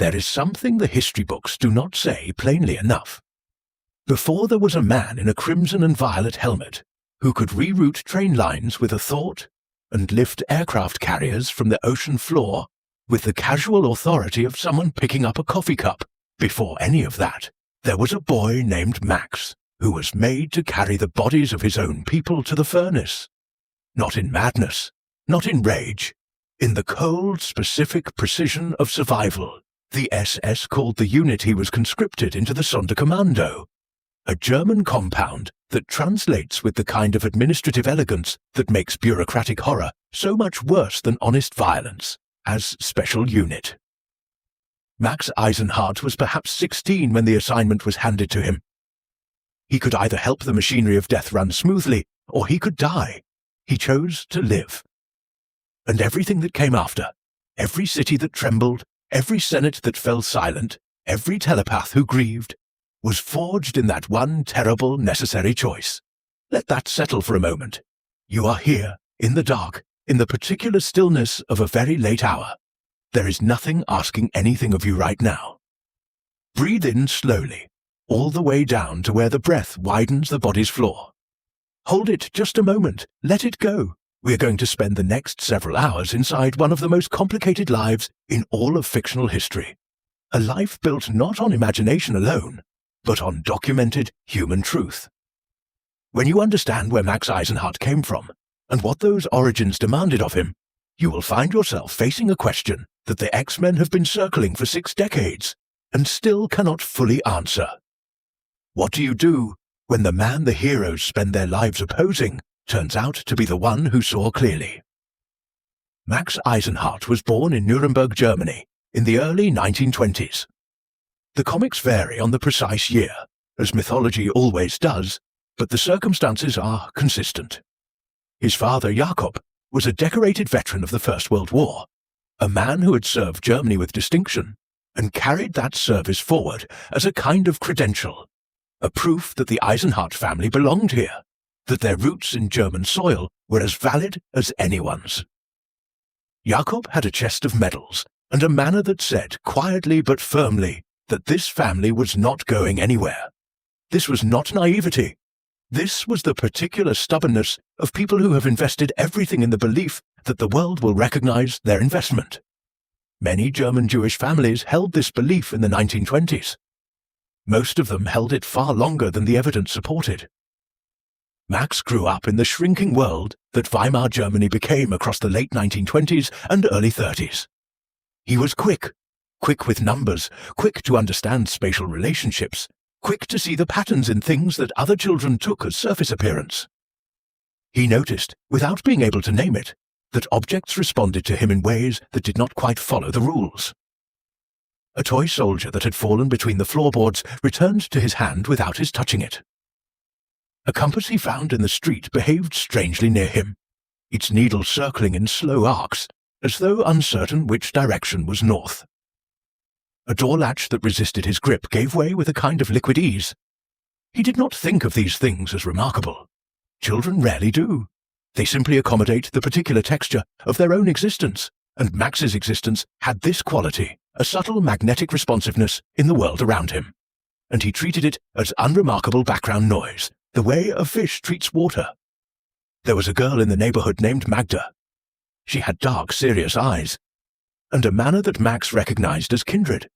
There is something the history books do not say plainly enough. Before there was a man in a crimson and violet helmet who could reroute train lines with a thought and lift aircraft carriers from the ocean floor with the casual authority of someone picking up a coffee cup. Before any of that, there was a boy named Max who was made to carry the bodies of his own people to the furnace. Not in madness, not in rage, in the cold, specific precision of survival. The SS called the unit he was conscripted into the Sonderkommando, a German compound that translates with the kind of administrative elegance that makes bureaucratic horror so much worse than honest violence, as Special Unit. Max Eisenhardt was perhaps 16 when the assignment was handed to him. He could either help the machinery of death run smoothly, or he could die. He chose to live. And everything that came after, every city that trembled, every senate that fell silent, every telepath who grieved, was forged in that one terrible, necessary choice. Let that settle for a moment. You are here, in the dark, in the particular stillness of a very late hour. There is nothing asking anything of you right now. Breathe in slowly, all the way down to where the breath widens the body's floor. Hold it just a moment. Let it go. We are going to spend the next several hours inside one of the most complicated lives in all of fictional history. A life built not on imagination alone, but on documented human truth. When you understand where Max Eisenhardt came from, and what those origins demanded of him, you will find yourself facing a question that the X-Men have been circling for 6 decades, and still cannot fully answer. What do you do when the man the heroes spend their lives opposing turns out to be the one who saw clearly? Max Eisenhardt was born in Nuremberg, Germany, in the early 1920s. The comics vary on the precise year, as mythology always does, but the circumstances are consistent. His father, Jakob, was a decorated veteran of the First World War, a man who had served Germany with distinction and carried that service forward as a kind of credential, a proof that the Eisenhardt family belonged here, that their roots in German soil were as valid as anyone's. Jakob had a chest of medals and a manner that said, quietly but firmly, that this family was not going anywhere. This was not naivety. This was the particular stubbornness of people who have invested everything in the belief that the world will recognize their investment. Many German Jewish families held this belief in the 1920s. Most of them held it far longer than the evidence supported. Max grew up in the shrinking world that Weimar Germany became across the late 1920s and early 30s. He was quick with numbers, quick to understand spatial relationships, quick to see the patterns in things that other children took as surface appearance. He noticed, without being able to name it, that objects responded to him in ways that did not quite follow the rules. A toy soldier that had fallen between the floorboards returned to his hand without his touching it. A compass he found in the street behaved strangely near him, its needle circling in slow arcs, as though uncertain which direction was north. A door latch that resisted his grip gave way with a kind of liquid ease. He did not think of these things as remarkable. Children rarely do. They simply accommodate the particular texture of their own existence, and Max's existence had this quality, a subtle magnetic responsiveness in the world around him. And he treated it as unremarkable background noise, the way a fish treats water. There was a girl in the neighborhood named Magda. She had dark, serious eyes, and a manner that Max recognized as kindred,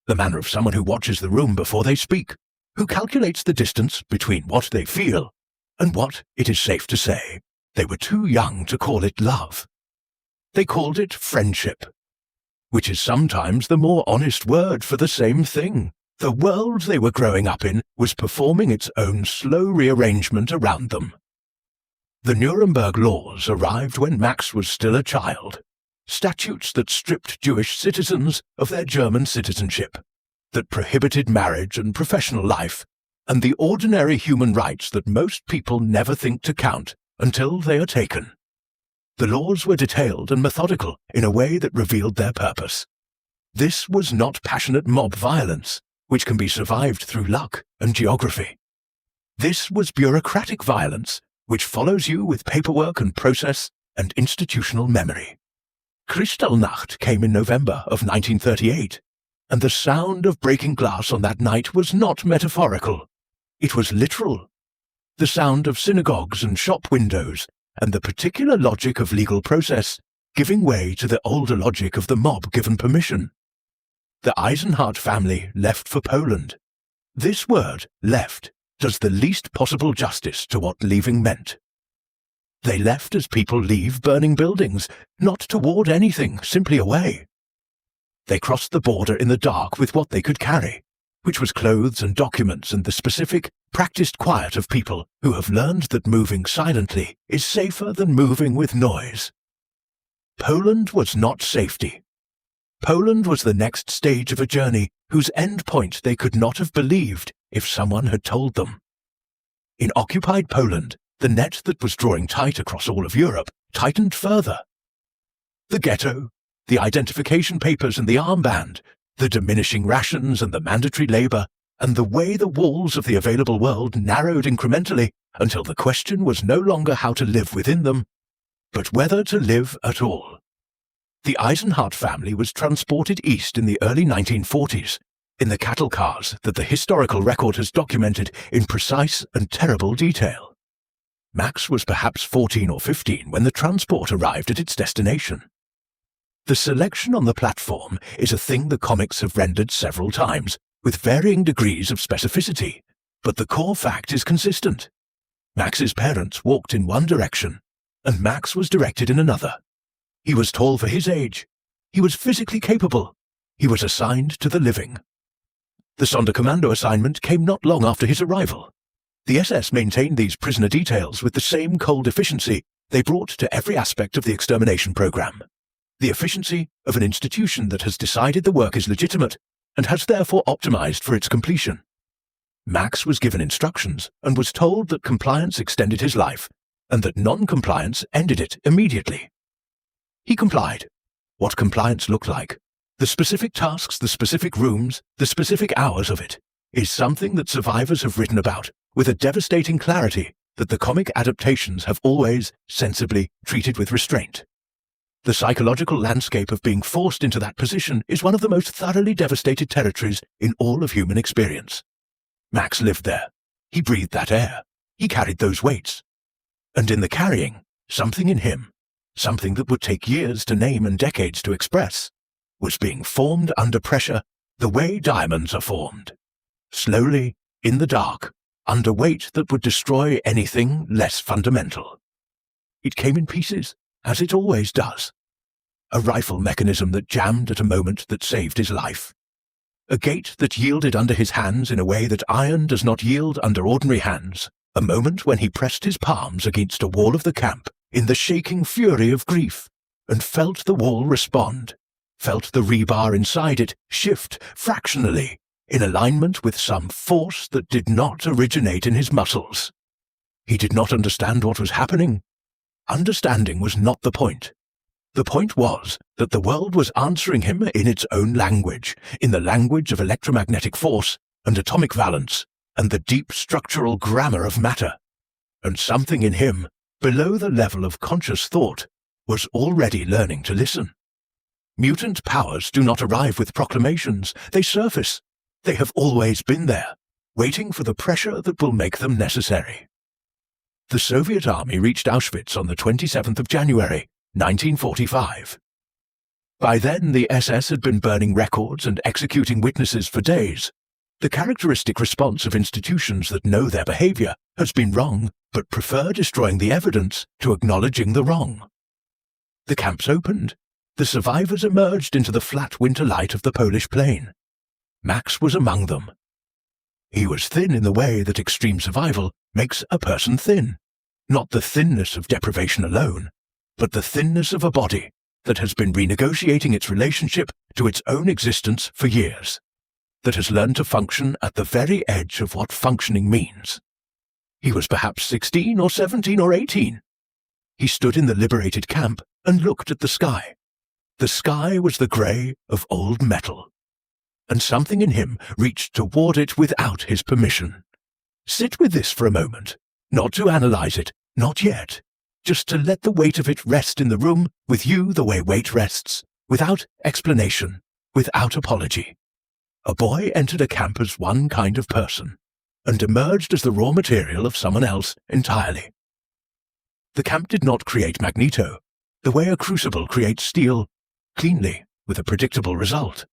the manner of someone who watches the room before they speak, who calculates the distance between what they feel and what it is safe to say. They were too young to call it love. They called it friendship, which is sometimes the more honest word for the same thing. The world they were growing up in was performing its own slow rearrangement around them. The Nuremberg laws arrived when Max was still a child. Statutes that stripped Jewish citizens of their German citizenship, that prohibited marriage and professional life, and the ordinary human rights that most people never think to count until they are taken. The laws were detailed and methodical in a way that revealed their purpose. This was not passionate mob violence, which can be survived through luck and geography. This was bureaucratic violence, which follows you with paperwork and process and institutional memory. Kristallnacht came in November of 1938, And the sound of breaking glass on that night was not metaphorical. It was literal. The sound of synagogues and shop windows, and the particular logic of legal process giving way to the older logic of the mob given permission. The Eisenhardt family left for Poland. This word, left, does the least possible justice to what leaving meant. They left as people leave burning buildings, not toward anything, simply away. They crossed the border in the dark with what they could carry, which was clothes and documents and the specific, practiced quiet of people who have learned that moving silently is safer than moving with noise. Poland was not safety. Poland was the next stage of a journey whose end point they could not have believed if someone had told them. In occupied Poland, the net that was drawing tight across all of Europe tightened further. The ghetto, the identification papers and the armband, the diminishing rations and the mandatory labor, and the way the walls of the available world narrowed incrementally until the question was no longer how to live within them, but whether to live at all. The Eisenhardt family was transported east in the early 1940s, in the cattle cars that the historical record has documented in precise and terrible detail. Max was perhaps 14 or 15 when the transport arrived at its destination. The selection on the platform is a thing the comics have rendered several times, with varying degrees of specificity, but the core fact is consistent. Max's parents walked in one direction, and Max was directed in another. He was tall for his age. He was physically capable. He was assigned to the living. The Sonderkommando assignment came not long after his arrival. The SS maintained these prisoner details with the same cold efficiency they brought to every aspect of the extermination program. The efficiency of an institution that has decided the work is legitimate and has therefore optimized for its completion. Max was given instructions and was told that compliance extended his life and that non-compliance ended it immediately. He complied. What compliance looked like, the specific tasks, the specific rooms, the specific hours of it, is something that survivors have written about with a devastating clarity that the comic adaptations have always, sensibly, treated with restraint. The psychological landscape of being forced into that position is one of the most thoroughly devastated territories in all of human experience. Max lived there. He breathed that air. He carried those weights. And in the carrying, something in him, something that would take years to name and decades to express, was being formed under pressure the way diamonds are formed. Slowly, in the dark, under weight that would destroy anything less fundamental. It came in pieces, as it always does. A rifle mechanism that jammed at a moment that saved his life. A gate that yielded under his hands in a way that iron does not yield under ordinary hands. A moment when he pressed his palms against a wall of the camp in the shaking fury of grief, and felt the wall respond, felt the rebar inside it shift fractionally in alignment with some force that did not originate in his muscles. He did not understand what was happening. Understanding was not the point. The point was that the world was answering him in its own language, in the language of electromagnetic force and atomic valence and the deep structural grammar of matter. And something in him, below the level of conscious thought, was already learning to listen. Mutant powers do not arrive with proclamations. They surface. They have always been there, waiting for the pressure that will make them necessary. The Soviet army reached Auschwitz on the 27th of January, 1945. By then, the SS had been burning records and executing witnesses for days. The characteristic response of institutions that know their behavior has been wrong, but prefer destroying the evidence to acknowledging the wrong. The camps opened. The survivors emerged into the flat winter light of the Polish plain. Max was among them. He was thin in the way that extreme survival makes a person thin. Not the thinness of deprivation alone, but the thinness of a body that has been renegotiating its relationship to its own existence for years, that has learned to function at the very edge of what functioning means. He was perhaps 16 or 17 or 18. He stood in the liberated camp and looked at the sky. The sky was the grey of old metal. And something in him reached toward it without his permission. Sit with this for a moment, not to analyze it, not yet, just to let the weight of it rest in the room with you the way weight rests, without explanation, without apology. A boy entered a camp as one kind of person, and emerged as the raw material of someone else entirely. The camp did not create Magneto, the way a crucible creates steel, cleanly, with a predictable result.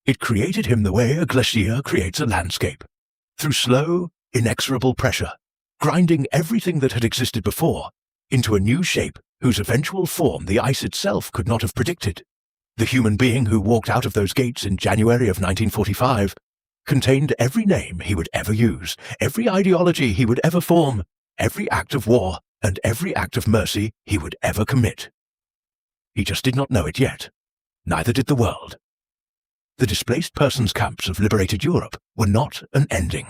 It created him the way a glacier creates a landscape, through slow, inexorable pressure, grinding everything that had existed before into a new shape whose eventual form the ice itself could not have predicted. The human being who walked out of those gates in January of 1945 contained every name he would ever use, every ideology he would ever form, every act of war, and every act of mercy he would ever commit. He just did not know it yet. Neither did the world. The displaced persons camps of liberated Europe were not an ending.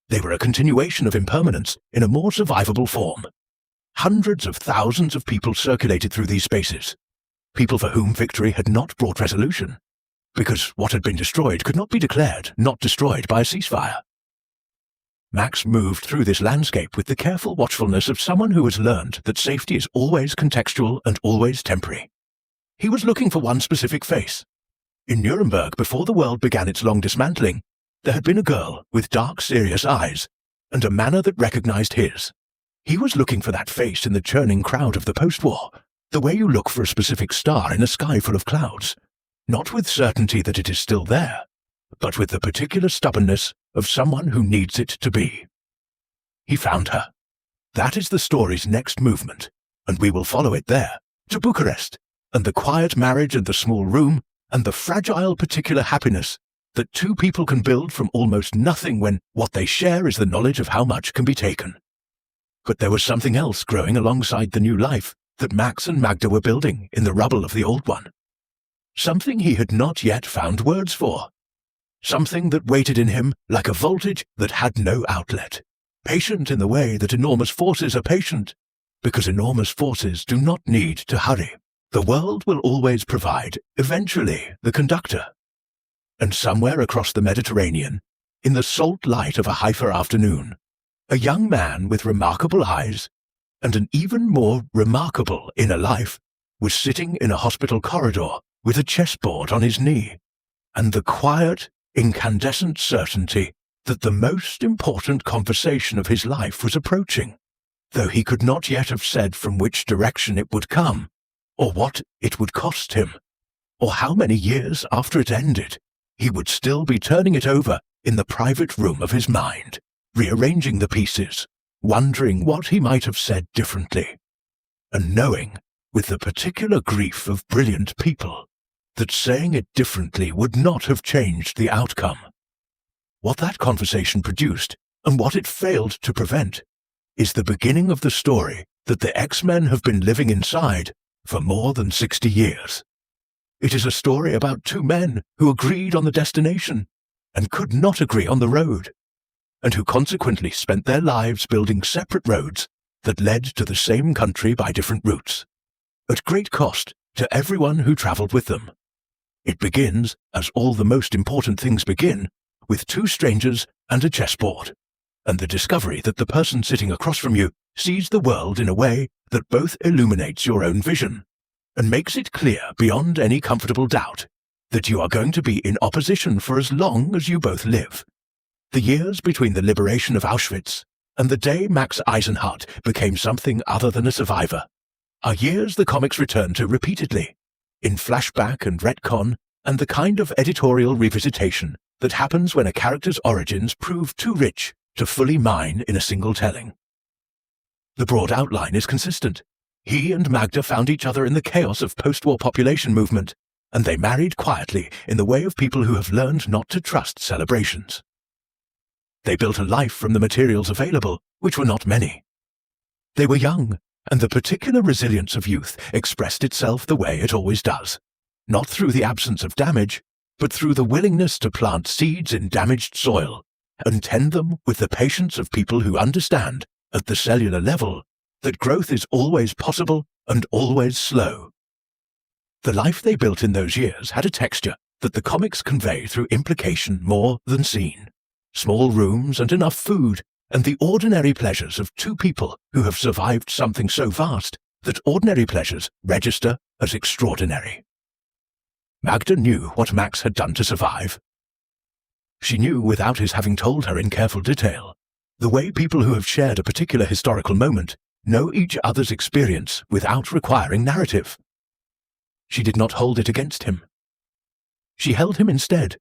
They were a continuation of impermanence in a more survivable form. Hundreds of thousands of people circulated through these spaces, people for whom victory had not brought resolution, because what had been destroyed could not be declared not destroyed by a ceasefire. Max moved through this landscape with the careful watchfulness of someone who has learned that safety is always contextual and always temporary. He was looking for one specific face. In Nuremberg, before the world began its long dismantling, there had been a girl with dark, serious eyes, and a manner that recognized his. He was looking for that face in the churning crowd of the post-war, the way you look for a specific star in a sky full of clouds, not with certainty that it is still there, but with the particular stubbornness of someone who needs it to be. He found her. That is the story's next movement, and we will follow it there, to Bucharest, and the quiet marriage and the small room, and the fragile particular happiness that two people can build from almost nothing when what they share is the knowledge of how much can be taken. But there was something else growing alongside the new life that Max and Magda were building in the rubble of the old one. Something he had not yet found words for. Something that waited in him like a voltage that had no outlet, patient in the way that enormous forces are patient, because enormous forces do not need to hurry. The world will always provide, eventually, the conductor. And somewhere across the Mediterranean, in the salt light of a Haifa afternoon, a young man with remarkable eyes and an even more remarkable inner life was sitting in a hospital corridor with a chessboard on his knee, and the quiet, incandescent certainty that the most important conversation of his life was approaching, though he could not yet have said from which direction it would come, or what it would cost him, or how many years after it ended he would still be turning it over in the private room of his mind, rearranging the pieces, wondering what he might have said differently, and knowing, with the particular grief of brilliant people, that saying it differently would not have changed the outcome. What that conversation produced, and what it failed to prevent, is the beginning of the story that the X-Men have been living inside for more than 60 years. It is a story about two men who agreed on the destination and could not agree on the road, and who consequently spent their lives building separate roads that led to the same country by different routes, at great cost to everyone who traveled with them. It begins, as all the most important things begin, with two strangers and a chessboard, and the discovery that the person sitting across from you sees the world in a way that both illuminates your own vision, and makes it clear beyond any comfortable doubt that you are going to be in opposition for as long as you both live. The years between the liberation of Auschwitz and the day Max Eisenhardt became something other than a survivor are years the comics return to repeatedly, in flashback and retcon and the kind of editorial revisitation that happens when a character's origins prove too rich to fully mine in a single telling. The broad outline is consistent. He and Magda found each other in the chaos of post-war population movement, and they married quietly in the way of people who have learned not to trust celebrations. They built a life from the materials available, which were not many. They were young, and the particular resilience of youth expressed itself the way it always does, not through the absence of damage, but through the willingness to plant seeds in damaged soil and tend them with the patience of people who understand, at the cellular level, that growth is always possible and always slow. The life they built in those years had a texture that the comics convey through implication more than seen. Small rooms and enough food, and the ordinary pleasures of two people who have survived something so vast that ordinary pleasures register as extraordinary. Magda knew what Max had done to survive. She knew without his having told her in careful detail, the way people who have shared a particular historical moment know each other's experience without requiring narrative. She did not hold it against him. She held him instead,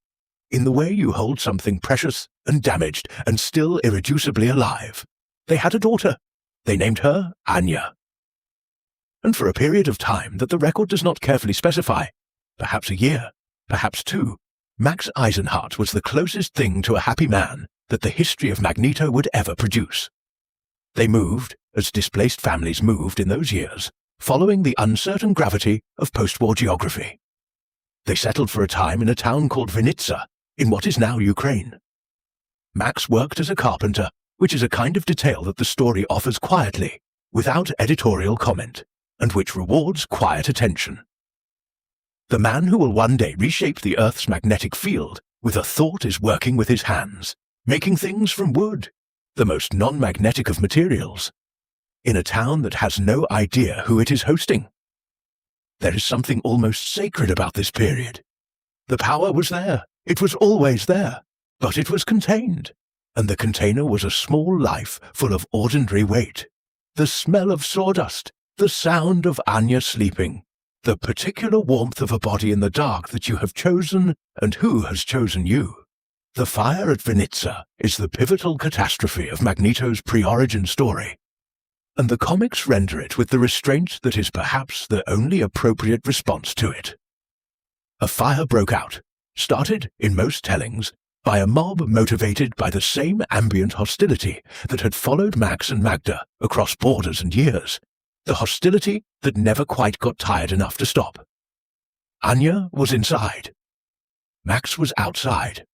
in the way you hold something precious and damaged and still irreducibly alive. They had a daughter. They named her Anya. And for a period of time that the record does not carefully specify, perhaps a year, perhaps two, Max Eisenhardt was the closest thing to a happy man that the history of Magneto would ever produce. They moved, as displaced families moved in those years, following the uncertain gravity of post-war geography. They settled for a time in a town called Vinnitsa, in what is now Ukraine. Max worked as a carpenter, which is a kind of detail that the story offers quietly, without editorial comment, and which rewards quiet attention. The man who will one day reshape the Earth's magnetic field with a thought is working with his hands, making things from wood, the most non-magnetic of materials, in a town that has no idea who it is hosting. There is something almost sacred about this period. The power was there, it was always there, but it was contained, and the container was a small life full of ordinary weight. The smell of sawdust, the sound of Anya sleeping, the particular warmth of a body in the dark that you have chosen and who has chosen you. The fire at Vinnitsa is the pivotal catastrophe of Magneto's pre-origin story, and the comics render it with the restraint that is perhaps the only appropriate response to it. A fire broke out, started, in most tellings, by a mob motivated by the same ambient hostility that had followed Max and Magda across borders and years, the hostility that never quite got tired enough to stop. Anya was inside. Max was outside.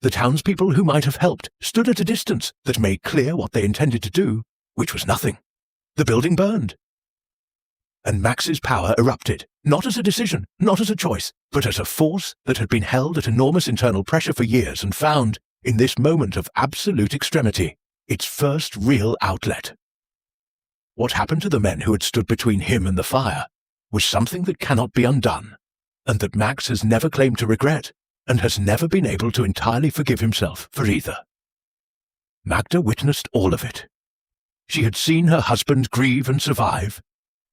The townspeople who might have helped stood at a distance that made clear what they intended to do, which was nothing. The building burned. And Max's power erupted, not as a decision, not as a choice, but as a force that had been held at enormous internal pressure for years and found, in this moment of absolute extremity, its first real outlet. What happened to the men who had stood between him and the fire was something that cannot be undone, and that Max has never claimed to regret, and has never been able to entirely forgive himself for either. Magda witnessed all of it. She had seen her husband grieve and survive,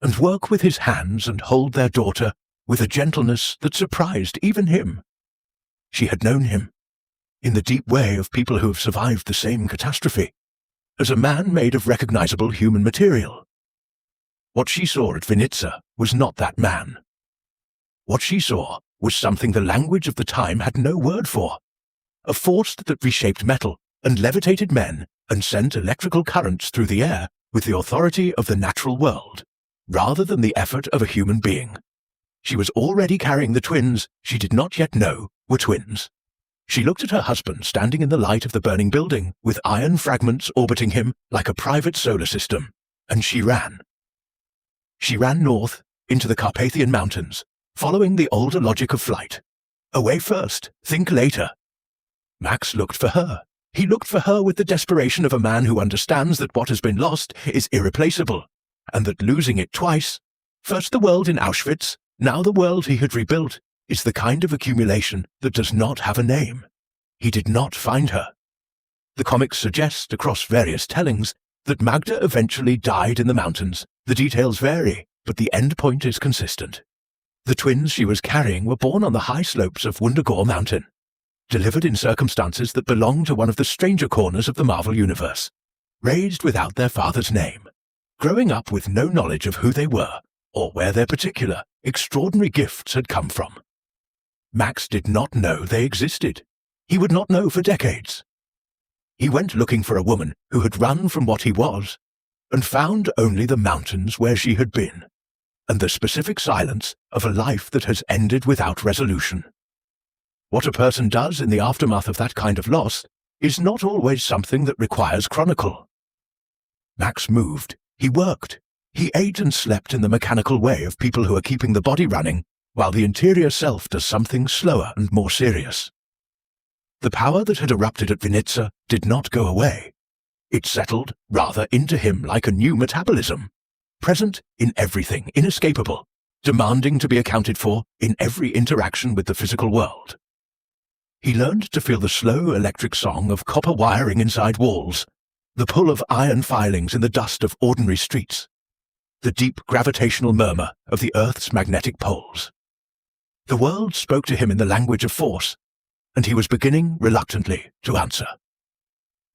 and work with his hands and hold their daughter with a gentleness that surprised even him. She had known him, in the deep way of people who have survived the same catastrophe, as a man made of recognizable human material. What she saw at Vinnitsa was not that man. What she saw was something the language of the time had no word for, a force that reshaped metal and levitated men and sent electrical currents through the air with the authority of the natural world, rather than the effort of a human being. She was already carrying the twins she did not yet know were twins. She looked at her husband standing in the light of the burning building, with iron fragments orbiting him like a private solar system, and she ran. She ran north, into the Carpathian Mountains, following the older logic of flight. Away first, think later. Max looked for her. He looked for her with the desperation of a man who understands that what has been lost is irreplaceable, and that losing it twice, first the world in Auschwitz, now the world he had rebuilt, is the kind of accumulation that does not have a name. He did not find her. The comics suggest, across various tellings, that Magda eventually died in the mountains. The details vary, but the end point is consistent. The twins she was carrying were born on the high slopes of Wanda Mountain, delivered in circumstances that belonged to one of the stranger corners of the Marvel Universe, raised without their father's name, growing up with no knowledge of who they were, or where their particular, extraordinary gifts had come from. Max did not know they existed. He would not know for decades. He went looking for a woman who had run from what he was, and found only the mountains where she had been, and the specific silence of a life that has ended without resolution. What a person does in the aftermath of that kind of loss is not always something that requires chronicle. Max moved, he worked, he ate and slept in the mechanical way of people who are keeping the body running, while the interior self does something slower and more serious. The power that had erupted at Vinnitsa did not go away. It settled, rather, into him like a new metabolism, present in everything, inescapable, demanding to be accounted for in every interaction with the physical world. He learned to feel the slow electric song of copper wiring inside walls, the pull of iron filings in the dust of ordinary streets, the deep gravitational murmur of the Earth's magnetic poles. The world spoke to him in the language of force, and he was beginning, reluctantly, to answer.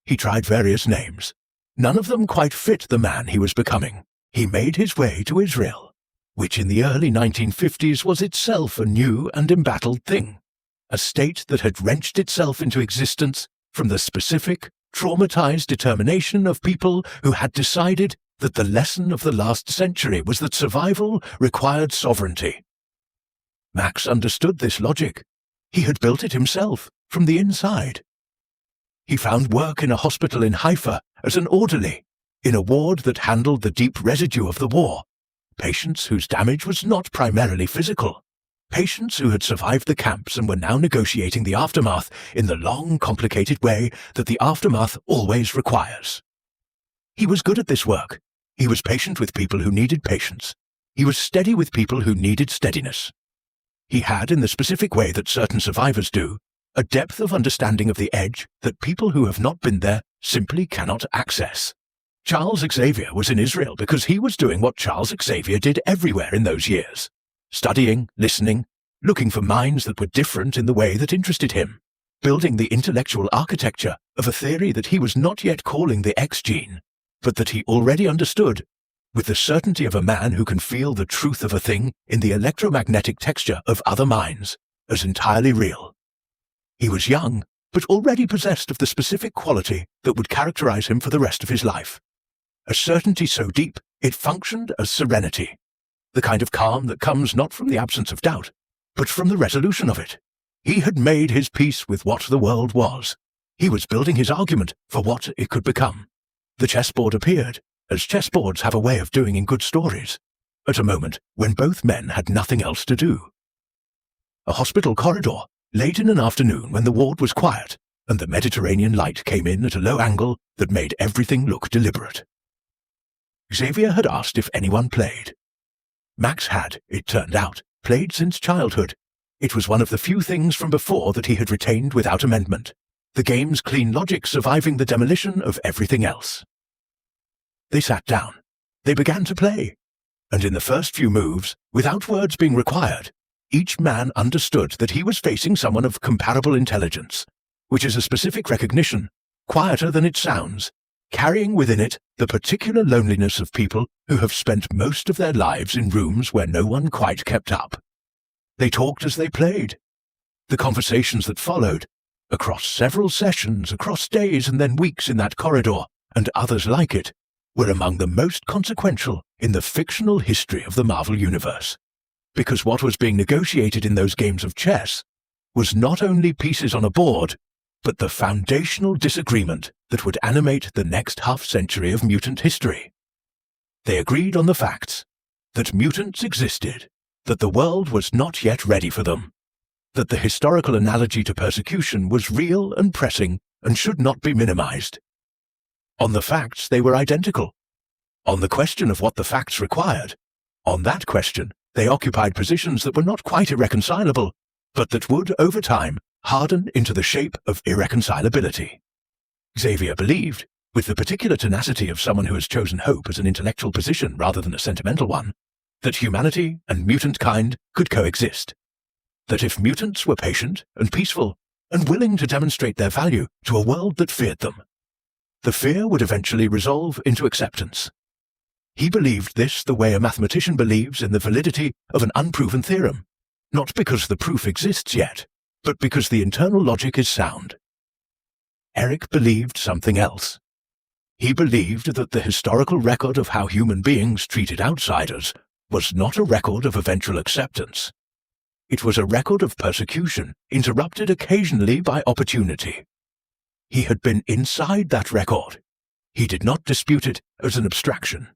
He tried various names. None of them quite fit the man he was becoming. He made his way to Israel, which in the early 1950s was itself a new and embattled thing, a state that had wrenched itself into existence from the specific, traumatized determination of people who had decided that the lesson of the last century was that survival required sovereignty. Max understood this logic. He had built it himself, from the inside. He found work in a hospital in Haifa as an orderly, in a ward that handled the deep residue of the war, patients whose damage was not primarily physical, patients who had survived the camps and were now negotiating the aftermath in the long, complicated way that the aftermath always requires. He was good at this work. He was patient with people who needed patience. He was steady with people who needed steadiness. He had, in the specific way that certain survivors do, a depth of understanding of the edge that people who have not been there simply cannot access. Charles Xavier was in Israel because he was doing what Charles Xavier did everywhere in those years, studying, listening, looking for minds that were different in the way that interested him, building the intellectual architecture of a theory that he was not yet calling the X gene, but that he already understood, with the certainty of a man who can feel the truth of a thing in the electromagnetic texture of other minds, as entirely real. He was young, but already possessed of the specific quality that would characterize him for the rest of his life. A certainty so deep, it functioned as serenity, the kind of calm that comes not from the absence of doubt, but from the resolution of it. He had made his peace with what the world was. He was building his argument for what it could become. The chessboard appeared, as chessboards have a way of doing in good stories, at a moment when both men had nothing else to do. A hospital corridor, late in an afternoon when the ward was quiet, and the Mediterranean light came in at a low angle that made everything look deliberate. Xavier had asked if anyone played. Max had, it turned out, played since childhood. It was one of the few things from before that he had retained without amendment, the game's clean logic surviving the demolition of everything else. They sat down. They began to play. And in the first few moves, without words being required, each man understood that he was facing someone of comparable intelligence, which is a specific recognition, quieter than it sounds, carrying within it the particular loneliness of people who have spent most of their lives in rooms where no one quite kept up. They talked as they played. The conversations that followed, across several sessions, across days and then weeks in that corridor, and others like it, were among the most consequential in the fictional history of the Marvel Universe, because what was being negotiated in those games of chess was not only pieces on a board, but the foundational disagreement that would animate the next half-century of mutant history. They agreed on the facts, that mutants existed, that the world was not yet ready for them, that the historical analogy to persecution was real and pressing and should not be minimized. On the facts, they were identical. On the question of what the facts required, on that question, they occupied positions that were not quite irreconcilable, but that would, over time, harden into the shape of irreconcilability. Xavier believed, with the particular tenacity of someone who has chosen hope as an intellectual position rather than a sentimental one, that humanity and mutant kind could coexist. That if mutants were patient and peaceful and willing to demonstrate their value to a world that feared them, the fear would eventually resolve into acceptance. He believed this the way a mathematician believes in the validity of an unproven theorem, not because the proof exists yet, but because the internal logic is sound. Eric believed something else. He believed that the historical record of how human beings treated outsiders was not a record of eventual acceptance. It was a record of persecution, interrupted occasionally by opportunity. He had been inside that record. He did not dispute it as an abstraction.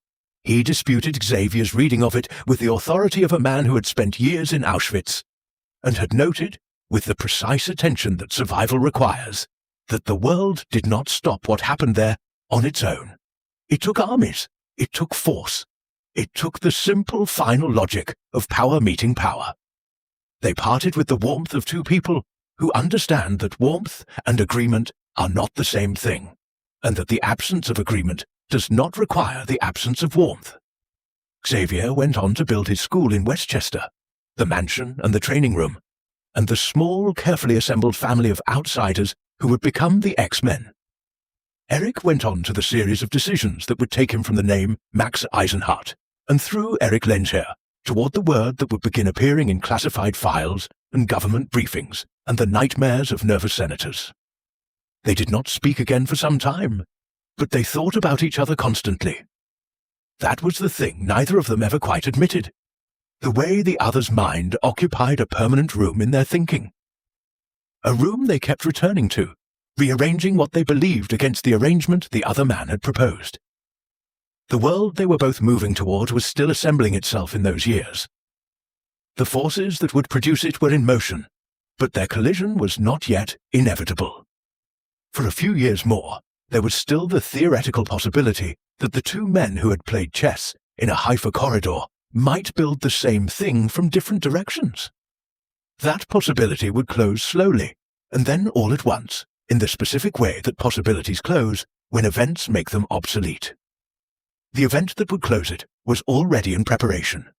He disputed Xavier's reading of it with the authority of a man who had spent years in Auschwitz, and had noted, with the precise attention that survival requires, that the world did not stop what happened there on its own. It took armies. It took force. It took the simple final logic of power meeting power. They parted with the warmth of two people who understand that warmth and agreement are not the same thing, and that the absence of agreement does not require the absence of warmth. Xavier went on to build his school in Westchester, the mansion and the training room, and the small, carefully assembled family of outsiders who would become the X-Men. Eric went on to the series of decisions that would take him from the name Max Eisenhardt and through Eric Lensher toward the word that would begin appearing in classified files and government briefings and the nightmares of nervous senators. They did not speak again for some time, but they thought about each other constantly. That was the thing neither of them ever quite admitted, the way the other's mind occupied a permanent room in their thinking. A room they kept returning to, rearranging what they believed against the arrangement the other man had proposed. The world they were both moving toward was still assembling itself in those years. The forces that would produce it were in motion, but their collision was not yet inevitable. For a few years more, there was still the theoretical possibility that the two men who had played chess in a Haifa corridor might build the same thing from different directions. That possibility would close slowly, and then all at once, in the specific way that possibilities close when events make them obsolete. The event that would close it was already in preparation.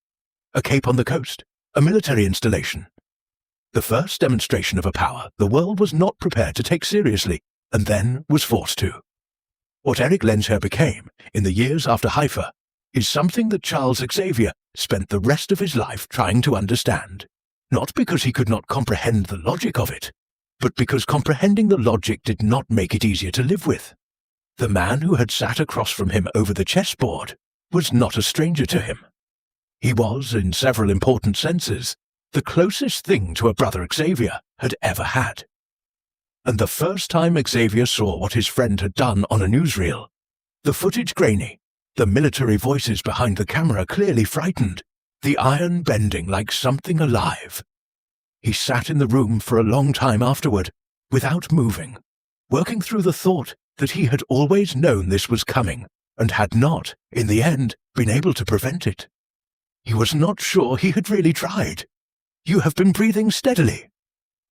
A cape on the coast, a military installation. The first demonstration of a power the world was not prepared to take seriously, and then was forced to. What Eric Lensher became in the years after Haifa is something that Charles Xavier spent the rest of his life trying to understand, not because he could not comprehend the logic of it, but because comprehending the logic did not make it easier to live with. The man who had sat across from him over the chessboard was not a stranger to him. He was, in several important senses, the closest thing to a brother Xavier had ever had. And the first time Xavier saw what his friend had done on a newsreel, the footage grainy, the military voices behind the camera clearly frightened, the iron bending like something alive. He sat in the room for a long time afterward, without moving, working through the thought that he had always known this was coming, and had not, in the end, been able to prevent it. He was not sure he had really tried. You have been breathing steadily.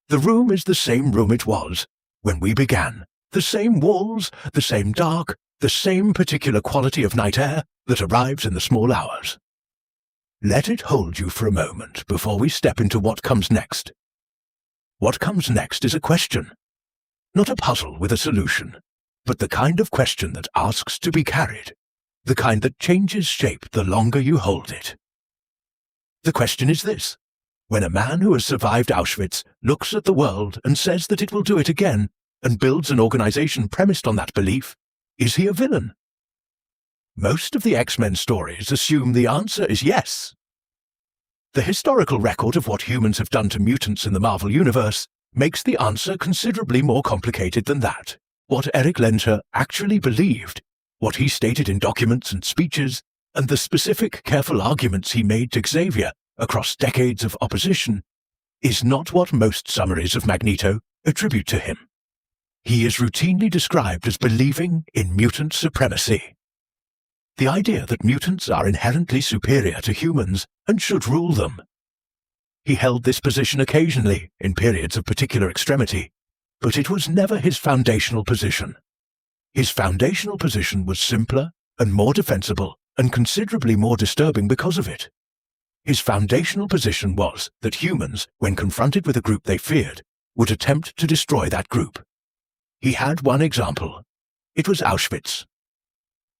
The room is the same room it was when we began, the same walls, the same dark, the same particular quality of night air that arrives in the small hours. Let it hold you for a moment before we step into what comes next. What comes next is a question, not a puzzle with a solution, but the kind of question that asks to be carried, the kind that changes shape the longer you hold it. The question is this: when a man who has survived Auschwitz looks at the world and says that it will do it again, and builds an organization premised on that belief, is he a villain? Most of the X-Men stories assume the answer is yes. The historical record of what humans have done to mutants in the Marvel Universe makes the answer considerably more complicated than that. What Eric Lensher actually believed, what he stated in documents and speeches, and the specific, careful arguments he made to Xavier across decades of opposition, is not what most summaries of Magneto attribute to him. He is routinely described as believing in mutant supremacy. The idea that mutants are inherently superior to humans and should rule them. He held this position occasionally in periods of particular extremity, but it was never his foundational position. His foundational position was simpler and more defensible and considerably more disturbing because of it. His foundational position was that humans, when confronted with a group they feared, would attempt to destroy that group. He had one example. It was Auschwitz.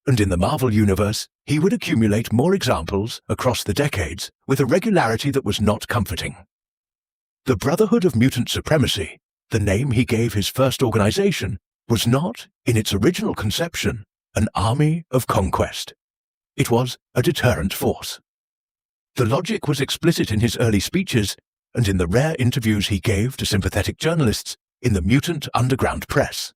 And in the Marvel Universe, he would accumulate more examples across the decades with a regularity that was not comforting. The Brotherhood of Mutant Supremacy, the name he gave his first organization, was not, in its original conception, an army of conquest. It was a deterrent force. The logic was explicit in his early speeches and in the rare interviews he gave to sympathetic journalists in the mutant underground press.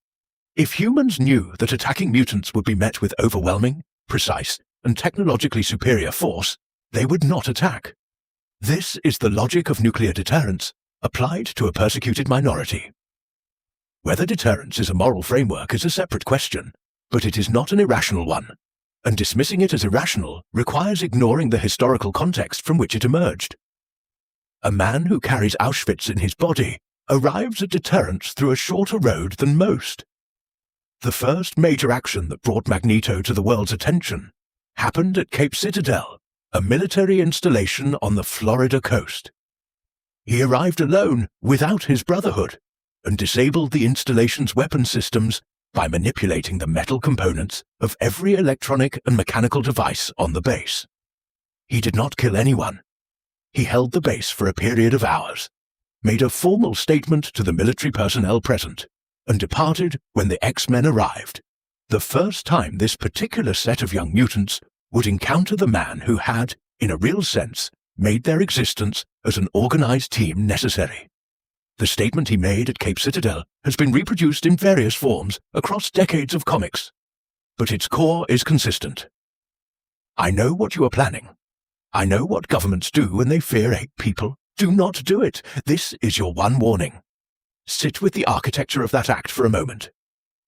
If humans knew that attacking mutants would be met with overwhelming, precise, and technologically superior force, they would not attack. This is the logic of nuclear deterrence applied to a persecuted minority. Whether deterrence is a moral framework is a separate question, but it is not an irrational one, and dismissing it as irrational requires ignoring the historical context from which it emerged. A man who carries Auschwitz in his body arrives at deterrence through a shorter road than most. The first major action that brought Magneto to the world's attention happened at Cape Citadel, a military installation on the Florida coast. He arrived alone, without his Brotherhood, and disabled the installation's weapon systems by manipulating the metal components of every electronic and mechanical device on the base. He did not kill anyone. He held the base for a period of hours, made a formal statement to the military personnel present, and departed when the X-Men arrived, the first time this particular set of young mutants would encounter the man who had, in a real sense, made their existence as an organized team necessary. The statement he made at Cape Citadel has been reproduced in various forms across decades of comics, but its core is consistent. I know what you are planning. I know what governments do when they fear a people. Do not do it. This is your one warning. Sit with the architecture of that act for a moment.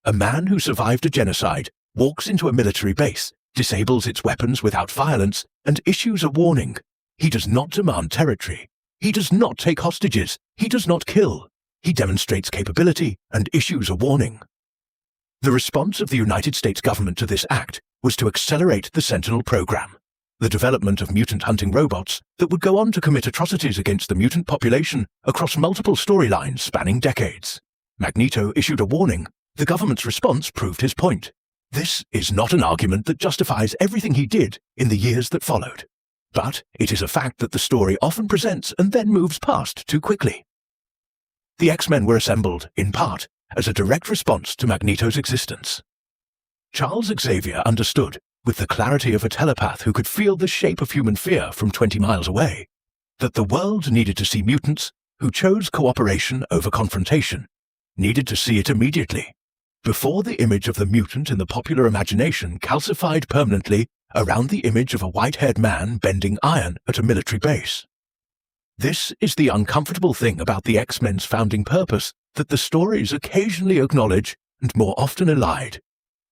A man who survived a genocide walks into a military base, disables its weapons without violence, and issues a warning. He does not demand territory. He does not take hostages. He does not kill. He demonstrates capability and issues a warning. The response of the United States government to this act was to accelerate the Sentinel program, the development of mutant hunting robots that would go on to commit atrocities against the mutant population across multiple storylines spanning decades. Magneto issued a warning. The government's response proved his point. This is not an argument that justifies everything he did in the years that followed, but it is a fact that the story often presents and then moves past too quickly. The X-Men were assembled, in part, as a direct response to Magneto's existence. Charles Xavier understood, with the clarity of a telepath who could feel the shape of human fear from 20 miles away, that the world needed to see mutants who chose cooperation over confrontation, needed to see it immediately, before the image of the mutant in the popular imagination calcified permanently around the image of a white-haired man bending iron at a military base. This is the uncomfortable thing about the X-Men's founding purpose that the stories occasionally acknowledge and more often elide.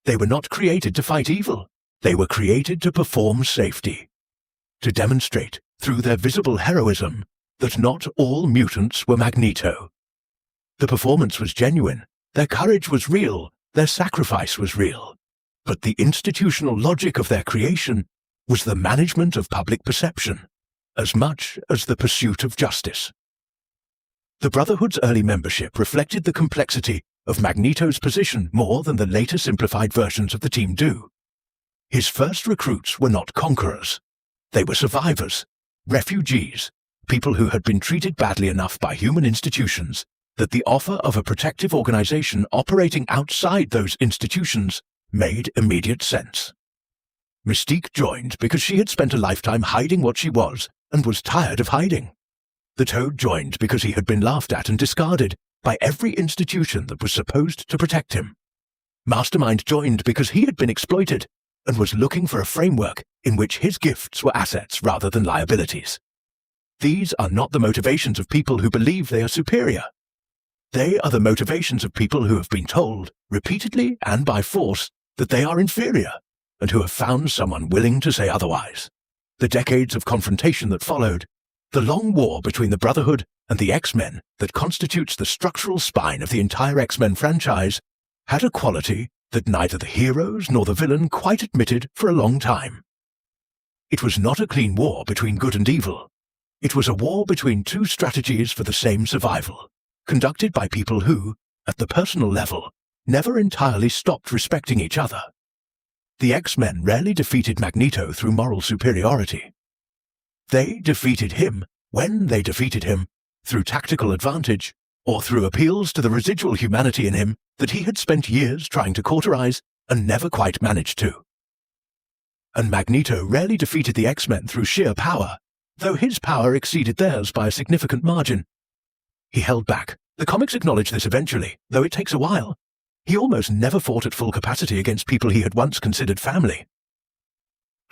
They were not created to fight evil. They were created to perform safety, to demonstrate, through their visible heroism, that not all mutants were Magneto. The performance was genuine, their courage was real, their sacrifice was real, but the institutional logic of their creation was the management of public perception, as much as the pursuit of justice. The Brotherhood's early membership reflected the complexity of Magneto's position more than the later simplified versions of the team do. His first recruits were not conquerors. They were survivors, refugees, people who had been treated badly enough by human institutions that the offer of a protective organization operating outside those institutions made immediate sense. Mystique joined because she had spent a lifetime hiding what she was and was tired of hiding. The Toad joined because he had been laughed at and discarded by every institution that was supposed to protect him. Mastermind joined because he had been exploited and was looking for a framework in which his gifts were assets rather than liabilities. These are not the motivations of people who believe they are superior. They are the motivations of people who have been told, repeatedly and by force, that they are inferior, and who have found someone willing to say otherwise. The decades of confrontation that followed, the long war between the Brotherhood and the X-Men that constitutes the structural spine of the entire X-Men franchise, had a quality that neither the heroes nor the villain quite admitted for a long time. It was not a clean war between good and evil. It was a war between two strategies for the same survival, conducted by people who, at the personal level, never entirely stopped respecting each other. The X-Men rarely defeated Magneto through moral superiority. They defeated him, when they defeated him, through tactical advantage, or through appeals to the residual humanity in him that he had spent years trying to cauterize and never quite managed to. And Magneto rarely defeated the X-Men through sheer power, though his power exceeded theirs by a significant margin. He held back. The comics acknowledge this eventually, though it takes a while. He almost never fought at full capacity against people he had once considered family.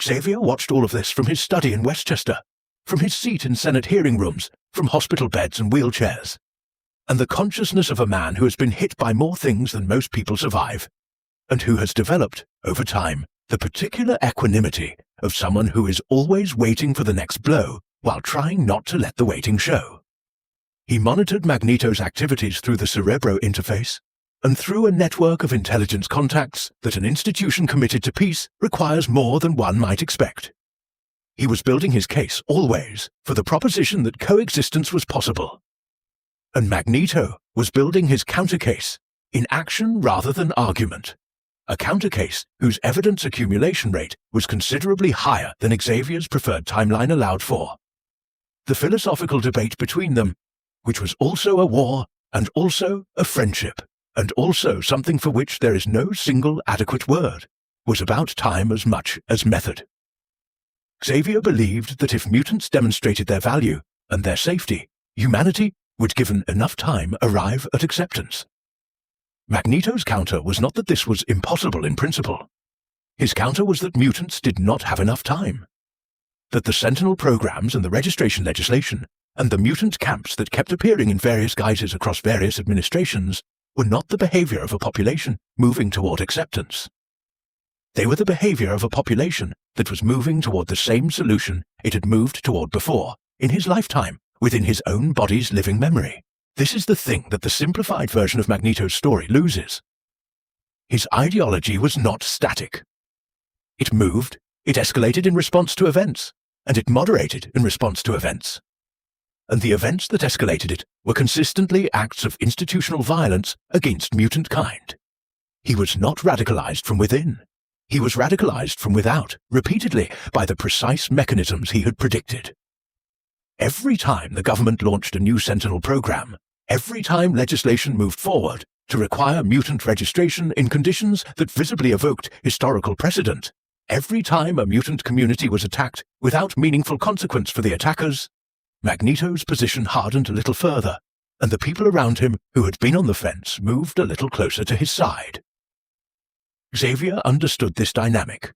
Xavier watched all of this from his study in Westchester, from his seat in Senate hearing rooms, from hospital beds and wheelchairs. And the consciousness of a man who has been hit by more things than most people survive, and who has developed, over time, the particular equanimity of someone who is always waiting for the next blow while trying not to let the waiting show. He monitored Magneto's activities through the Cerebro interface and through a network of intelligence contacts that an institution committed to peace requires more than one might expect. He was building his case, always, for the proposition that coexistence was possible. And Magneto was building his countercase, in action rather than argument. A countercase whose evidence accumulation rate was considerably higher than Xavier's preferred timeline allowed for. The philosophical debate between them, which was also a war and also a friendship, and also something for which there is no single adequate word, was about time as much as method. Xavier believed that if mutants demonstrated their value and their safety, humanity would, given enough time, arrive at acceptance. Magneto's counter was not that this was impossible in principle. His counter was that mutants did not have enough time. That the Sentinel programs and the registration legislation and the mutant camps that kept appearing in various guises across various administrations were not the behavior of a population moving toward acceptance. They were the behavior of a population that was moving toward the same solution it had moved toward before, in his lifetime, within his own body's living memory. This is the thing that the simplified version of Magneto's story loses. His ideology was not static. It moved, it escalated in response to events, and it moderated in response to events. And the events that escalated it were consistently acts of institutional violence against mutant kind. He was not radicalized from within. He was radicalized from without, repeatedly, by the precise mechanisms he had predicted. Every time the government launched a new Sentinel program, every time legislation moved forward to require mutant registration in conditions that visibly evoked historical precedent, every time a mutant community was attacked without meaningful consequence for the attackers, Magneto's position hardened a little further, and the people around him who had been on the fence moved a little closer to his side. Xavier understood this dynamic.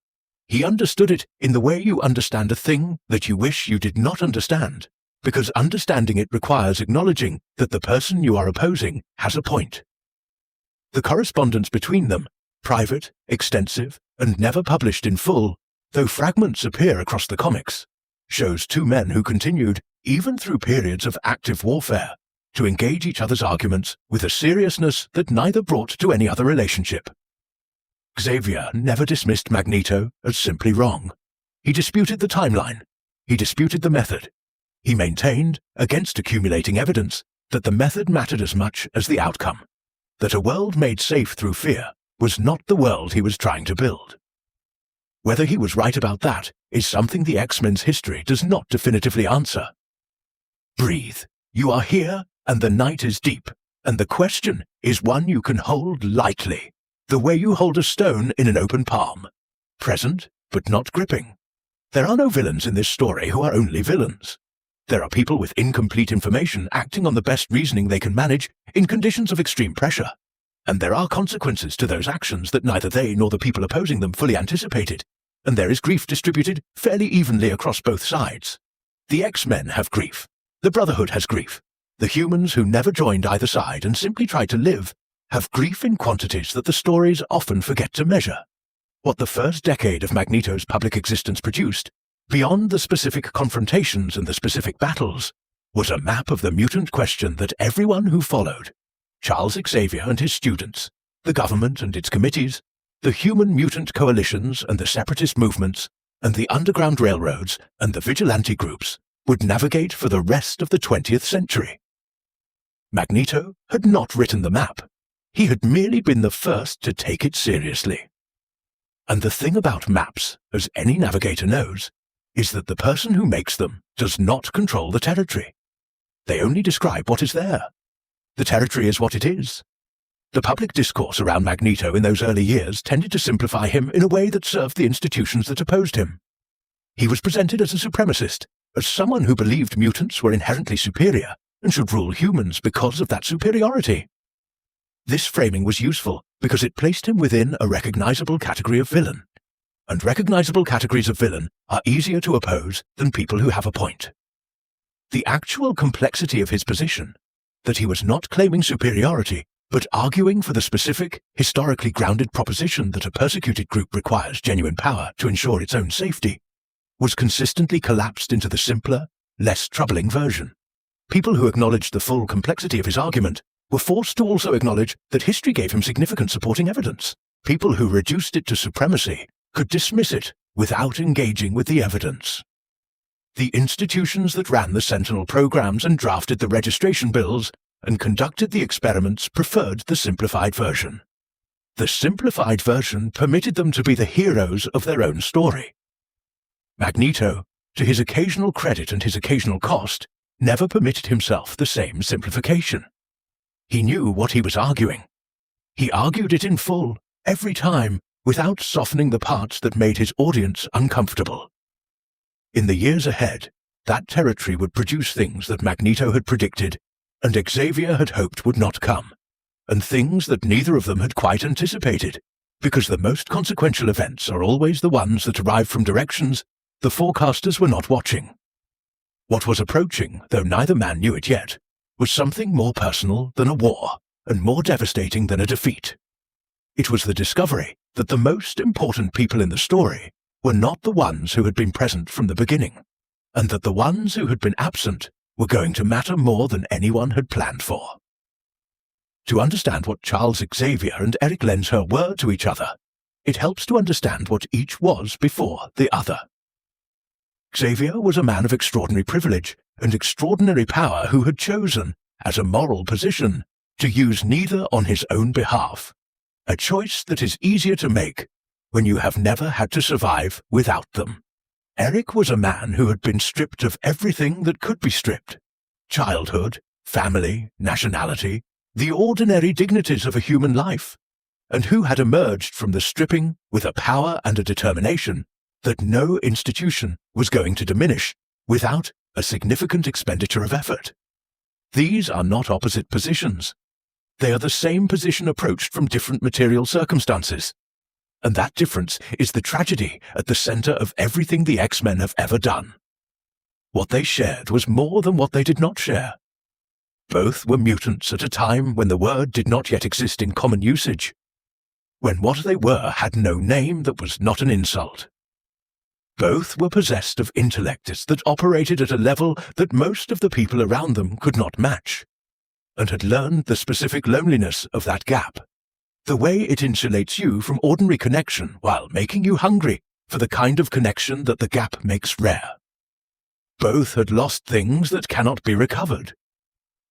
He understood it in the way you understand a thing that you wish you did not understand, because understanding it requires acknowledging that the person you are opposing has a point. The correspondence between them, private, extensive, and never published in full, though fragments appear across the comics, shows two men who continued, even through periods of active warfare, to engage each other's arguments with a seriousness that neither brought to any other relationship. Xavier never dismissed Magneto as simply wrong. He disputed the timeline. He disputed the method. He maintained, against accumulating evidence, that the method mattered as much as the outcome, that a world made safe through fear was not the world he was trying to build. Whether he was right about that is something the X-Men's history does not definitively answer. Breathe. You are here, and the night is deep, and the question is one you can hold lightly, the way you hold a stone in an open palm, present but not gripping. There are no villains in this story who are only villains. There are people with incomplete information acting on the best reasoning they can manage in conditions of extreme pressure, and there are consequences to those actions that neither they nor the people opposing them fully anticipated, and there is grief distributed fairly evenly across both sides. The X-Men have grief. The Brotherhood has grief. The humans who never joined either side and simply tried to live have grief in quantities that the stories often forget to measure. What the first decade of Magneto's public existence produced, beyond the specific confrontations and the specific battles, was a map of the mutant question that everyone who followed, Charles Xavier and his students, the government and its committees, the human mutant coalitions and the separatist movements, and the underground railroads and the vigilante groups, would navigate for the rest of the 20th century. Magneto had not written the map. He had merely been the first to take it seriously. And the thing about maps, as any navigator knows, is that the person who makes them does not control the territory. They only describe what is there. The territory is what it is. The public discourse around Magneto in those early years tended to simplify him in a way that served the institutions that opposed him. He was presented as a supremacist, as someone who believed mutants were inherently superior and should rule humans because of that superiority. This framing was useful because it placed him within a recognizable category of villain, and recognizable categories of villain are easier to oppose than people who have a point. The actual complexity of his position, that he was not claiming superiority, but arguing for the specific, historically grounded proposition that a persecuted group requires genuine power to ensure its own safety, was consistently collapsed into the simpler, less troubling version. People who acknowledged the full complexity of his argument were forced to also acknowledge that history gave him significant supporting evidence. People who reduced it to supremacy could dismiss it without engaging with the evidence. The institutions that ran the Sentinel programs and drafted the registration bills and conducted the experiments preferred the simplified version. The simplified version permitted them to be the heroes of their own story. Magneto, to his occasional credit and his occasional cost, never permitted himself the same simplification. He knew what he was arguing. He argued it in full, every time, without softening the parts that made his audience uncomfortable. In the years ahead, that territory would produce things that Magneto had predicted and Xavier had hoped would not come, and things that neither of them had quite anticipated, because the most consequential events are always the ones that arrive from directions the forecasters were not watching. What was approaching, though neither man knew it yet, was something more personal than a war, and more devastating than a defeat. It was the discovery that the most important people in the story were not the ones who had been present from the beginning, and that the ones who had been absent were going to matter more than anyone had planned for. To understand what Charles Xavier and Eric Lensher were to each other, it helps to understand what each was before the other. Xavier was a man of extraordinary privilege and extraordinary power who had chosen, as a moral position, to use neither on his own behalf, a choice that is easier to make when you have never had to survive without them. Eric was a man who had been stripped of everything that could be stripped: childhood, family, nationality, the ordinary dignities of a human life, and who had emerged from the stripping with a power and a determination that no institution was going to diminish without a significant expenditure of effort. These are not opposite positions. They are the same position approached from different material circumstances. And that difference is the tragedy at the center of everything the X-Men have ever done. What they shared was more than what they did not share. Both were mutants at a time when the word did not yet exist in common usage, when what they were had no name that was not an insult. Both were possessed of intellects that operated at a level that most of the people around them could not match, and had learned the specific loneliness of that gap, the way it insulates you from ordinary connection while making you hungry for the kind of connection that the gap makes rare. Both had lost things that cannot be recovered.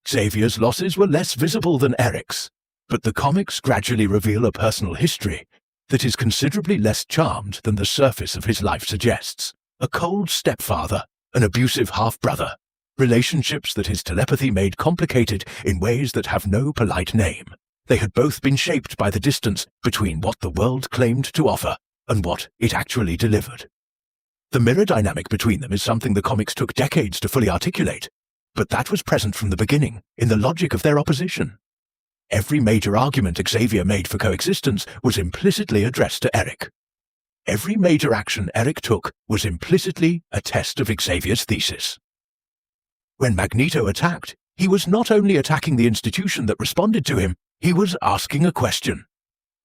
Xavier's losses were less visible than Eric's, but the comics gradually reveal a personal history that is considerably less charmed than the surface of his life suggests. A cold stepfather, an abusive half-brother, relationships that his telepathy made complicated in ways that have no polite name. They had both been shaped by the distance between what the world claimed to offer and what it actually delivered. The mirror dynamic between them is something the comics took decades to fully articulate, but that was present from the beginning in the logic of their opposition. Every major argument Xavier made for coexistence was implicitly addressed to Eric. Every major action Eric took was implicitly a test of Xavier's thesis. When Magneto attacked, he was not only attacking the institution that responded to him, he was asking a question.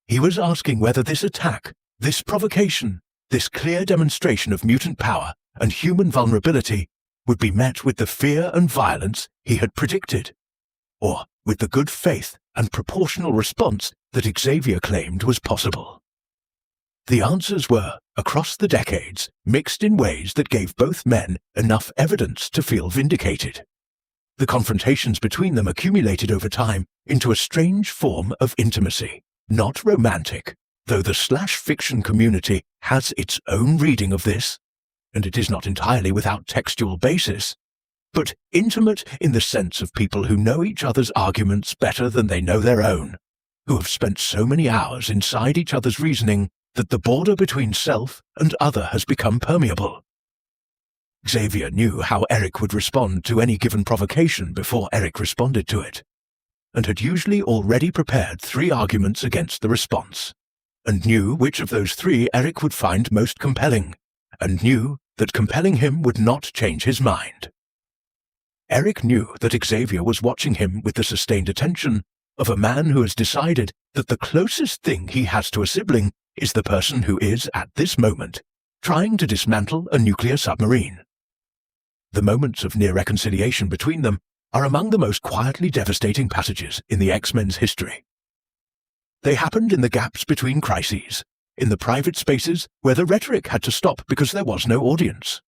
He was asking whether this attack, this provocation, this clear demonstration of mutant power and human vulnerability would be met with the fear and violence he had predicted, or with the good faith and proportional response that Xavier claimed was possible. The answers were, across the decades, mixed in ways that gave both men enough evidence to feel vindicated. The confrontations between them accumulated over time into a strange form of intimacy, not romantic, though the /fiction community has its own reading of this, and it is not entirely without textual basis, but intimate in the sense of people who know each other's arguments better than they know their own, who have spent so many hours inside each other's reasoning that the border between self and other has become permeable. Xavier knew how Eric would respond to any given provocation before Eric responded to it, and had usually already prepared 3 arguments against the response, and knew which of those 3 Eric would find most compelling, and knew that compelling him would not change his mind. Eric knew that Xavier was watching him with the sustained attention of a man who has decided that the closest thing he has to a sibling is the person who is, at this moment, trying to dismantle a nuclear submarine. The moments of near reconciliation between them are among the most quietly devastating passages in the X-Men's history. They happened in the gaps between crises, in the private spaces where the rhetoric had to stop because there was no audience.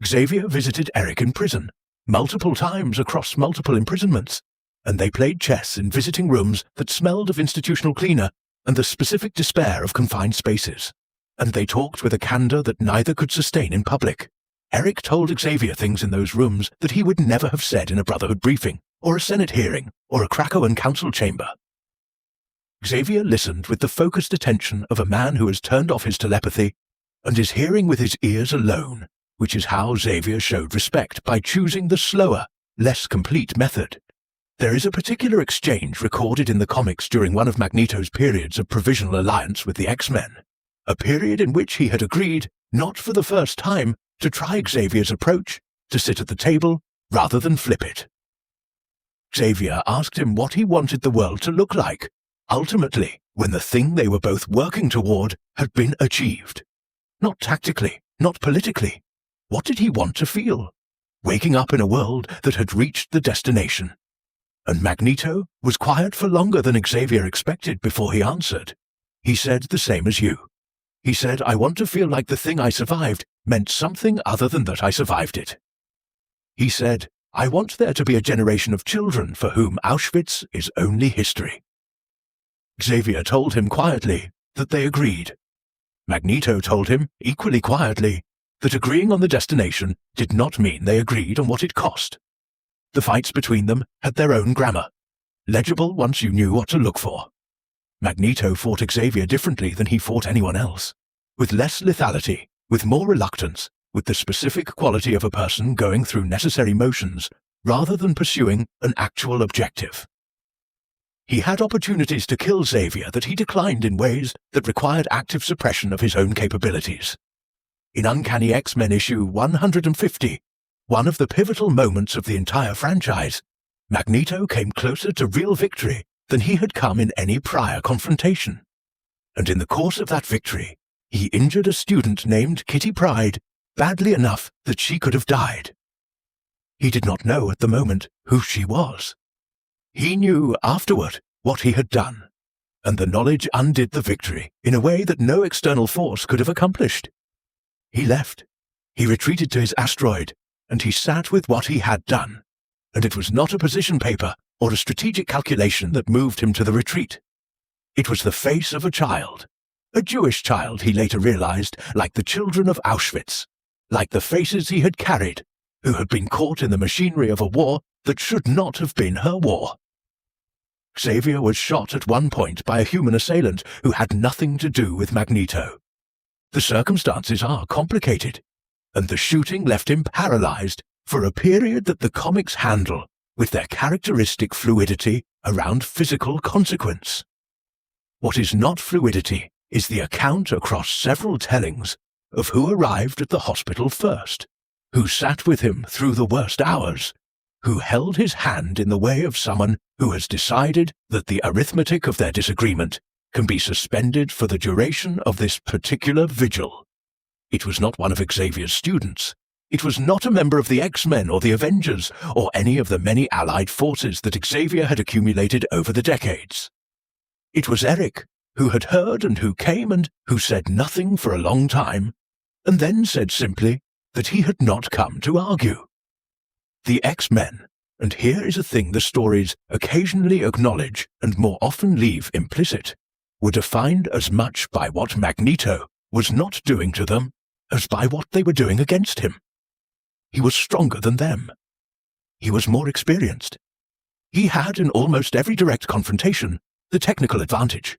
Xavier visited Eric in prison, multiple times across multiple imprisonments, and they played chess in visiting rooms that smelled of institutional cleaner and the specific despair of confined spaces. And they talked with a candor that neither could sustain in public. Eric told Xavier things in those rooms that he would never have said in a Brotherhood briefing, or a Senate hearing, or a Krakoan council chamber. Xavier listened with the focused attention of a man who has turned off his telepathy and is hearing with his ears alone, which is how Xavier showed respect by choosing the slower, less complete method. There is a particular exchange recorded in the comics during one of Magneto's periods of provisional alliance with the X-Men, a period in which he had agreed, not for the first time, to try Xavier's approach, to sit at the table, rather than flip it. Xavier asked him what he wanted the world to look like, ultimately, when the thing they were both working toward had been achieved. Not tactically, not politically. What did he want to feel? Waking up in a world that had reached the destination. And Magneto was quiet for longer than Xavier expected before he answered. He said the same as you. He said, I want to feel like the thing I survived meant something other than that I survived it. He said, I want there to be a generation of children for whom Auschwitz is only history. Xavier told him quietly that they agreed. Magneto told him, equally quietly, that agreeing on the destination did not mean they agreed on what it cost. The fights between them had their own grammar, legible once you knew what to look for. Magneto fought Xavier differently than he fought anyone else, with less lethality, with more reluctance, with the specific quality of a person going through necessary motions, rather than pursuing an actual objective. He had opportunities to kill Xavier that he declined in ways that required active suppression of his own capabilities. In Uncanny X-Men issue 150, one of the pivotal moments of the entire franchise, Magneto came closer to real victory than he had come in any prior confrontation. And in the course of that victory, he injured a student named Kitty Pryde badly enough that she could have died. He did not know at the moment who she was. He knew afterward what he had done, and the knowledge undid the victory in a way that no external force could have accomplished. He left. He retreated to his asteroid, and he sat with what he had done, and it was not a position paper or a strategic calculation that moved him to the retreat. It was the face of a child, a Jewish child, he later realized, like the children of Auschwitz, like the faces he had carried, who had been caught in the machinery of a war that should not have been her war. Xavier was shot at one point by a human assailant who had nothing to do with Magneto. The circumstances are complicated, and the shooting left him paralyzed for a period that the comics handle with their characteristic fluidity around physical consequence. What is not fluidity is the account across several tellings of who arrived at the hospital first, who sat with him through the worst hours, who held his hand in the way of someone who has decided that the arithmetic of their disagreement can be suspended for the duration of this particular vigil. It was not one of Xavier's students. It was not a member of the X-Men or the Avengers or any of the many allied forces that Xavier had accumulated over the decades. It was Eric, who had heard and who came and who said nothing for a long time, and then said simply that he had not come to argue. The X-Men, and here is a thing the stories occasionally acknowledge and more often leave implicit, were defined as much by what Magneto was not doing to them as by what they were doing against him. He was stronger than them. He was more experienced. He had, in almost every direct confrontation, the technical advantage.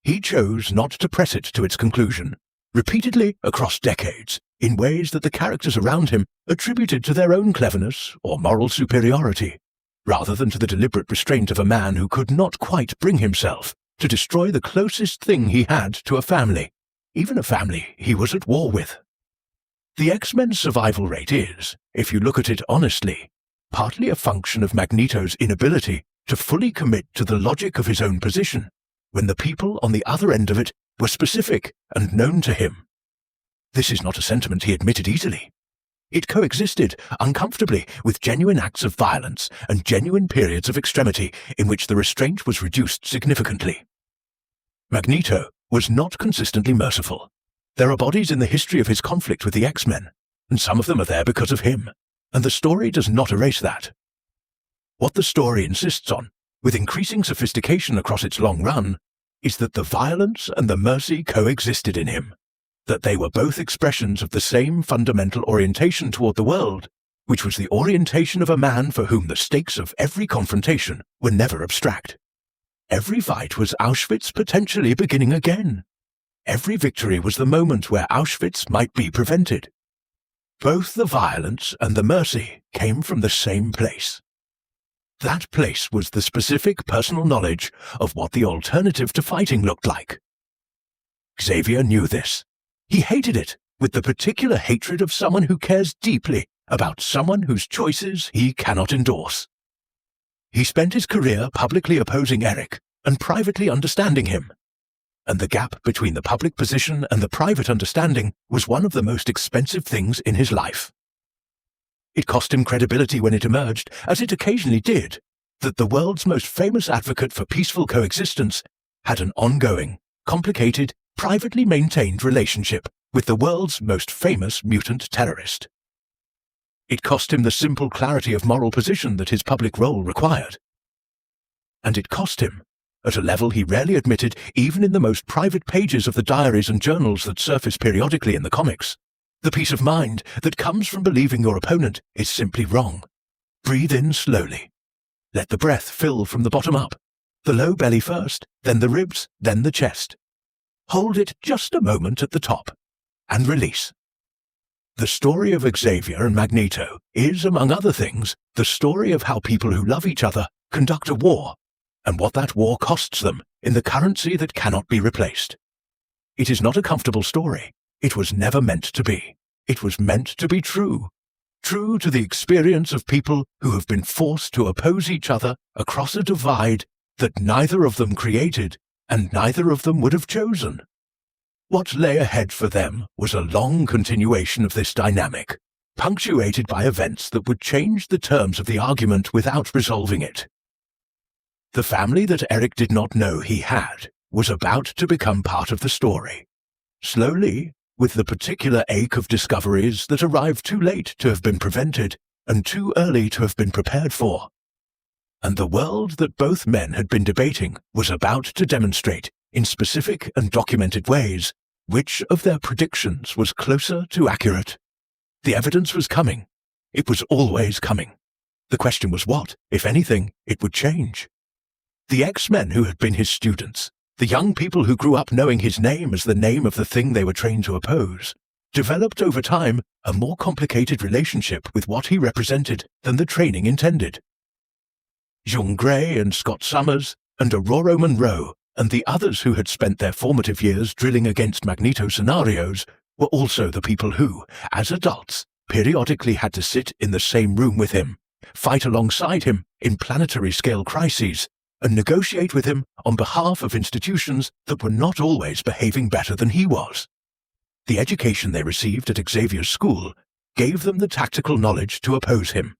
He chose not to press it to its conclusion, repeatedly across decades, in ways that the characters around him attributed to their own cleverness or moral superiority, rather than to the deliberate restraint of a man who could not quite bring himself to destroy the closest thing he had to a family, even a family he was at war with. The X-Men's survival rate is, if you look at it honestly, partly a function of Magneto's inability to fully commit to the logic of his own position, when the people on the other end of it were specific and known to him. This is not a sentiment he admitted easily. It coexisted uncomfortably with genuine acts of violence and genuine periods of extremity in which the restraint was reduced significantly. Magneto was not consistently merciful. There are bodies in the history of his conflict with the X-Men, and some of them are there because of him, and the story does not erase that. What the story insists on, with increasing sophistication across its long run, is that the violence and the mercy coexisted in him, that they were both expressions of the same fundamental orientation toward the world, which was the orientation of a man for whom the stakes of every confrontation were never abstract. Every fight was Auschwitz potentially beginning again. Every victory was the moment where Auschwitz might be prevented. Both the violence and the mercy came from the same place. That place was the specific personal knowledge of what the alternative to fighting looked like. Xavier knew this. He hated it with the particular hatred of someone who cares deeply about someone whose choices he cannot endorse. He spent his career publicly opposing Eric and privately understanding him. And the gap between the public position and the private understanding was one of the most expensive things in his life. It cost him credibility when it emerged, as it occasionally did, that the world's most famous advocate for peaceful coexistence had an ongoing, complicated, privately maintained relationship with the world's most famous mutant terrorist. It cost him the simple clarity of moral position that his public role required. And it cost him, at a level he rarely admitted even in the most private pages of the diaries and journals that surface periodically in the comics, the peace of mind that comes from believing your opponent is simply wrong. Breathe in slowly. Let the breath fill from the bottom up, the low belly first, then the ribs, then the chest. Hold it just a moment at the top, and release. The story of Xavier and Magneto is, among other things, the story of how people who love each other conduct a war, and what that war costs them in the currency that cannot be replaced. It is not a comfortable story. It was never meant to be. It was meant to be true. True to the experience of people who have been forced to oppose each other across a divide that neither of them created and neither of them would have chosen. What lay ahead for them was a long continuation of this dynamic, punctuated by events that would change the terms of the argument without resolving it. The family that Eric did not know he had was about to become part of the story. Slowly, with the particular ache of discoveries that arrived too late to have been prevented and too early to have been prepared for. And the world that both men had been debating was about to demonstrate, in specific and documented ways, which of their predictions was closer to accurate. The evidence was coming. It was always coming. The question was what, if anything, it would change. The X-Men who had been his students, the young people who grew up knowing his name as the name of the thing they were trained to oppose, developed over time a more complicated relationship with what he represented than the training intended. Jean Grey and Scott Summers and Aurora Monroe and the others who had spent their formative years drilling against Magneto scenarios were also the people who, as adults, periodically had to sit in the same room with him, fight alongside him in planetary-scale crises, and negotiate with him on behalf of institutions that were not always behaving better than he was. The education they received at Xavier's school gave them the tactical knowledge to oppose him.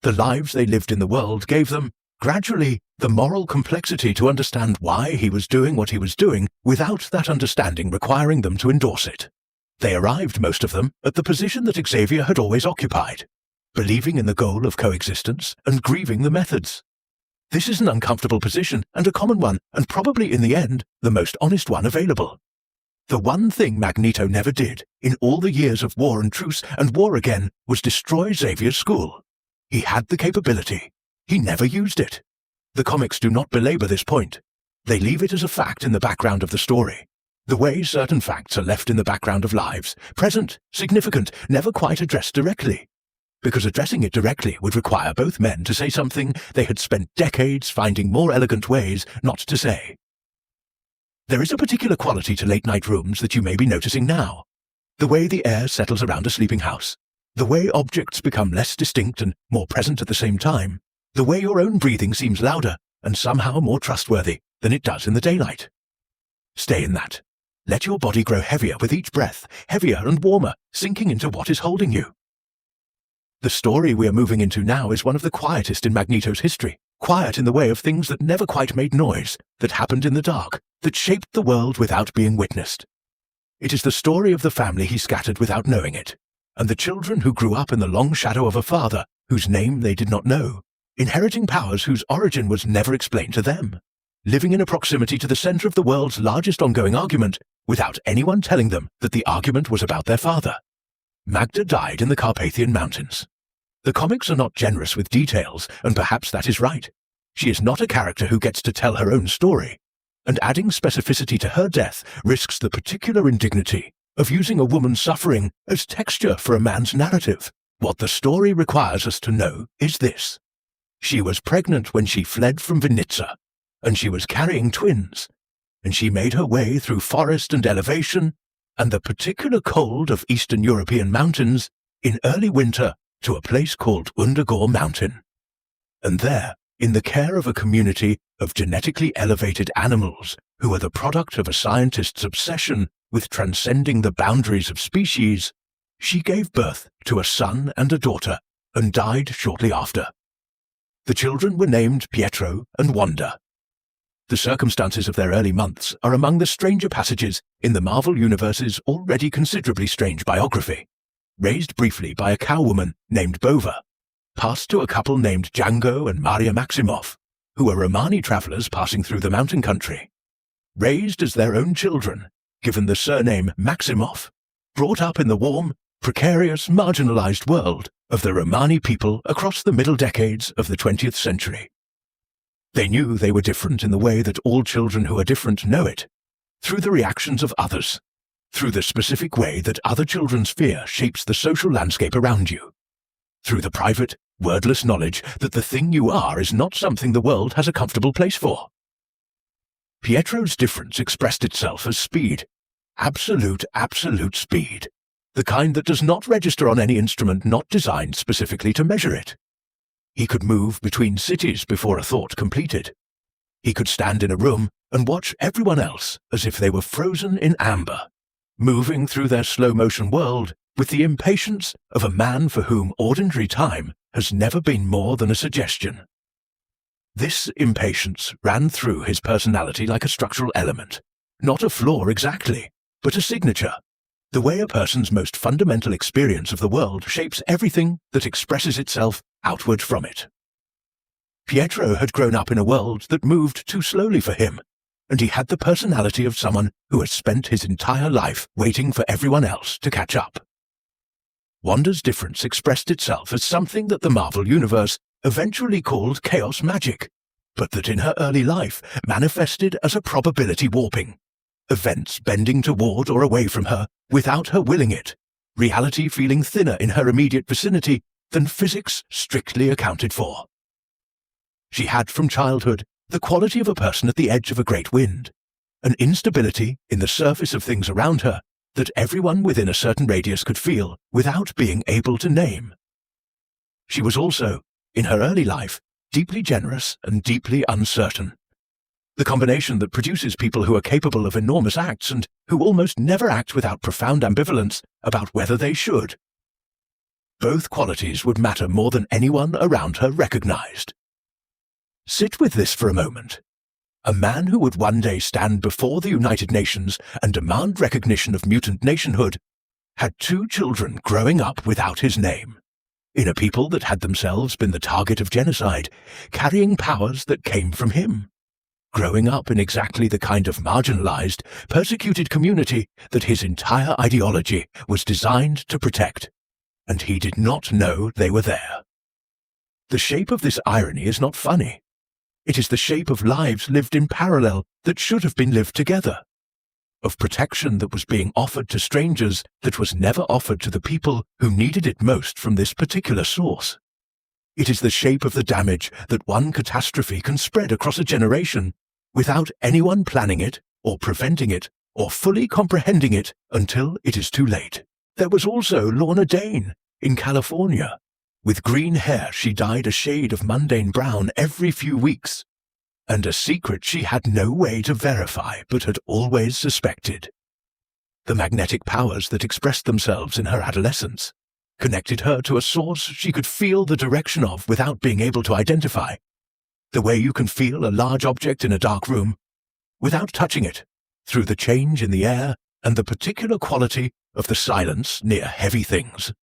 The lives they lived in the world gave them, gradually, the moral complexity to understand why he was doing what he was doing without that understanding requiring them to endorse it. They arrived, most of them, at the position that Xavier had always occupied, believing in the goal of coexistence and grieving the methods. This is an uncomfortable position and a common one, and probably in the end, the most honest one available. The one thing Magneto never did, in all the years of war and truce and war again, was destroy Xavier's school. He had the capability. He never used it. The comics do not belabor this point. They leave it as a fact in the background of the story. The way certain facts are left in the background of lives, present, significant, never quite addressed directly. Because addressing it directly would require both men to say something they had spent decades finding more elegant ways not to say. There is a particular quality to late-night rooms that you may be noticing now. The way the air settles around a sleeping house. The way objects become less distinct and more present at the same time. The way your own breathing seems louder and somehow more trustworthy than it does in the daylight. Stay in that. Let your body grow heavier with each breath, heavier and warmer, sinking into what is holding you. The story we are moving into now is one of the quietest in Magneto's history. Quiet in the way of things that never quite made noise, that happened in the dark, that shaped the world without being witnessed. It is the story of the family he scattered without knowing it, and the children who grew up in the long shadow of a father whose name they did not know, inheriting powers whose origin was never explained to them, living in a proximity to the center of the world's largest ongoing argument without anyone telling them that the argument was about their father. Magda died in the Carpathian Mountains. The comics are not generous with details, and perhaps that is right. She is not a character who gets to tell her own story, and adding specificity to her death risks the particular indignity of using a woman's suffering as texture for a man's narrative. What the story requires us to know is this. She was pregnant when she fled from Vinnitsa, and she was carrying twins, and she made her way through forest and elevation and the particular cold of Eastern European mountains in early winter to a place called Undergore Mountain. And there, in the care of a community of genetically elevated animals who are the product of a scientist's obsession with transcending the boundaries of species, she gave birth to a son and a daughter and died shortly after. The children were named Pietro and Wanda. The circumstances of their early months are among the stranger passages in the Marvel Universe's already considerably strange biography. Raised briefly by a cowwoman named Bova, passed to a couple named Django and Maria Maximoff, who were Romani travelers passing through the mountain country. Raised as their own children, given the surname Maximoff, brought up in the warm, precarious, marginalized world of the Romani people across the middle decades of the 20th century. They knew they were different in the way that all children who are different know it, through the reactions of others, through the specific way that other children's fear shapes the social landscape around you, through the private, wordless knowledge that the thing you are is not something the world has a comfortable place for. Pietro's difference expressed itself as speed, absolute speed, the kind that does not register on any instrument not designed specifically to measure it. He could move between cities before a thought completed. He could stand in a room and watch everyone else as if they were frozen in amber, moving through their slow-motion world with the impatience of a man for whom ordinary time has never been more than a suggestion. This impatience ran through his personality like a structural element, not a flaw exactly, but a signature, the way a person's most fundamental experience of the world shapes everything that expresses itself outward from it. Pietro had grown up in a world that moved too slowly for him, and he had the personality of someone who has spent his entire life waiting for everyone else to catch up. Wanda's difference expressed itself as something that the Marvel Universe eventually called chaos magic, but that in her early life manifested as a probability warping, events bending toward or away from her without her willing it, reality feeling thinner in her immediate vicinity than physics strictly accounted for. She had from childhood the quality of a person at the edge of a great wind, an instability in the surface of things around her that everyone within a certain radius could feel without being able to name. She was also, in her early life, deeply generous and deeply uncertain. The combination that produces people who are capable of enormous acts and who almost never act without profound ambivalence about whether they should. Both qualities would matter more than anyone around her recognized. Sit with this for a moment. A man who would one day stand before the United Nations and demand recognition of mutant nationhood had 2 children growing up without his name, in a people that had themselves been the target of genocide, carrying powers that came from him, growing up in exactly the kind of marginalized, persecuted community that his entire ideology was designed to protect, and he did not know they were there. The shape of this irony is not funny. It is the shape of lives lived in parallel that should have been lived together, of protection that was being offered to strangers that was never offered to the people who needed it most from this particular source. It is the shape of the damage that one catastrophe can spread across a generation without anyone planning it or preventing it or fully comprehending it until it is too late. There was also Lorna Dane in California. With green hair she dyed a shade of mundane brown every few weeks, and a secret she had no way to verify but had always suspected. The magnetic powers that expressed themselves in her adolescence, connected her to a source she could feel the direction of without being able to identify. The way you can feel a large object in a dark room, without touching it, through the change in the air and the particular quality of the silence near heavy things.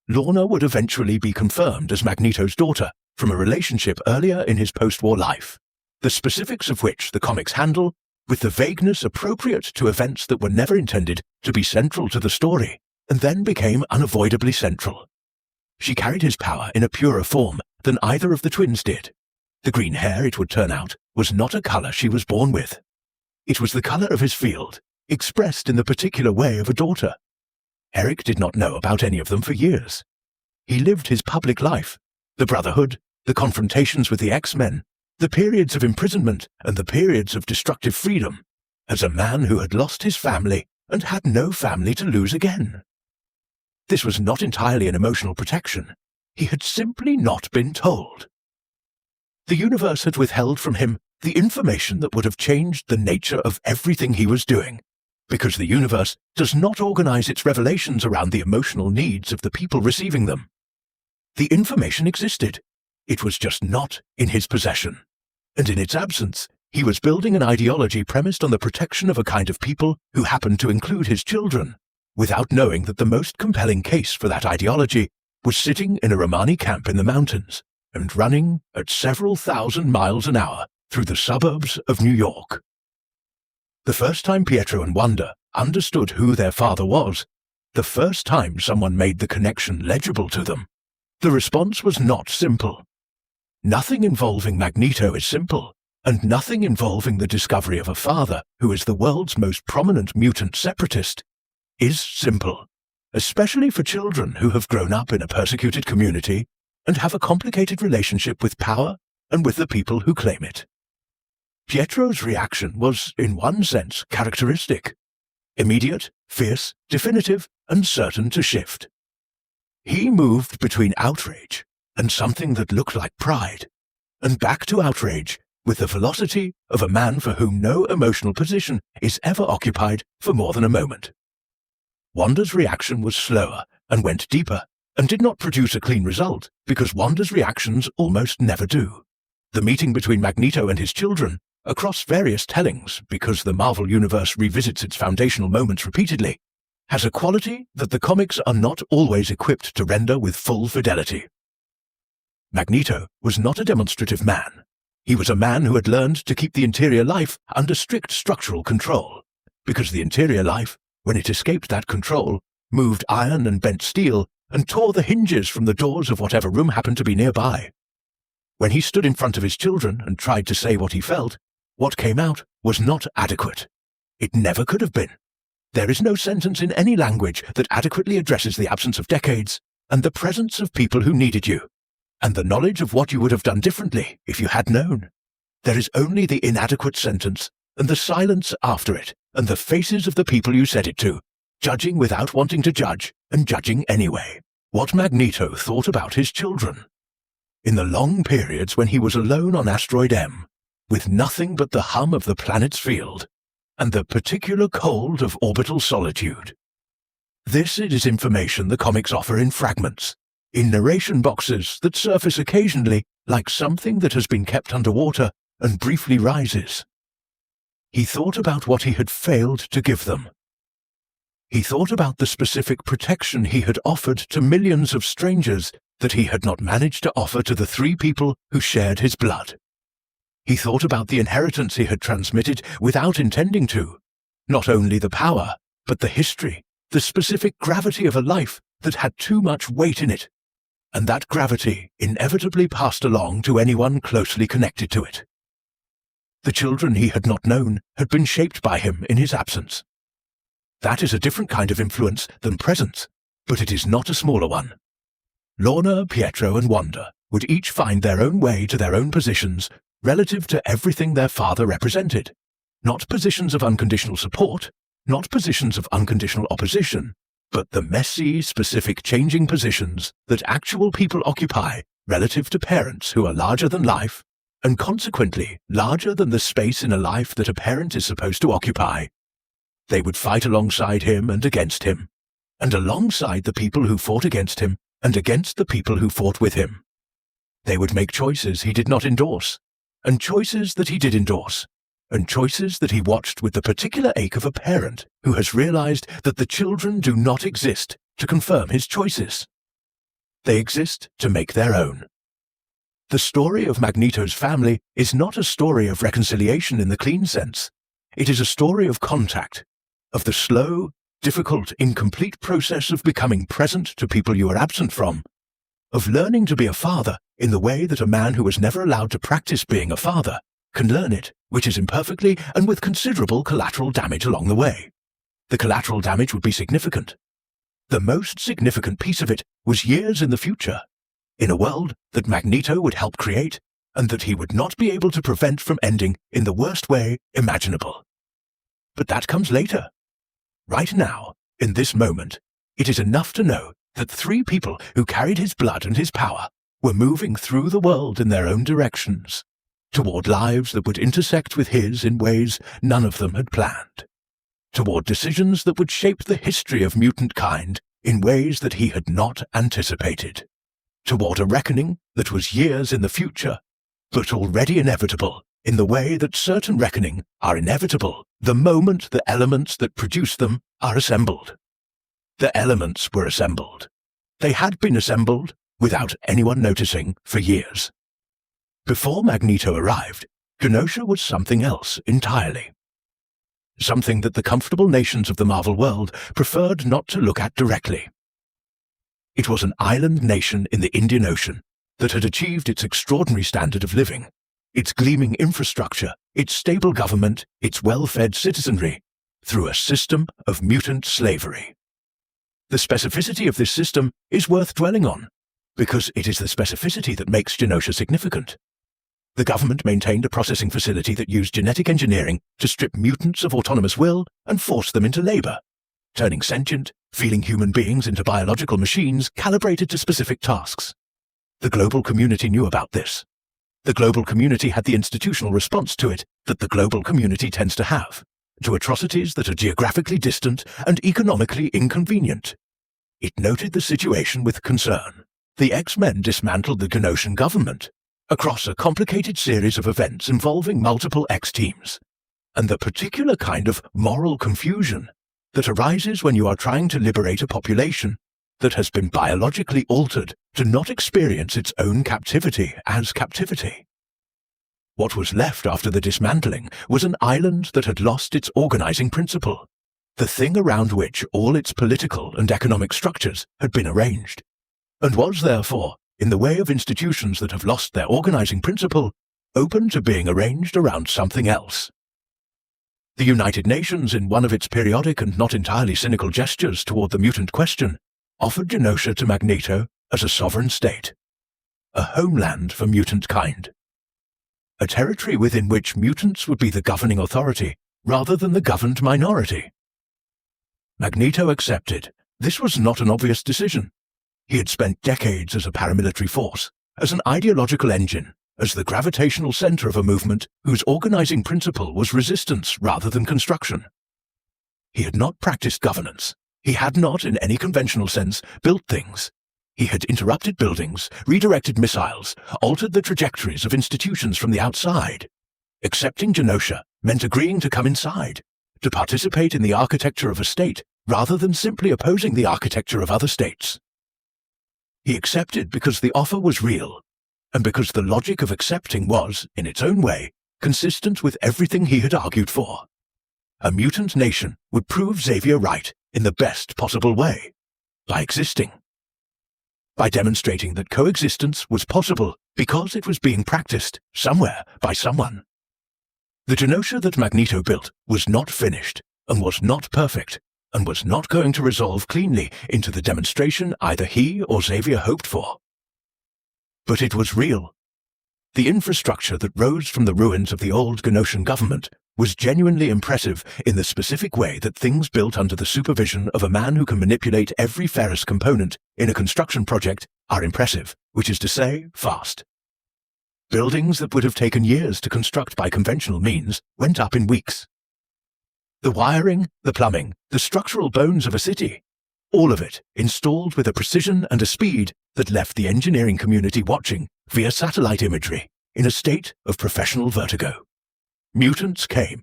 Lorna would eventually be confirmed as Magneto's daughter from a relationship earlier in his post-war life, the specifics of which the comics handle with the vagueness appropriate to events that were never intended to be central to the story, and then became unavoidably central. She carried his power in a purer form than either of the twins did. The green hair, it would turn out, was not a color she was born with. It was the color of his field, expressed in the particular way of a daughter. Eric did not know about any of them for years. He lived his public life, the Brotherhood, the confrontations with the X-Men, the periods of imprisonment and the periods of destructive freedom, as a man who had lost his family and had no family to lose again. This was not entirely an emotional protection. He had simply not been told. The universe had withheld from him the information that would have changed the nature of everything he was doing, because the universe does not organize its revelations around the emotional needs of the people receiving them. The information existed. It was just not in his possession. And in its absence, he was building an ideology premised on the protection of a kind of people who happened to include his children, without knowing that the most compelling case for that ideology was sitting in a Romani camp in the mountains and running at several thousand miles an hour through the suburbs of New York. The first time Pietro and Wanda understood who their father was, the first time someone made the connection legible to them, the response was not simple. Nothing involving Magneto is simple, and nothing involving the discovery of a father who is the world's most prominent mutant separatist is simple, especially for children who have grown up in a persecuted community and have a complicated relationship with power and with the people who claim it. Pietro's reaction was, in one sense, characteristic. Immediate, fierce, definitive, and certain to shift. He moved between outrage and something that looked like pride, and back to outrage with the velocity of a man for whom no emotional position is ever occupied for more than a moment. Wanda's reaction was slower and went deeper, and did not produce a clean result, because Wanda's reactions almost never do. The meeting between Magneto and his children, across various tellings, because the Marvel Universe revisits its foundational moments repeatedly, has a quality that the comics are not always equipped to render with full fidelity. Magneto was not a demonstrative man. He was a man who had learned to keep the interior life under strict structural control, because the interior life, when it escaped that control, moved iron and bent steel and tore the hinges from the doors of whatever room happened to be nearby. When he stood in front of his children and tried to say what he felt, what came out was not adequate. It never could have been. There is no sentence in any language that adequately addresses the absence of decades and the presence of people who needed you, and the knowledge of what you would have done differently if you had known. There is only the inadequate sentence, and the silence after it, and the faces of the people you said it to, judging without wanting to judge, and judging anyway. What Magneto thought about his children. In the long periods when he was alone on Asteroid M, with nothing but the hum of the planet's field, and the particular cold of orbital solitude. This is information the comics offer in fragments, in narration boxes that surface occasionally like something that has been kept underwater and briefly rises. He thought about what he had failed to give them. He thought about the specific protection he had offered to millions of strangers that he had not managed to offer to the three people who shared his blood. He thought about the inheritance he had transmitted without intending to, not only the power, but the history, the specific gravity of a life that had too much weight in it, and that gravity inevitably passed along to anyone closely connected to it. The children he had not known had been shaped by him in his absence. That is a different kind of influence than presence, but it is not a smaller one. Lorna, Pietro, and Wanda would each find their own way to their own positions relative to everything their father represented. Not positions of unconditional support, not positions of unconditional opposition, but the messy, specific changing positions that actual people occupy relative to parents who are larger than life, and consequently larger than the space in a life that a parent is supposed to occupy. They would fight alongside him and against him, and alongside the people who fought against him and against the people who fought with him. They would make choices he did not endorse, and choices that he did endorse, and choices that he watched with the particular ache of a parent who has realized that the children do not exist to confirm his choices. They exist to make their own. The story of Magneto's family is not a story of reconciliation in the clean sense. It is a story of contact, of the slow, difficult, incomplete process of becoming present to people you are absent from, of learning to be a father in the way that a man who was never allowed to practice being a father can learn it, which is imperfectly and with considerable collateral damage along the way. The collateral damage would be significant. The most significant piece of it was years in the future, in a world that Magneto would help create and that he would not be able to prevent from ending in the worst way imaginable. But that comes later. Right now, in this moment, it is enough to know that 3 people who carried his blood and his power were moving through the world in their own directions, toward lives that would intersect with his in ways none of them had planned, toward decisions that would shape the history of mutant kind in ways that he had not anticipated, toward a reckoning that was years in the future, but already inevitable in the way that certain reckoning are inevitable the moment the elements that produce them are assembled. The elements were assembled. They had been assembled without anyone noticing for years. Before Magneto arrived, Genosha was something else entirely. Something that the comfortable nations of the Marvel world preferred not to look at directly. It was an island nation in the Indian Ocean that had achieved its extraordinary standard of living, its gleaming infrastructure, its stable government, its well-fed citizenry, through a system of mutant slavery. The specificity of this system is worth dwelling on, because it is the specificity that makes Genosha significant. The government maintained a processing facility that used genetic engineering to strip mutants of autonomous will and force them into labor, turning sentient, feeling human beings into biological machines calibrated to specific tasks. The global community knew about this. The global community had the institutional response to it that the global community tends to have, to atrocities that are geographically distant and economically inconvenient. It noted the situation with concern. The X-Men dismantled the Genoshan government across a complicated series of events involving multiple X-teams, and the particular kind of moral confusion that arises when you are trying to liberate a population that has been biologically altered to not experience its own captivity as captivity. What was left after the dismantling was an island that had lost its organizing principle, the thing around which all its political and economic structures had been arranged, and was therefore, in the way of institutions that have lost their organizing principle, open to being arranged around something else. The United Nations, in one of its periodic and not entirely cynical gestures toward the mutant question, offered Genosha to Magneto as a sovereign state, a homeland for mutant kind, a territory within which mutants would be the governing authority rather than the governed minority. Magneto accepted. This was not an obvious decision. He had spent decades as a paramilitary force, as an ideological engine, as the gravitational center of a movement whose organizing principle was resistance rather than construction. He had not practiced governance. He had not, in any conventional sense, built things. He had interrupted buildings, redirected missiles, altered the trajectories of institutions from the outside. Accepting Genosha meant agreeing to come inside, to participate in the architecture of a state rather than simply opposing the architecture of other states. He accepted because the offer was real, and because the logic of accepting was, in its own way, consistent with everything he had argued for. A mutant nation would prove Xavier right in the best possible way, by existing. By demonstrating that coexistence was possible because it was being practiced somewhere by someone. The Genosha that Magneto built was not finished, and was not perfect, and was not going to resolve cleanly into the demonstration either he or Xavier hoped for. But it was real. The infrastructure that rose from the ruins of the old Genoshan government was genuinely impressive in the specific way that things built under the supervision of a man who can manipulate every ferrous component in a construction project are impressive, which is to say, fast. Buildings that would have taken years to construct by conventional means went up in weeks. The wiring, the plumbing, the structural bones of a city, all of it installed with a precision and a speed that left the engineering community watching via satellite imagery in a state of professional vertigo. Mutants came.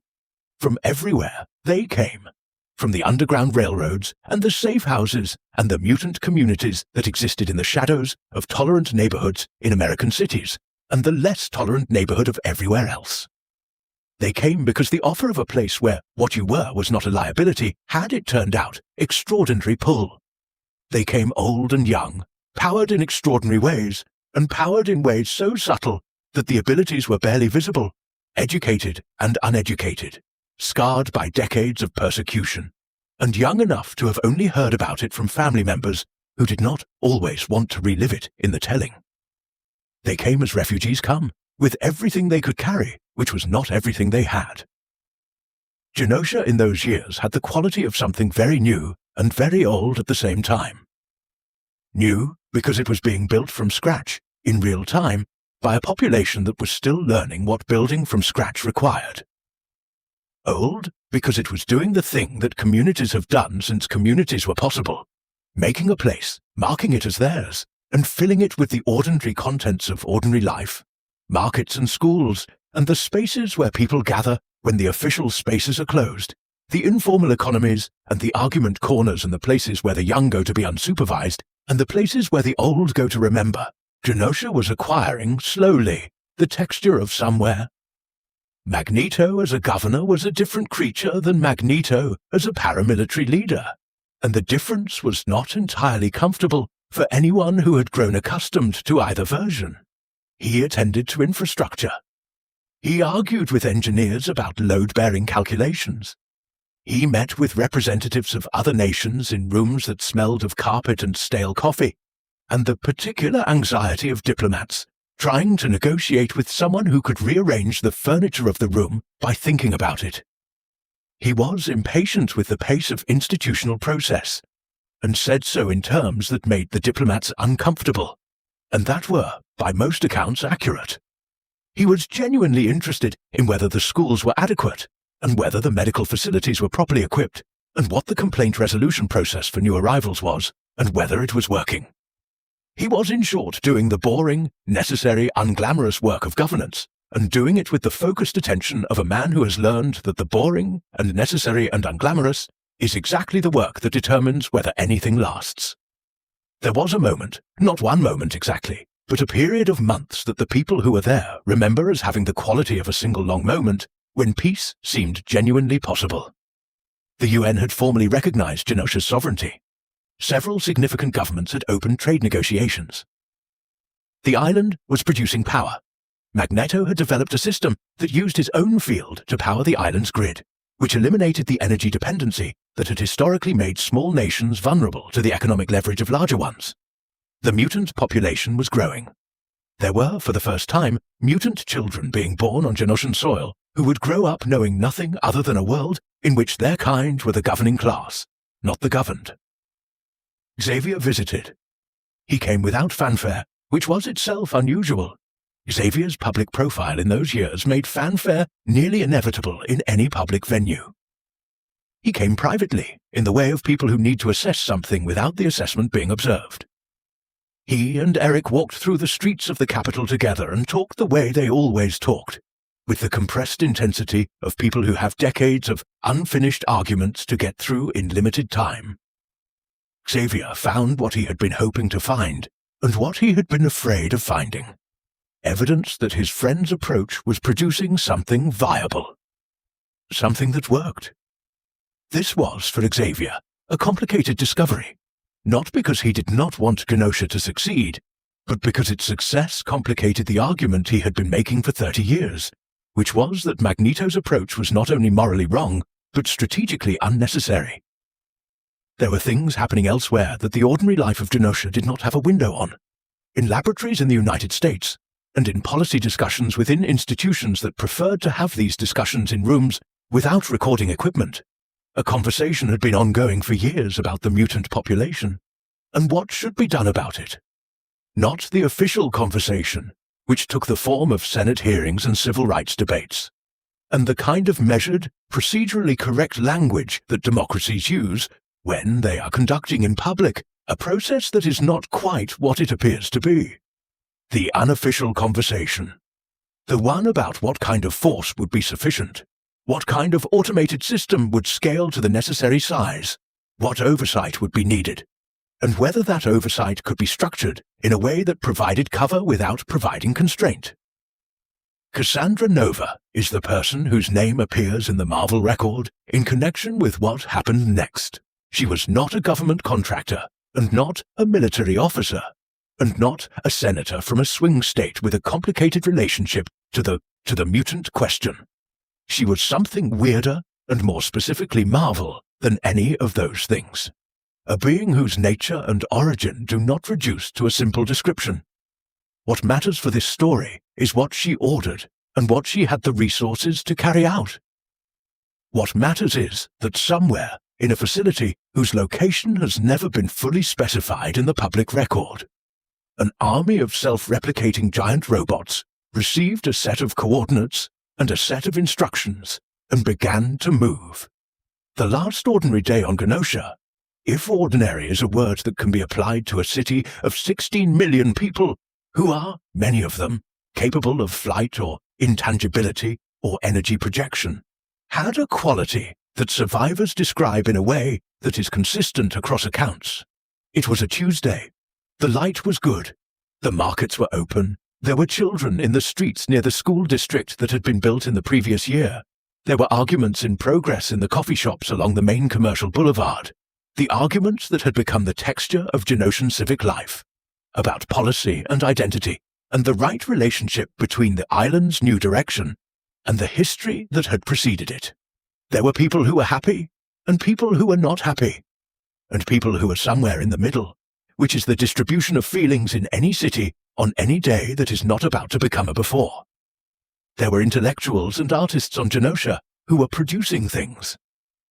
From everywhere they came. From the underground railroads and the safe houses and the mutant communities that existed in the shadows of tolerant neighborhoods in American cities and the less tolerant neighborhood of everywhere else. They came because the offer of a place where what you were was not a liability had, it turned out, extraordinary pull. They came old and young, powered in extraordinary ways, and powered in ways so subtle that the abilities were barely visible, educated and uneducated, scarred by decades of persecution, and young enough to have only heard about it from family members who did not always want to relive it in the telling. They came as refugees come, with everything they could carry, which was not everything they had. Genosha in those years had the quality of something very new and very old at the same time. New because it was being built from scratch, in real time, by a population that was still learning what building from scratch required. Old because it was doing the thing that communities have done since communities were possible, making a place, marking it as theirs, and filling it with the ordinary contents of ordinary life, markets and schools, and the spaces where people gather when the official spaces are closed, the informal economies and the argument corners and the places where the young go to be unsupervised, and the places where the old go to remember. Genosha was acquiring, slowly, the texture of somewhere. Magneto as a governor was a different creature than Magneto as a paramilitary leader, and the difference was not entirely comfortable for anyone who had grown accustomed to either version. He attended to infrastructure. He argued with engineers about load-bearing calculations. He met with representatives of other nations in rooms that smelled of carpet and stale coffee, and the particular anxiety of diplomats trying to negotiate with someone who could rearrange the furniture of the room by thinking about it. He was impatient with the pace of institutional process, and said so in terms that made the diplomats uncomfortable, and that were, by most accounts, accurate. He was genuinely interested in whether the schools were adequate, and whether the medical facilities were properly equipped, and what the complaint resolution process for new arrivals was, and whether it was working. He was, in short, doing the boring, necessary, unglamorous work of governance, and doing it with the focused attention of a man who has learned that the boring and necessary and unglamorous is exactly the work that determines whether anything lasts. There was a moment, not one moment exactly, but a period of months that the people who were there remember as having the quality of a single long moment when peace seemed genuinely possible. The UN had formally recognized Genosha's sovereignty. Several significant governments had opened trade negotiations. The island was producing power. Magneto had developed a system that used his own field to power the island's grid, which eliminated the energy dependency that had historically made small nations vulnerable to the economic leverage of larger ones. The mutant population was growing. There were, for the first time, mutant children being born on Genoshan soil who would grow up knowing nothing other than a world in which their kind were the governing class, not the governed. Xavier visited. He came without fanfare, which was itself unusual. Xavier's public profile in those years made fanfare nearly inevitable in any public venue. He came privately, in the way of people who need to assess something without the assessment being observed. He and Eric walked through the streets of the capital together and talked the way they always talked, with the compressed intensity of people who have decades of unfinished arguments to get through in limited time. Xavier found what he had been hoping to find, and what he had been afraid of finding. Evidence that his friend's approach was producing something viable. Something that worked. This was, for Xavier, a complicated discovery, not because he did not want Genosha to succeed, but because its success complicated the argument he had been making for 30 years, which was that Magneto's approach was not only morally wrong, but strategically unnecessary. There were things happening elsewhere that the ordinary life of Genosha did not have a window on. In laboratories in the United States, and in policy discussions within institutions that preferred to have these discussions in rooms without recording equipment, a conversation had been ongoing for years about the mutant population, and what should be done about it. Not the official conversation, which took the form of Senate hearings and civil rights debates, and the kind of measured, procedurally correct language that democracies use when they are conducting in public a process that is not quite what it appears to be. The unofficial conversation. The one about what kind of force would be sufficient, what kind of automated system would scale to the necessary size, what oversight would be needed, and whether that oversight could be structured in a way that provided cover without providing constraint. Cassandra Nova is the person whose name appears in the Marvel record in connection with what happened next. She was not a government contractor, and not a military officer, and not a senator from a swing state with a complicated relationship to the mutant question. She was something weirder and more specifically Marvel than any of those things. A being whose nature and origin do not reduce to a simple description. What matters for this story is what she ordered and what she had the resources to carry out. What matters is that somewhere in a facility whose location has never been fully specified in the public record, an army of self-replicating giant robots received a set of coordinates and a set of instructions and began to move. The last ordinary day on Genosha, if ordinary is a word that can be applied to a city of 16 million people who are, many of them, capable of flight or intangibility or energy projection, had a quality that survivors describe in a way that is consistent across accounts. It was a Tuesday. The light was good. The markets were open. There were children in the streets near the school district that had been built in the previous year. There were arguments in progress in the coffee shops along the main commercial boulevard. The arguments that had become the texture of Genoshan civic life, about policy and identity, and the right relationship between the island's new direction and the history that had preceded it. There were people who were happy, and people who were not happy, and people who were somewhere in the middle, which is the distribution of feelings in any city on any day that is not about to become a before. There were intellectuals and artists on Genosha who were producing things.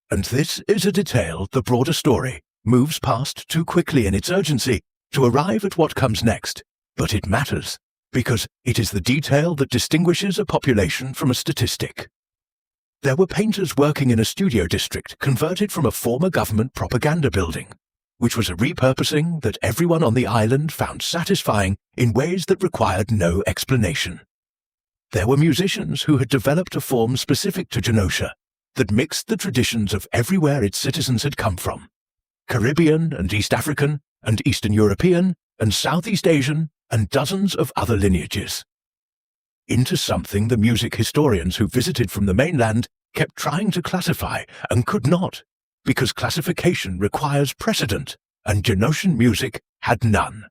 And this is a detail the broader story moves past too quickly in its urgency to arrive at what comes next, but it matters, because it is the detail that distinguishes a population from a statistic. There were painters working in a studio district converted from a former government propaganda building, which was a repurposing that everyone on the island found satisfying in ways that required no explanation. There were musicians who had developed a form specific to Genosha that mixed the traditions of everywhere its citizens had come from, Caribbean and East African and Eastern European and Southeast Asian and dozens of other lineages, into something the music historians who visited from the mainland kept trying to classify and could not, because classification requires precedent, and Genoshan music had none.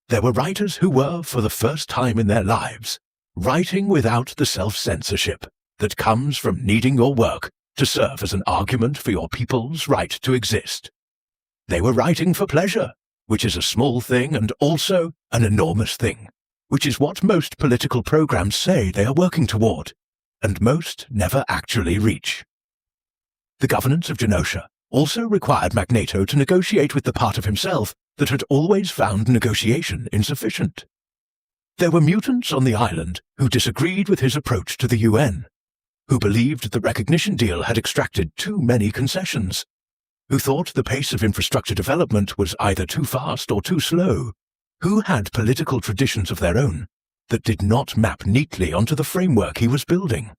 There were writers who were, for the first time in their lives, writing without the self-censorship that comes from needing your work to serve as an argument for your people's right to exist. They were writing for pleasure, which is a small thing and also an enormous thing, which is what most political programs say they are working toward, and most never actually reach. The governance of Genosha also required Magneto to negotiate with the part of himself that had always found negotiation insufficient. There were mutants on the island who disagreed with his approach to the UN, who believed the recognition deal had extracted too many concessions, who thought the pace of infrastructure development was either too fast or too slow, who had political traditions of their own that did not map neatly onto the framework he was building.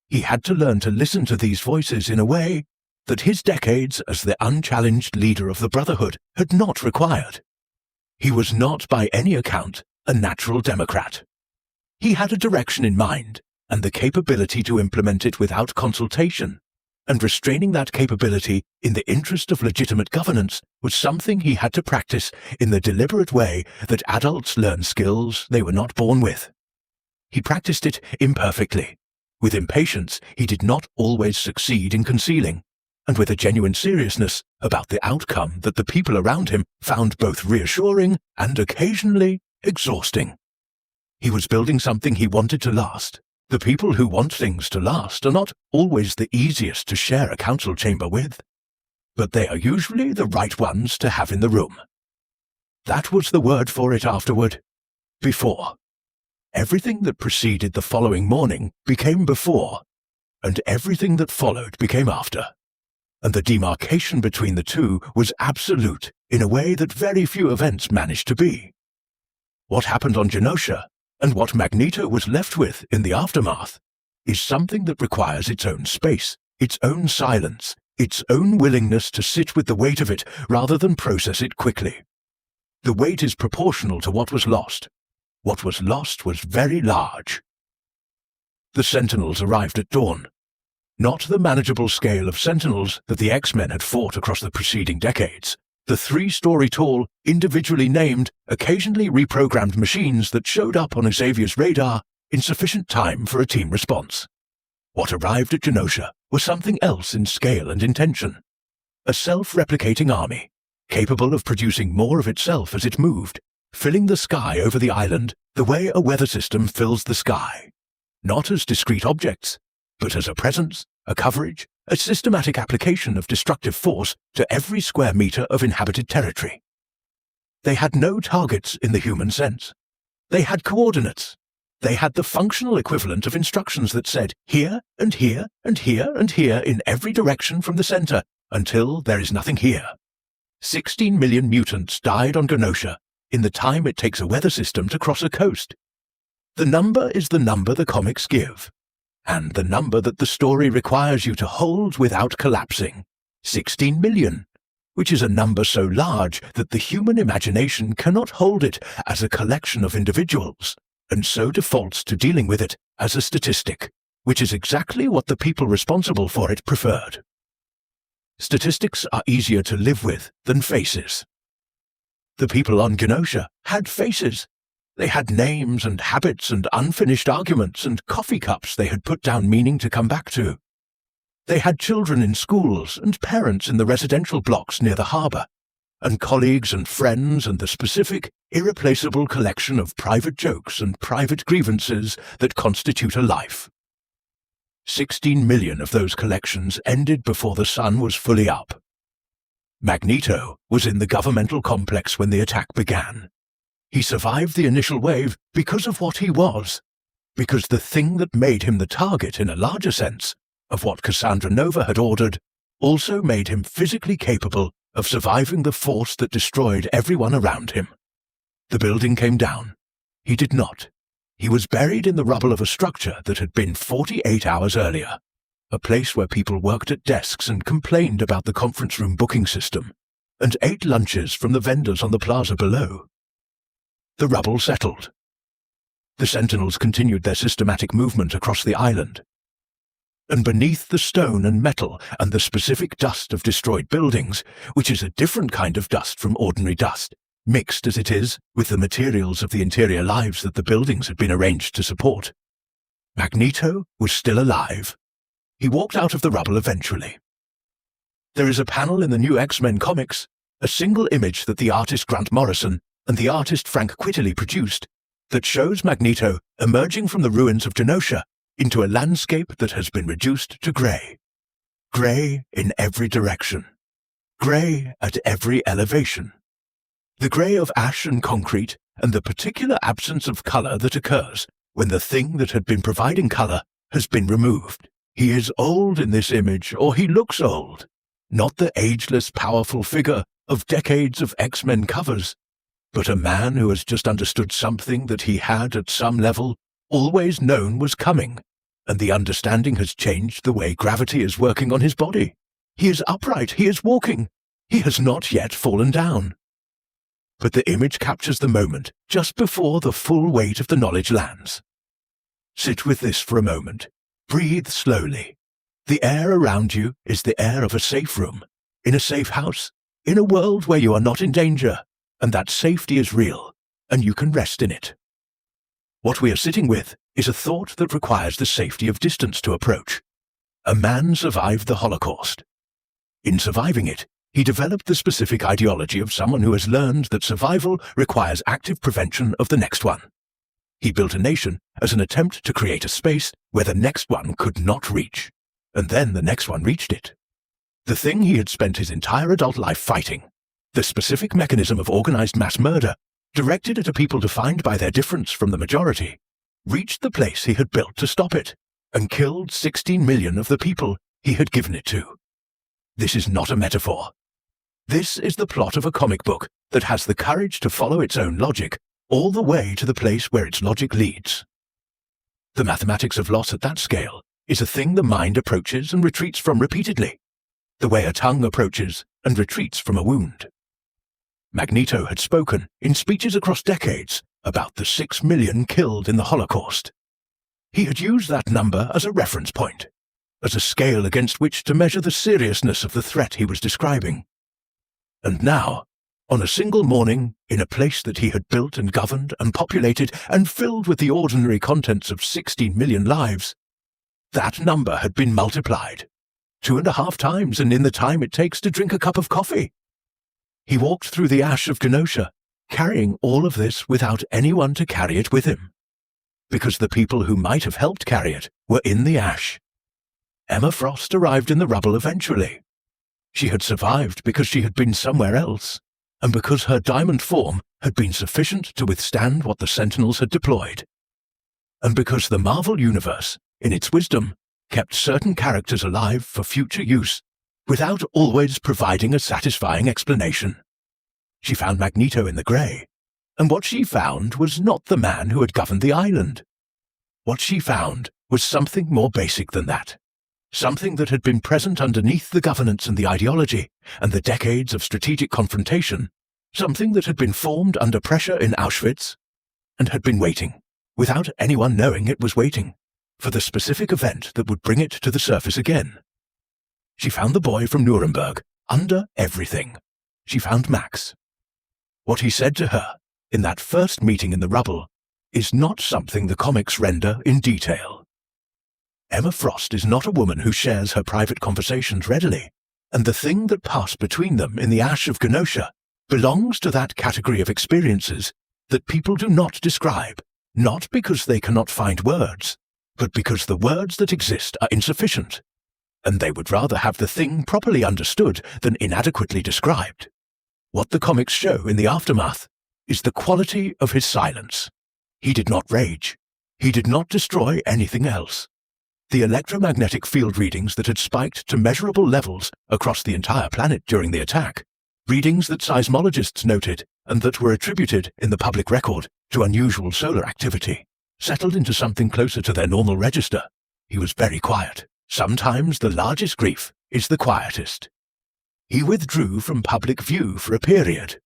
He had to learn to listen to these voices in a way that his decades as the unchallenged leader of the Brotherhood had not required. He was not by any account a natural democrat. He had a direction in mind and the capability to implement it without consultation, and restraining that capability in the interest of legitimate governance was something he had to practice in the deliberate way that adults learn skills they were not born with. He practiced it imperfectly, with impatience he did not always succeed in concealing, and with a genuine seriousness about the outcome that the people around him found both reassuring and occasionally exhausting. He was building something he wanted to last. The people who want things to last are not always the easiest to share a council chamber with, but they are usually the right ones to have in the room. That was the word for it afterward. Before. Everything that preceded the following morning became before, and everything that followed became after. and the demarcation between the two was absolute in a way that very few events managed to be. What happened on Genosha, and what Magneto was left with in the aftermath, is something that requires its own space, its own silence, its own willingness to sit with the weight of it rather than process it quickly. The weight is proportional to what was lost. What was lost was very large. The Sentinels arrived at dawn. Not the manageable scale of Sentinels that the X-Men had fought across the preceding decades. The 3-story-tall, individually named, occasionally reprogrammed machines that showed up on Xavier's radar in sufficient time for a team response. What arrived at Genosha was something else in scale and intention. A self-replicating army, capable of producing more of itself as it moved, filling the sky over the island the way a weather system fills the sky. Not as discrete objects, but as a presence, a coverage, a systematic application of destructive force to every square meter of inhabited territory. They had no targets in the human sense. They had coordinates. They had the functional equivalent of instructions that said here and here and here and here in every direction from the center until there is nothing here. 16 million mutants died on Genosha in the time it takes a weather system to cross a coast. The number is the number the comics give, and the number that the story requires you to hold without collapsing. 16 million, which is a number so large that the human imagination cannot hold it as a collection of individuals, and so defaults to dealing with it as a statistic, which is exactly what the people responsible for it preferred. Statistics are easier to live with than faces. The people on Genosha had faces. They had names and habits and unfinished arguments and coffee cups they had put down meaning to come back to. They had children in schools and parents in the residential blocks near the harbour, and colleagues and friends and the specific, irreplaceable collection of private jokes and private grievances that constitute a life. 16 million of those collections ended before the sun was fully up. Magneto was in the governmental complex when the attack began. He survived the initial wave because of what he was, because the thing that made him the target in a larger sense of what Cassandra Nova had ordered also made him physically capable of surviving the force that destroyed everyone around him. The building came down. He did not. He was buried in the rubble of a structure that had been 48 hours earlier, a place where people worked at desks and complained about the conference room booking system, and ate lunches from the vendors on the plaza below. The rubble settled. The Sentinels continued their systematic movement across the island. And beneath the stone and metal and the specific dust of destroyed buildings, which is a different kind of dust from ordinary dust, mixed as it is with the materials of the interior lives that the buildings had been arranged to support, Magneto was still alive. He walked out of the rubble eventually. There is a panel in the new X-Men comics, a single image that the artist Grant Morrison and the artist Frank Quitely produced, that shows Magneto emerging from the ruins of Genosha into a landscape that has been reduced to grey. Grey in every direction. Grey at every elevation. The grey of ash and concrete, and the particular absence of colour that occurs when the thing that had been providing colour has been removed. He is old in this image, or he looks old. Not the ageless, powerful figure of decades of X-Men covers, but a man who has just understood something that he had, at some level, always known was coming, and the understanding has changed the way gravity is working on his body. He is upright, he is walking. He has not yet fallen down. But the image captures the moment just before the full weight of the knowledge lands. Sit with this for a moment. Breathe slowly. The air around you is the air of a safe room, in a safe house, in a world where you are not in danger, and that safety is real, and you can rest in it. What we are sitting with is a thought that requires the safety of distance to approach. A man survived the Holocaust. In surviving it, he developed the specific ideology of someone who has learned that survival requires active prevention of the next one. He built a nation as an attempt to create a space where the next one could not reach, and then the next one reached it. The thing he had spent his entire adult life fighting, the specific mechanism of organized mass murder, directed at a people defined by their difference from the majority, reached the place he had built to stop it, and killed 16 million of the people he had given it to. This is not a metaphor. This is the plot of a comic book that has the courage to follow its own logic all the way to the place where its logic leads. The mathematics of loss at that scale is a thing the mind approaches and retreats from repeatedly, the way a tongue approaches and retreats from a wound. Magneto had spoken in speeches across decades about the 6 million killed in the Holocaust. He had used that number as a reference point, as a scale against which to measure the seriousness of the threat he was describing. And now, on a single morning, in a place that he had built and governed and populated and filled with the ordinary contents of 16 million lives, that number had been multiplied 2.5 times and in the time it takes to drink a cup of coffee. He walked through the ash of Genosha, carrying all of this without anyone to carry it with him, because the people who might have helped carry it were in the ash. Emma Frost arrived in the rubble eventually. She had survived because she had been somewhere else, and because her diamond form had been sufficient to withstand what the Sentinels had deployed, and because the Marvel Universe, in its wisdom, kept certain characters alive for future use, without always providing a satisfying explanation. She found Magneto in the grey, and what she found was not the man who had governed the island. What she found was something more basic than that. Something that had been present underneath the governance and the ideology and the decades of strategic confrontation, something that had been formed under pressure in Auschwitz and had been waiting, without anyone knowing it was waiting, for the specific event that would bring it to the surface again. She found the boy from Nuremberg, under everything. She found Max. What he said to her, in that first meeting in the rubble, is not something the comics render in detail. Emma Frost is not a woman who shares her private conversations readily, and the thing that passed between them in the ash of Genosha belongs to that category of experiences that people do not describe, not because they cannot find words, but because the words that exist are insufficient, and they would rather have the thing properly understood than inadequately described. What the comics show in the aftermath is the quality of his silence. He did not rage. He did not destroy anything else. The electromagnetic field readings that had spiked to measurable levels across the entire planet during the attack, readings that seismologists noted and that were attributed in the public record to unusual solar activity, settled into something closer to their normal register. He was very quiet. Sometimes the largest grief is the quietest. He withdrew from public view for a period.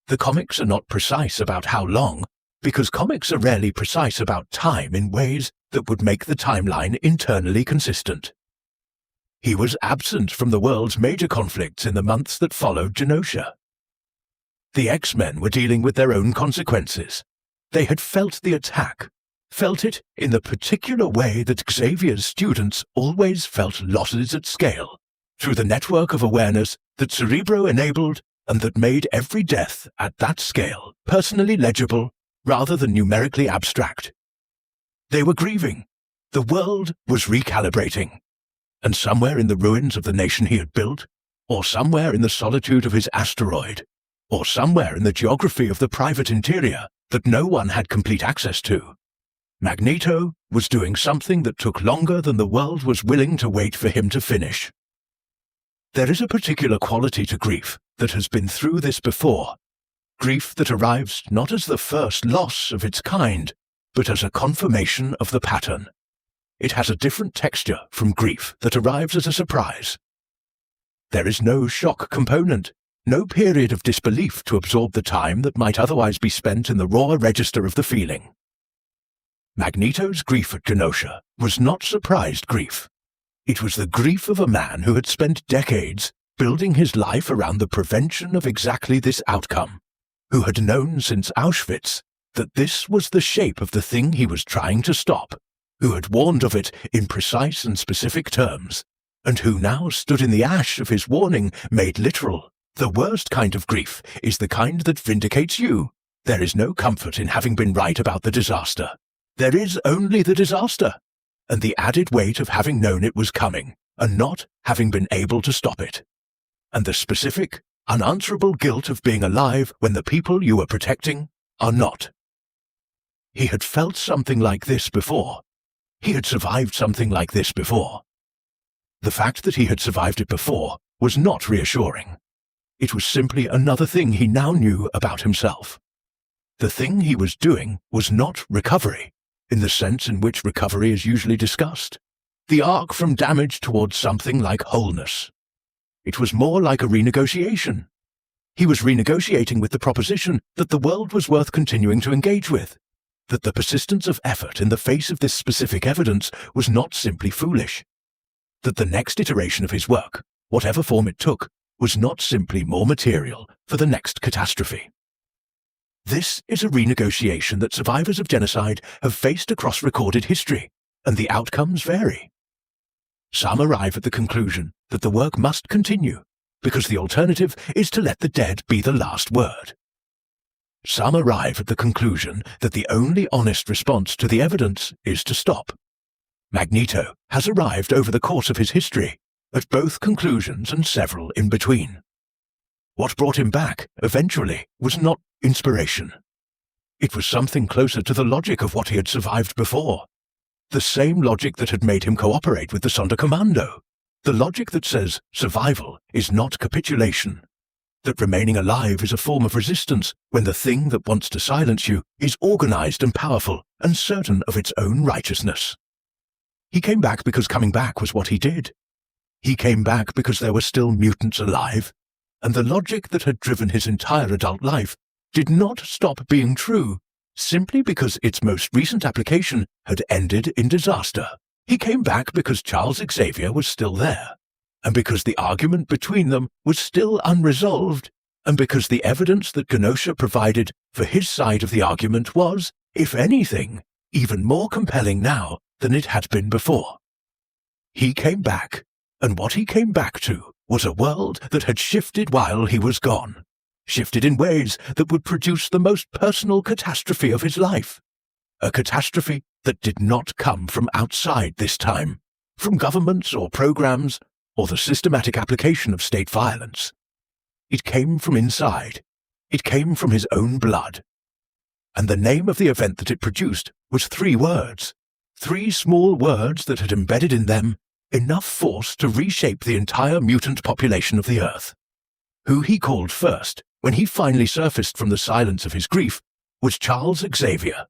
The comics are not precise about how long, because comics are rarely precise about time in ways that would make the timeline internally consistent. He was absent from the world's major conflicts in the months that followed Genosha. The X-Men were dealing with their own consequences. They had felt the attack, felt it in the particular way that Xavier's students always felt losses at scale, through the network of awareness that Cerebro enabled and that made every death at that scale personally legible rather than numerically abstract. They were grieving. The world was recalibrating. And somewhere in the ruins of the nation he had built, or somewhere in the solitude of his asteroid, or somewhere in the geography of the private interior that no one had complete access to, Magneto was doing something that took longer than the world was willing to wait for him to finish. There is a particular quality to grief that has been through this before, grief that arrives not as the first loss of its kind, but as a confirmation of the pattern. It has a different texture from grief that arrives as a surprise. There is no shock component, no period of disbelief to absorb the time that might otherwise be spent in the raw register of the feeling. Magneto's grief at Genosha was not surprised grief. It was the grief of a man who had spent decades building his life around the prevention of exactly this outcome, who had known since Auschwitz that this was the shape of the thing he was trying to stop, who had warned of it in precise and specific terms, and who now stood in the ash of his warning made literal. The worst kind of grief is the kind that vindicates you. There is no comfort in having been right about the disaster. There is only the disaster, and the added weight of having known it was coming, and not having been able to stop it, and the specific, unanswerable guilt of being alive when the people you were protecting are not. He had felt something like this before. He had survived something like this before. The fact that he had survived it before was not reassuring. It was simply another thing he now knew about himself. The thing he was doing was not recovery, in the sense in which recovery is usually discussed. The arc from damage towards something like wholeness. It was more like a renegotiation. He was renegotiating with the proposition that the world was worth continuing to engage with, that the persistence of effort in the face of this specific evidence was not simply foolish, that the next iteration of his work, whatever form it took, was not simply more material for the next catastrophe. This is a renegotiation that survivors of genocide have faced across recorded history, and the outcomes vary. Some arrive at the conclusion that the work must continue, because the alternative is to let the dead be the last word. Some arrive at the conclusion that the only honest response to the evidence is to stop. Magneto has arrived over the course of his history at both conclusions and several in between. What brought him back, eventually, was not inspiration. It was something closer to the logic of what he had survived before. The same logic that had made him cooperate with the Sonderkommando. The logic that says survival is not capitulation. That remaining alive is a form of resistance when the thing that wants to silence you is organized and powerful and certain of its own righteousness. He came back because coming back was what he did. He came back because there were still mutants alive, and the logic that had driven his entire adult life did not stop being true simply because its most recent application had ended in disaster. He came back because Charles Xavier was still there, and because the argument between them was still unresolved, and because the evidence that Genosha provided for his side of the argument was, if anything, even more compelling now than it had been before. He came back, and what he came back to was a world that had shifted while he was gone. Shifted in ways that would produce the most personal catastrophe of his life. A catastrophe that did not come from outside this time, from governments or programs, or the systematic application of state violence. It came from inside. It came from his own blood. And the name of the event that it produced was 3 words. 3 small words that had embedded in them enough force to reshape the entire mutant population of the Earth. Who he called first, when he finally surfaced from the silence of his grief, was Charles Xavier.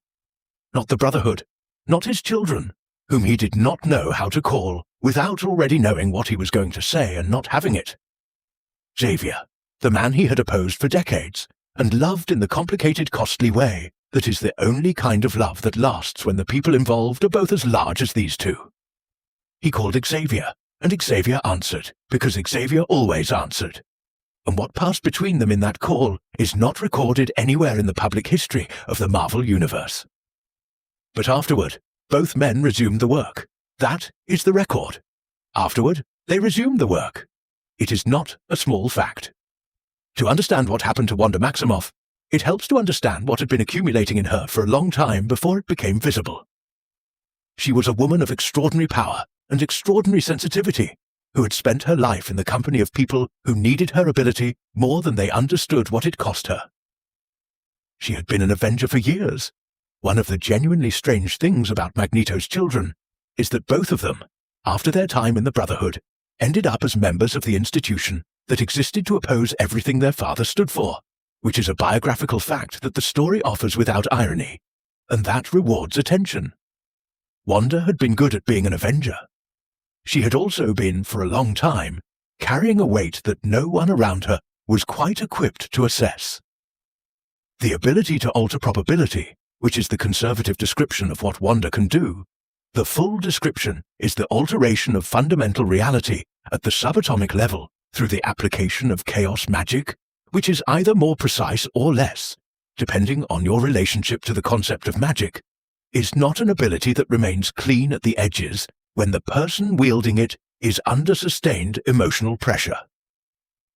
Not the Brotherhood, not his children, whom he did not know how to call without already knowing what he was going to say and not having it. Xavier, the man he had opposed for decades, and loved in the complicated, costly way that is the only kind of love that lasts when the people involved are both as large as these two. He called Xavier, and Xavier answered, because Xavier always answered. And what passed between them in that call is not recorded anywhere in the public history of the Marvel Universe. But afterward, both men resumed the work. That is the record. Afterward, they resumed the work. It is not a small fact. To understand what happened to Wanda Maximoff, it helps to understand what had been accumulating in her for a long time before it became visible. She was a woman of extraordinary power and extraordinary sensitivity, who had spent her life in the company of people who needed her ability more than they understood what it cost her. She had been an Avenger for years. One of the genuinely strange things about Magneto's children is that both of them, after their time in the Brotherhood, ended up as members of the institution that existed to oppose everything their father stood for, which is a biographical fact that the story offers without irony, and that rewards attention. Wanda had been good at being an Avenger. She had also been, for a long time, carrying a weight that no one around her was quite equipped to assess. The ability to alter probability, which is the conservative description of what Wanda can do, the full description is the alteration of fundamental reality at the subatomic level through the application of chaos magic, which is either more precise or less, depending on your relationship to the concept of magic, is not an ability that remains clean at the edges when the person wielding it is under sustained emotional pressure.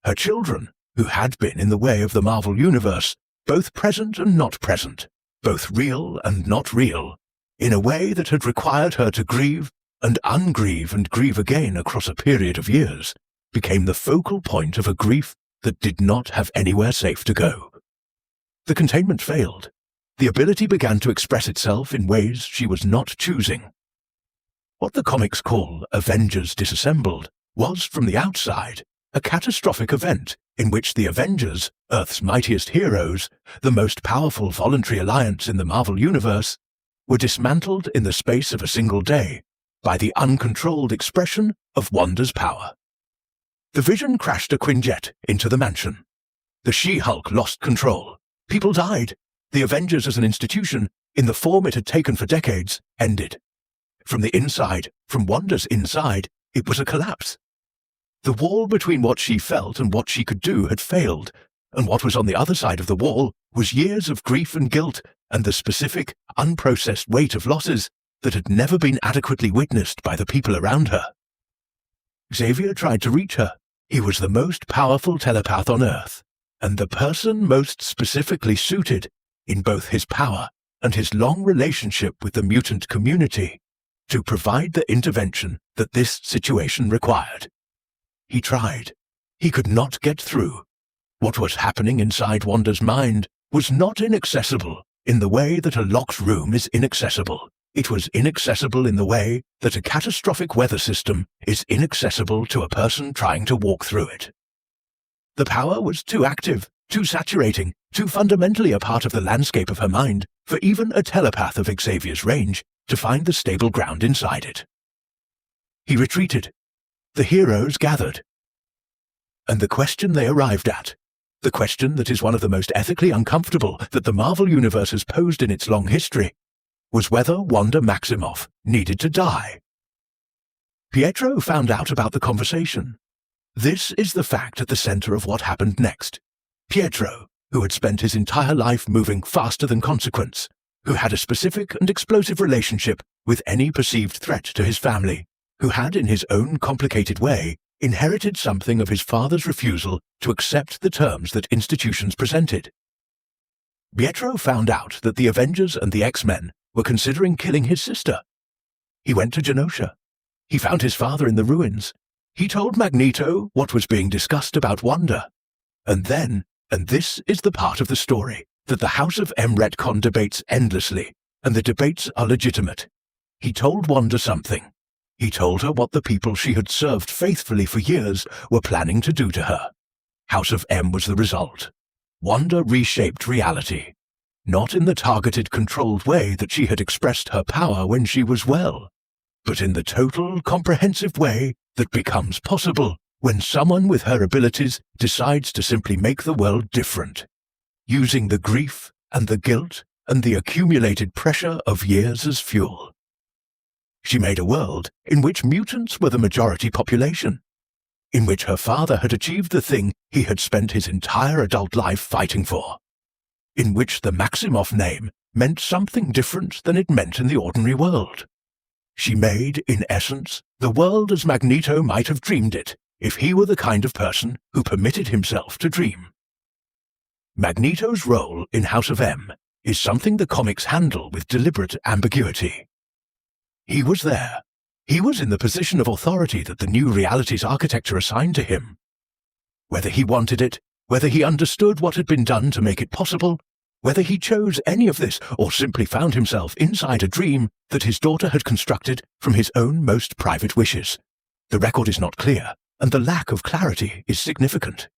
Her children, who had been in the way of the Marvel Universe, both present and not present, both real and not real, in a way that had required her to grieve and ungrieve and grieve again across a period of years, became the focal point of a grief that did not have anywhere safe to go. The containment failed. The ability began to express itself in ways she was not choosing. What the comics call Avengers Disassembled was, from the outside, a catastrophic event in which the Avengers, Earth's mightiest heroes, the most powerful voluntary alliance in the Marvel Universe, were dismantled in the space of a single day by the uncontrolled expression of Wanda's power. The Vision crashed a Quinjet into the mansion. The She-Hulk lost control. People died. The Avengers as an institution, in the form it had taken for decades, ended. From the inside, from Wanda's inside, it was a collapse. The wall between what she felt and what she could do had failed, and what was on the other side of the wall was years of grief and guilt and the specific, unprocessed weight of losses that had never been adequately witnessed by the people around her. Xavier tried to reach her. He was the most powerful telepath on Earth, and the person most specifically suited, in both his power and his long relationship with the mutant community, to provide the intervention that this situation required. He tried. He could not get through. What was happening inside Wanda's mind was not inaccessible in the way that a locked room is inaccessible. It was inaccessible in the way that a catastrophic weather system is inaccessible to a person trying to walk through it. The power was too active, too saturating, too fundamentally a part of the landscape of her mind for even a telepath of Xavier's range to find the stable ground inside it. He retreated. The heroes gathered. And the question they arrived at, the question that is one of the most ethically uncomfortable that the Marvel Universe has posed in its long history, was whether Wanda Maximoff needed to die. Pietro found out about the conversation. This is the fact at the center of what happened next. Pietro, who had spent his entire life moving faster than consequence, who had a specific and explosive relationship with any perceived threat to his family, who had, in his own complicated way, inherited something of his father's refusal to accept the terms that institutions presented. Pietro found out that the Avengers and the X-Men were considering killing his sister. He went to Genosha. He found his father in the ruins. He told Magneto what was being discussed about Wanda. And then, and this is the part of the story that the House of M retcon debates endlessly, and the debates are legitimate, he told Wanda something. He told her what the people she had served faithfully for years were planning to do to her. House of M was the result. Wanda reshaped reality, not in the targeted, controlled way that she had expressed her power when she was well, but in the total, comprehensive way that becomes possible when someone with her abilities decides to simply make the world different, using the grief and the guilt and the accumulated pressure of years as fuel. She made a world in which mutants were the majority population, in which her father had achieved the thing he had spent his entire adult life fighting for, in which the Maximoff name meant something different than it meant in the ordinary world. She made, in essence, the world as Magneto might have dreamed it if he were the kind of person who permitted himself to dream. Magneto's role in House of M is something the comics handle with deliberate ambiguity. He was there. He was in the position of authority that the new reality's architecture assigned to him. Whether he wanted it, whether he understood what had been done to make it possible, whether he chose any of this or simply found himself inside a dream that his daughter had constructed from his own most private wishes, the record is not clear, and the lack of clarity is significant.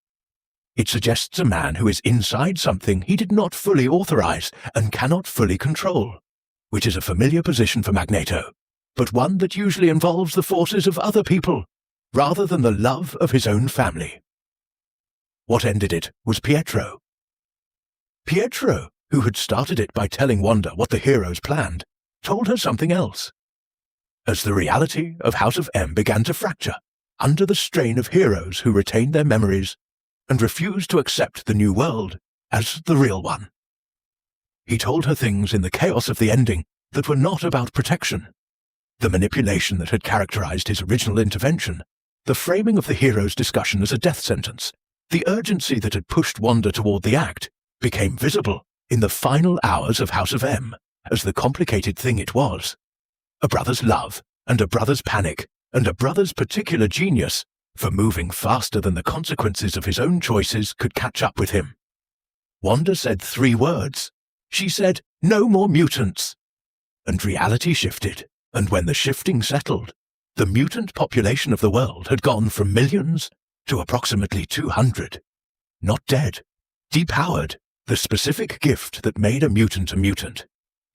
It suggests a man who is inside something he did not fully authorize and cannot fully control, which is a familiar position for Magneto, but one that usually involves the forces of other people, rather than the love of his own family. What ended it was Pietro. Pietro, who had started it by telling Wanda what the heroes planned, told her something else. As the reality of House of M began to fracture, under the strain of heroes who retained their memories and refused to accept the new world as the real one, he told her things in the chaos of the ending that were not about protection. The manipulation that had characterized his original intervention, the framing of the hero's discussion as a death sentence, the urgency that had pushed Wanda toward the act, became visible in the final hours of House of M as the complicated thing it was. A brother's love, and a brother's panic, and a brother's particular genius for moving faster than the consequences of his own choices could catch up with him. Wanda said 3 words. She said, "No more mutants." And reality shifted, And when the shifting settled, the mutant population of the world had gone from millions to approximately 200. Not dead, depowered, the specific gift that made a mutant,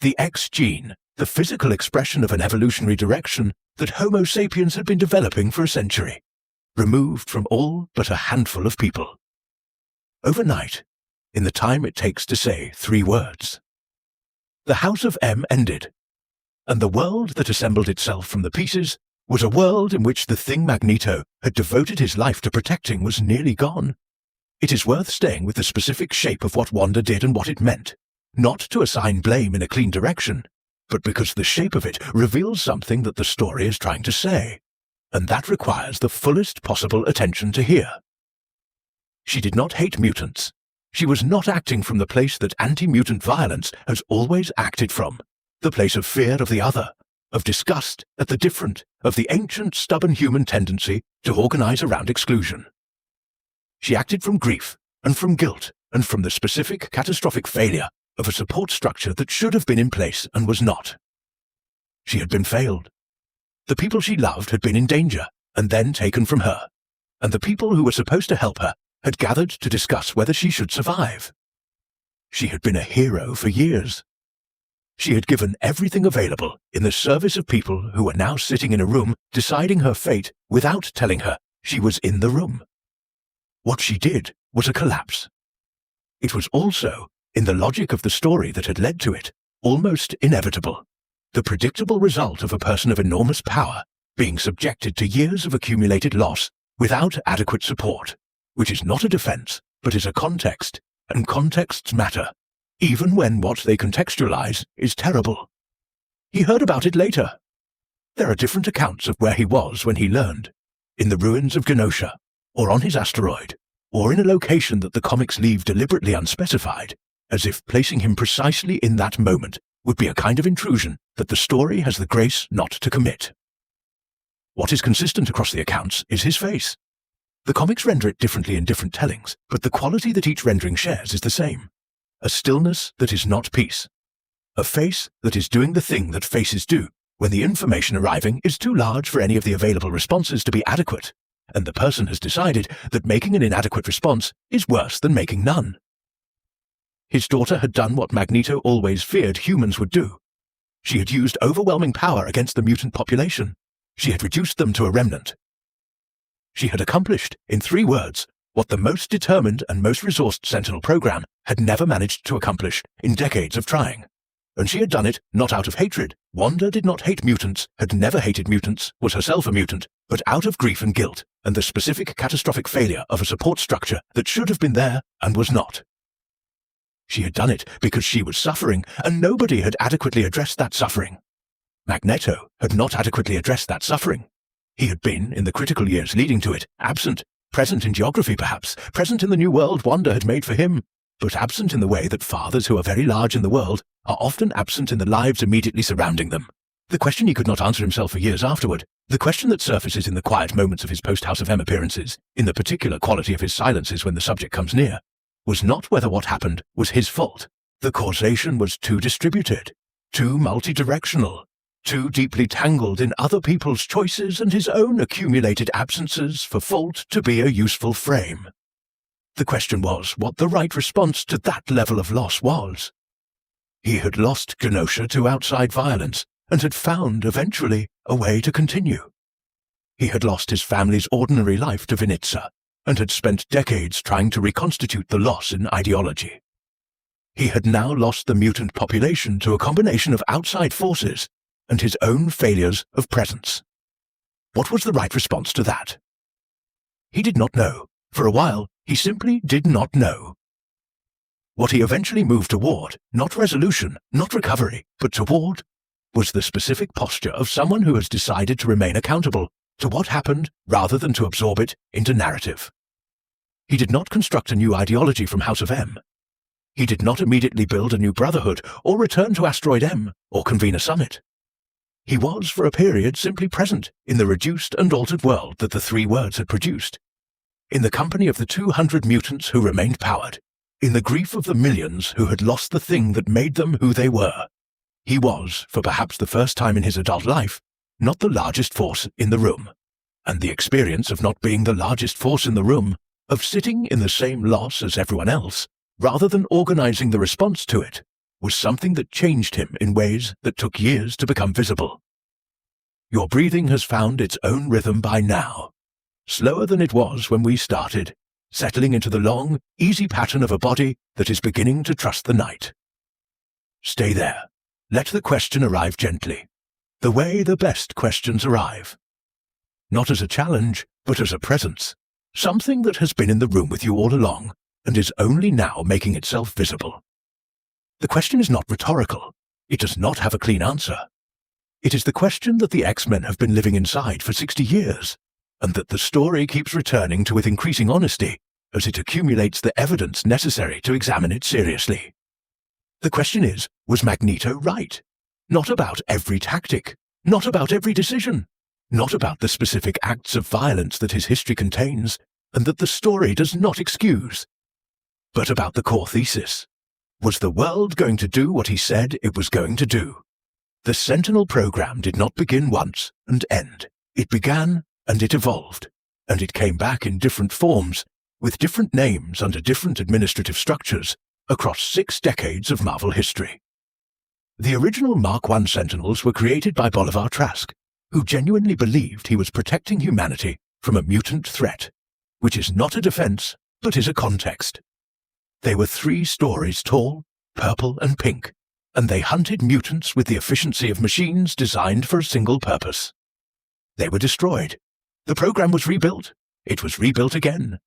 the X gene, the physical expression of an evolutionary direction that Homo sapiens had been developing for a century, removed from all but a handful of people. Overnight, in the time it takes to say 3 words. The House of M ended, and the world that assembled itself from the pieces was a world in which the thing Magneto had devoted his life to protecting was nearly gone. It is worth staying with the specific shape of what Wanda did and what it meant, not to assign blame in a clean direction, but because the shape of it reveals something that the story is trying to say, and that requires the fullest possible attention to hear. She did not hate mutants. She was not acting from the place that anti-mutant violence has always acted from, the place of fear of the other, of disgust at the different, of the ancient stubborn human tendency to organize around exclusion. She acted from grief, and from guilt, and from the specific catastrophic failure of a support structure that should have been in place and was not. She had been failed. The people she loved had been in danger, and then taken from her, and the people who were supposed to help her had gathered to discuss whether she should survive. She had been a hero for years. She had given everything available in the service of people who were now sitting in a room deciding her fate without telling her she was in the room. What she did was a collapse. It was also, in the logic of the story that had led to it, almost inevitable, the predictable result of a person of enormous power being subjected to years of accumulated loss without adequate support, which is not a defense, but is a context, and contexts matter, even when what they contextualize is terrible. He heard about it later. There are different accounts of where he was when he learned, in the ruins of Genosha, or on his asteroid, or in a location that the comics leave deliberately unspecified, as if placing him precisely in that moment would be a kind of intrusion that the story has the grace not to commit. What is consistent across the accounts is his face. The comics render it differently in different tellings, but the quality that each rendering shares is the same. A stillness that is not peace. A face that is doing the thing that faces do when the information arriving is too large for any of the available responses to be adequate, and the person has decided that making an inadequate response is worse than making none. His daughter had done what Magneto always feared humans would do. She had used overwhelming power against the mutant population. She had reduced them to a remnant. She had accomplished, in 3 words, what the most determined and most resourced Sentinel program had never managed to accomplish in decades of trying. And she had done it not out of hatred. Wanda did not hate mutants, had never hated mutants, was herself a mutant, but out of grief and guilt, and the specific catastrophic failure of a support structure that should have been there and was not. She had done it because she was suffering, and nobody had adequately addressed that suffering. Magneto had not adequately addressed that suffering. He had been, in the critical years leading to it, absent, present in geography perhaps, present in the new world Wanda had made for him, but absent in the way that fathers who are very large in the world are often absent in the lives immediately surrounding them. The question he could not answer himself for years afterward, the question that surfaces in the quiet moments of his post-House of M appearances, in the particular quality of his silences when the subject comes near, was not whether what happened was his fault. The causation was too distributed, too multidirectional, too deeply tangled in other people's choices and his own accumulated absences for fault to be a useful frame. The question was what the right response to that level of loss was. He had lost Genosha to outside violence and had found, eventually, a way to continue. He had lost his family's ordinary life to Vinnitsa and had spent decades trying to reconstitute the loss in ideology. He had now lost the mutant population to a combination of outside forces and his own failures of presence. What was the right response to that? He did not know. For a while, he simply did not know. What he eventually moved toward, not resolution, not recovery, but toward, was the specific posture of someone who has decided to remain accountable to what happened rather than to absorb it into narrative. He did not construct a new ideology from House of M. He did not immediately build a new Brotherhood or return to Asteroid M or convene a summit. He was, for a period, simply present in the reduced and altered world that the 3 words had produced, in the company of the 200 mutants who remained powered, in the grief of the millions who had lost the thing that made them who they were. He was, for perhaps the first time in his adult life, not the largest force in the room. And the experience of not being the largest force in the room, of sitting in the same loss as everyone else, rather than organizing the response to it, was something that changed him in ways that took years to become visible. Your breathing has found its own rhythm by now, slower than it was when we started, settling into the long, easy pattern of a body that is beginning to trust the night. Stay there. Let the question arrive gently, the way the best questions arrive. Not as a challenge, but as a presence, something that has been in the room with you all along and is only now making itself visible. The question is not rhetorical. It does not have a clean answer. It is the question that the X-Men have been living inside for 60 years, and that the story keeps returning to with increasing honesty as it accumulates the evidence necessary to examine it seriously. The question is, was Magneto right? Not about every tactic, not about every decision, not about the specific acts of violence that his history contains and that the story does not excuse, but about the core thesis. Was the world going to do what he said it was going to do? The Sentinel program did not begin once and end. It began and it evolved, and it came back in different forms, with different names under different administrative structures, across 6 decades of Marvel history. The original Mark I Sentinels were created by Bolivar Trask, who genuinely believed he was protecting humanity from a mutant threat, which is not a defense, but is a context. They were 3 stories tall, purple and pink, and they hunted mutants with the efficiency of machines designed for a single purpose. They were destroyed. The program was rebuilt. It was rebuilt again.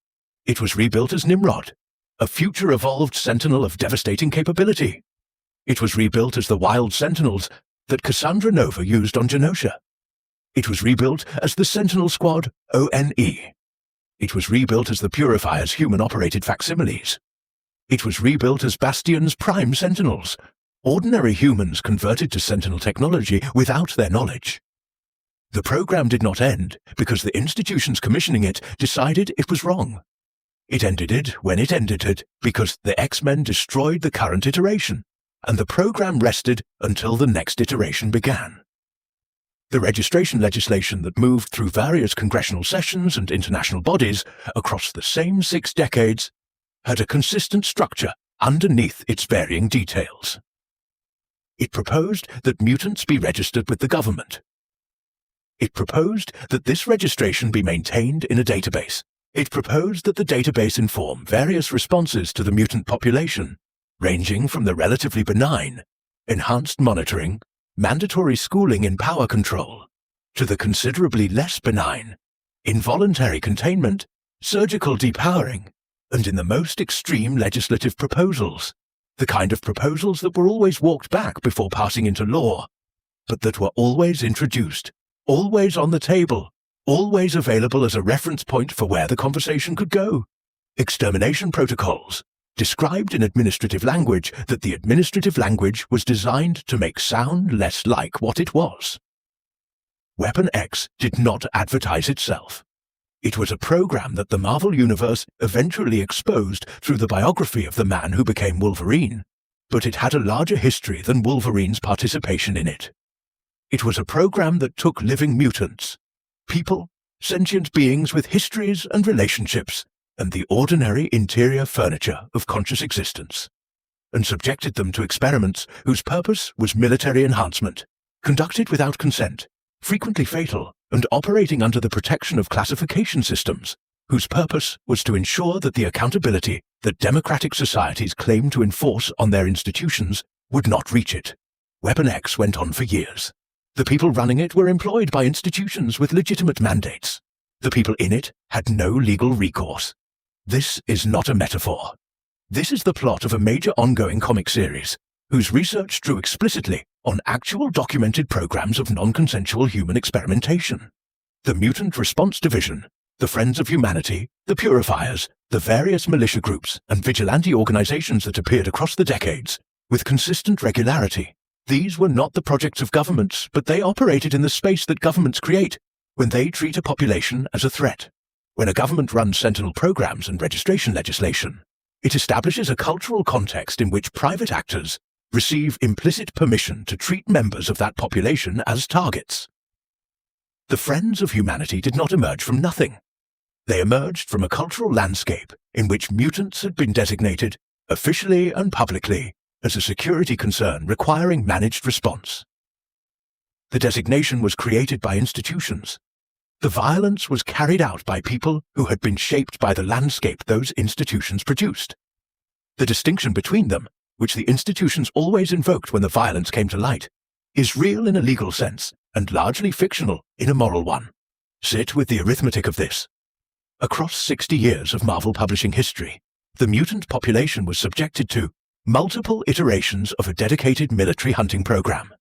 It was rebuilt as Nimrod, a future-evolved sentinel of devastating capability. It was rebuilt as the Wild Sentinels that Cassandra Nova used on Genosha. It was rebuilt as the Sentinel Squad ONE. It was rebuilt as the Purifier's human-operated facsimiles. It was rebuilt as Bastion's Prime Sentinels, ordinary humans converted to Sentinel technology without their knowledge. The program did not end because the institutions commissioning it decided it was wrong. It ended it when it ended it because the X-Men destroyed the current iteration, and the program rested until the next iteration began. The registration legislation that moved through various congressional sessions and international bodies across the same 6 decades had a consistent structure underneath its varying details. It proposed that mutants be registered with the government. It proposed that this registration be maintained in a database. It proposed that the database inform various responses to the mutant population, ranging from the relatively benign, enhanced monitoring, mandatory schooling in power control, to the considerably less benign, involuntary containment, surgical depowering, and in the most extreme legislative proposals, the kind of proposals that were always walked back before passing into law, but that were always introduced, always on the table, always available as a reference point for where the conversation could go. Extermination protocols, described in administrative language that the administrative language was designed to make sound less like what it was. Weapon X did not advertise itself. It was a program that the Marvel Universe eventually exposed through the biography of the man who became Wolverine, but it had a larger history than Wolverine's participation in it. It was a program that took living mutants, people, sentient beings with histories and relationships, and the ordinary interior furniture of conscious existence, and subjected them to experiments whose purpose was military enhancement, conducted without consent, frequently fatal, and operating under the protection of classification systems, whose purpose was to ensure that the accountability that democratic societies claim to enforce on their institutions would not reach it. Weapon X went on for years. The people running it were employed by institutions with legitimate mandates. The people in it had no legal recourse. This is not a metaphor. This is the plot of a major ongoing comic series, whose research drew explicitly on actual documented programs of non-consensual human experimentation. The Mutant Response Division, the Friends of Humanity, the Purifiers, the various militia groups and vigilante organizations that appeared across the decades, with consistent regularity. These were not the projects of governments, but they operated in the space that governments create when they treat a population as a threat. When a government runs Sentinel programs and registration legislation, it establishes a cultural context in which private actors, receive implicit permission to treat members of that population as targets. The Friends of Humanity did not emerge from nothing. They emerged from a cultural landscape in which mutants had been designated, officially and publicly, as a security concern requiring managed response. The designation was created by institutions. The violence was carried out by people who had been shaped by the landscape those institutions produced. The distinction between them, which the institutions always invoked when the violence came to light, is real in a legal sense and largely fictional in a moral one. Sit with the arithmetic of this. Across 60 years of Marvel publishing history, the mutant population was subjected to multiple iterations of a dedicated military hunting program.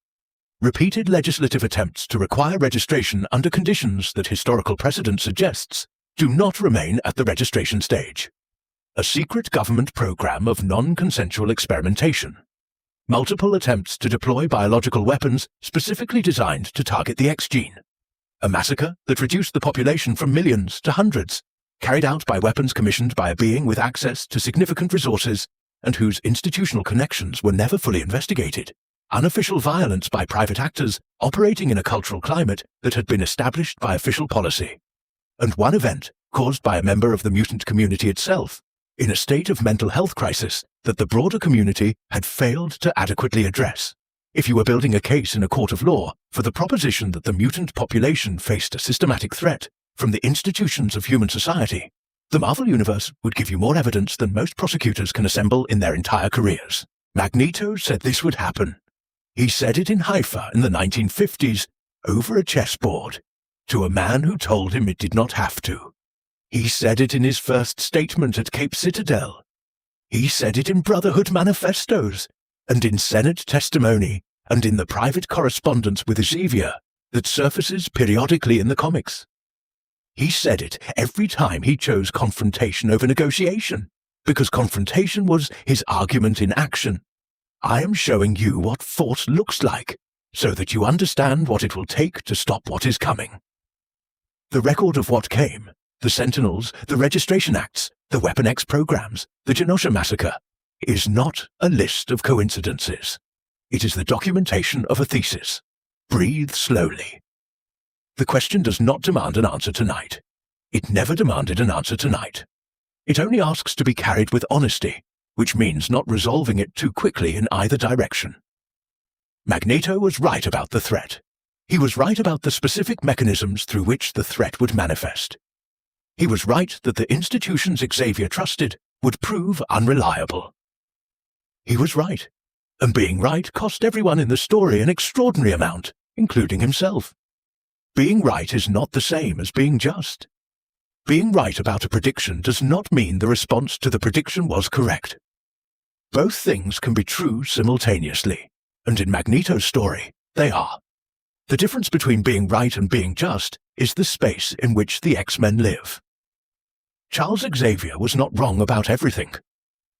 Repeated legislative attempts to require registration under conditions that historical precedent suggests do not remain at the registration stage. A secret government program of non-consensual experimentation. Multiple attempts to deploy biological weapons specifically designed to target the X gene. A massacre that reduced the population from millions to hundreds, carried out by weapons commissioned by a being with access to significant resources and whose institutional connections were never fully investigated. Unofficial violence by private actors operating in a cultural climate that had been established by official policy. And one event caused by a member of the mutant community itself, in a state of mental health crisis that the broader community had failed to adequately address. If you were building a case in a court of law for the proposition that the mutant population faced a systematic threat from the institutions of human society, the Marvel Universe would give you more evidence than most prosecutors can assemble in their entire careers. Magneto said this would happen. He said it in Haifa in the 1950s, over a chessboard, to a man who told him it did not have to. He said it in his first statement at Cape Citadel. He said it in Brotherhood manifestos, and in Senate testimony, and in the private correspondence with Xavier that surfaces periodically in the comics. He said it every time he chose confrontation over negotiation, because confrontation was his argument in action. I am showing you what force looks like, so that you understand what it will take to stop what is coming. The record of what came, the Sentinels, the Registration Acts, the Weapon X programs, the Genosha massacre, is not a list of coincidences. It is the documentation of a thesis. Breathe slowly. The question does not demand an answer tonight. It never demanded an answer tonight. It only asks to be carried with honesty, which means not resolving it too quickly in either direction. Magneto was right about the threat. He was right about the specific mechanisms through which the threat would manifest. He was right that the institutions Xavier trusted would prove unreliable. He was right, and being right cost everyone in the story an extraordinary amount, including himself. Being right is not the same as being just. Being right about a prediction does not mean the response to the prediction was correct. Both things can be true simultaneously, and in Magneto's story, they are. The difference between being right and being just is the space in which the X-Men live. Charles Xavier was not wrong about everything.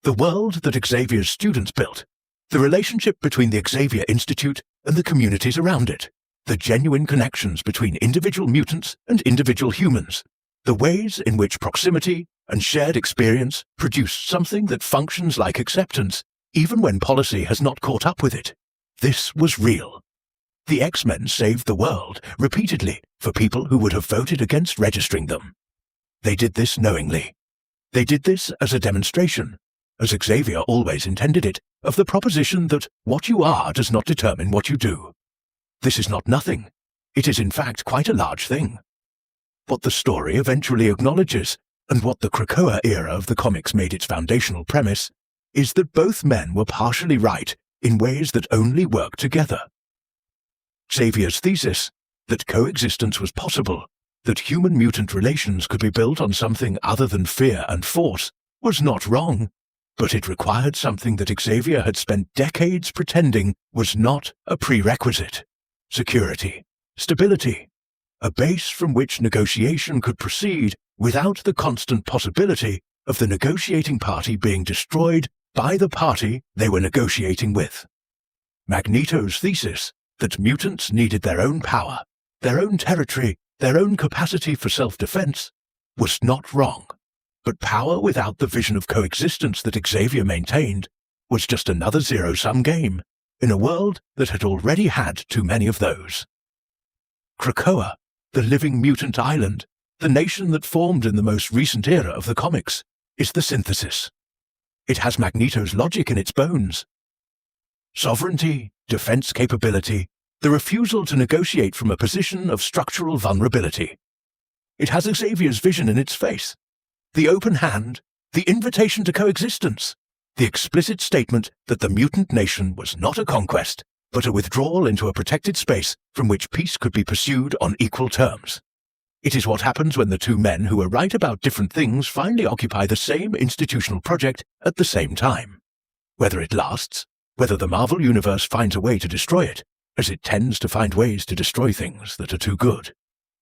The world that Xavier's students built, the relationship between the Xavier Institute and the communities around it, the genuine connections between individual mutants and individual humans, the ways in which proximity and shared experience produce something that functions like acceptance, even when policy has not caught up with it. This was real. The X-Men saved the world, repeatedly, for people who would have voted against registering them. They did this knowingly. They did this as a demonstration, as Xavier always intended it, of the proposition that what you are does not determine what you do. This is not nothing. It is in fact quite a large thing. What the story eventually acknowledges, and what the Krakoa era of the comics made its foundational premise, is that both men were partially right in ways that only work together. Xavier's thesis, that coexistence was possible, that human-mutant relations could be built on something other than fear and force, was not wrong, but it required something that Xavier had spent decades pretending was not a prerequisite: security, stability, a base from which negotiation could proceed without the constant possibility of the negotiating party being destroyed by the party they were negotiating with. Magneto's thesis that mutants needed their own power, their own territory, their own capacity for self-defense, was not wrong, but power without the vision of coexistence that Xavier maintained was just another zero-sum game in a world that had already had too many of those. Krakoa, the living mutant island, the nation that formed in the most recent era of the comics, is the synthesis. It has Magneto's logic in its bones. Sovereignty, defense capability, the refusal to negotiate from a position of structural vulnerability. It has Xavier's vision in its face. The open hand, the invitation to coexistence, the explicit statement that the mutant nation was not a conquest, but a withdrawal into a protected space from which peace could be pursued on equal terms. It is what happens when the two men who are right about different things finally occupy the same institutional project at the same time. Whether it lasts, whether the Marvel Universe finds a way to destroy it, as it tends to find ways to destroy things that are too good,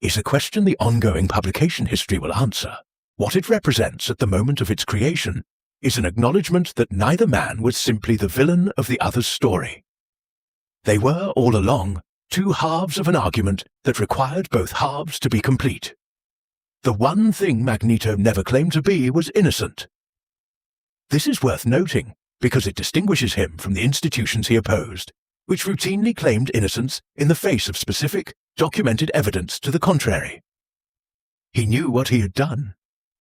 is a question the ongoing publication history will answer. What it represents at the moment of its creation is an acknowledgement that neither man was simply the villain of the other's story. They were, all along, two halves of an argument that required both halves to be complete. The one thing Magneto never claimed to be was innocent. This is worth noting because it distinguishes him from the institutions he opposed, which routinely claimed innocence in the face of specific, documented evidence to the contrary. He knew what he had done.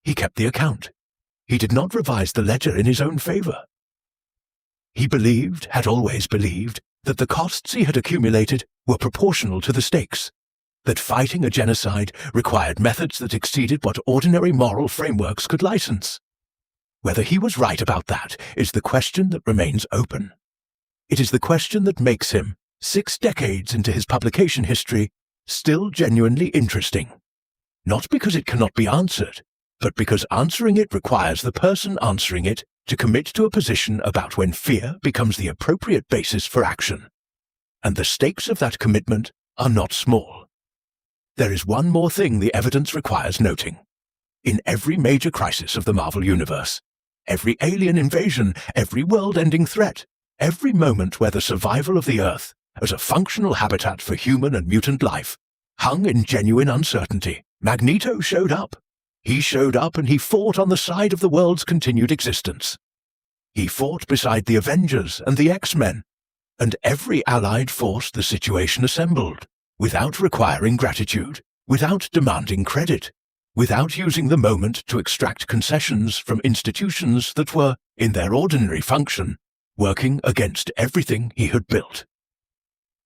He kept the account. He did not revise the ledger in his own favor. He believed, had always believed, that the costs he had accumulated were proportional to the stakes, that fighting a genocide required methods that exceeded what ordinary moral frameworks could license. Whether he was right about that is the question that remains open. It is the question that makes him, 6 decades into his publication history, still genuinely interesting. Not because it cannot be answered, but because answering it requires the person answering it to commit to a position about when fear becomes the appropriate basis for action. And the stakes of that commitment are not small. There is one more thing the evidence requires noting. In every major crisis of the Marvel Universe, every alien invasion, every world-ending threat, every moment where the survival of the Earth, as a functional habitat for human and mutant life, hung in genuine uncertainty, Magneto showed up. He showed up and he fought on the side of the world's continued existence. He fought beside the Avengers and the X-Men, and every allied force the situation assembled, without requiring gratitude, without demanding credit, without using the moment to extract concessions from institutions that were, in their ordinary function, working against everything he had built.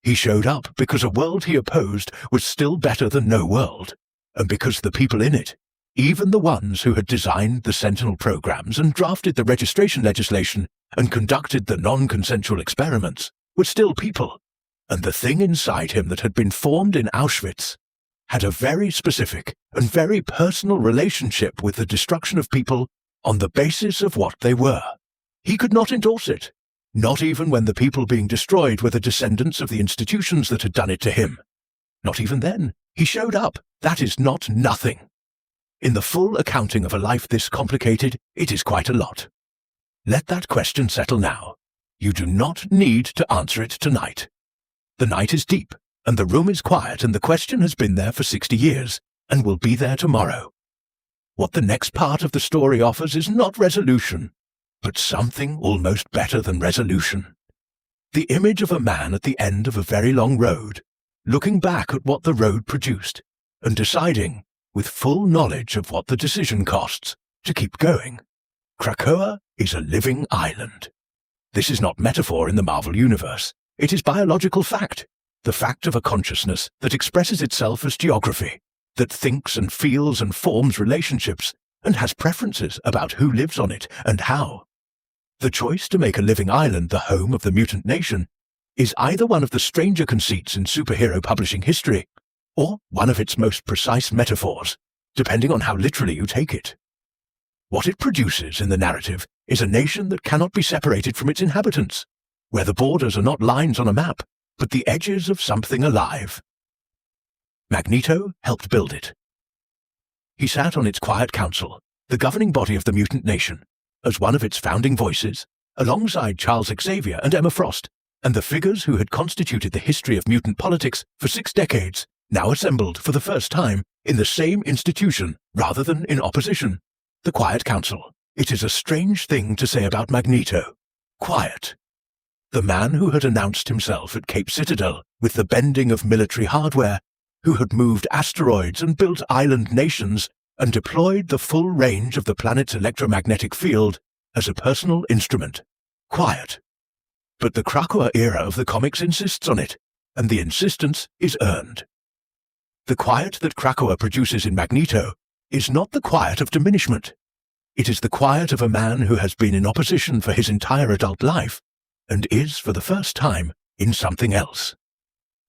He showed up because a world he opposed was still better than no world, and because the people in it, even the ones who had designed the Sentinel programs and drafted the registration legislation and conducted the non-consensual experiments, were still people, and the thing inside him that had been formed in Auschwitz had a very specific and very personal relationship with the destruction of people on the basis of what they were. He could not endorse it, not even when the people being destroyed were the descendants of the institutions that had done it to him. Not even then. He showed up. That is not nothing. In the full accounting of a life this complicated, it is quite a lot. Let that question settle now. You do not need to answer it tonight. The night is deep, and the room is quiet, and the question has been there for 60 years, and will be there tomorrow. What the next part of the story offers is not resolution, but something almost better than resolution. The image of a man at the end of a very long road, looking back at what the road produced, and deciding, with full knowledge of what the decision costs, to keep going. Krakoa is a living island. This is not metaphor in the Marvel Universe. It is biological fact, the fact of a consciousness that expresses itself as geography, that thinks and feels and forms relationships, and has preferences about who lives on it and how. The choice to make a living island the home of the mutant nation is either one of the stranger conceits in superhero publishing history, or one of its most precise metaphors, depending on how literally you take it. What it produces in the narrative is a nation that cannot be separated from its inhabitants, where the borders are not lines on a map, but the edges of something alive. Magneto helped build it. He sat on its quiet council, the governing body of the mutant nation, as one of its founding voices, alongside Charles Xavier and Emma Frost, and the figures who had constituted the history of mutant politics for 6 decades, now assembled for the first time in the same institution rather than in opposition. The Quiet Council. It is a strange thing to say about Magneto. quiet. The man who had announced himself at Cape Citadel with the bending of military hardware, who had moved asteroids and built island nations and deployed the full range of the planet's electromagnetic field as a personal instrument. Quiet. But the Krakoa era of the comics insists on it, and the insistence is earned. The quiet that Krakoa produces in Magneto is not the quiet of diminishment. It is the quiet of a man who has been in opposition for his entire adult life, and is, for the first time, in something else.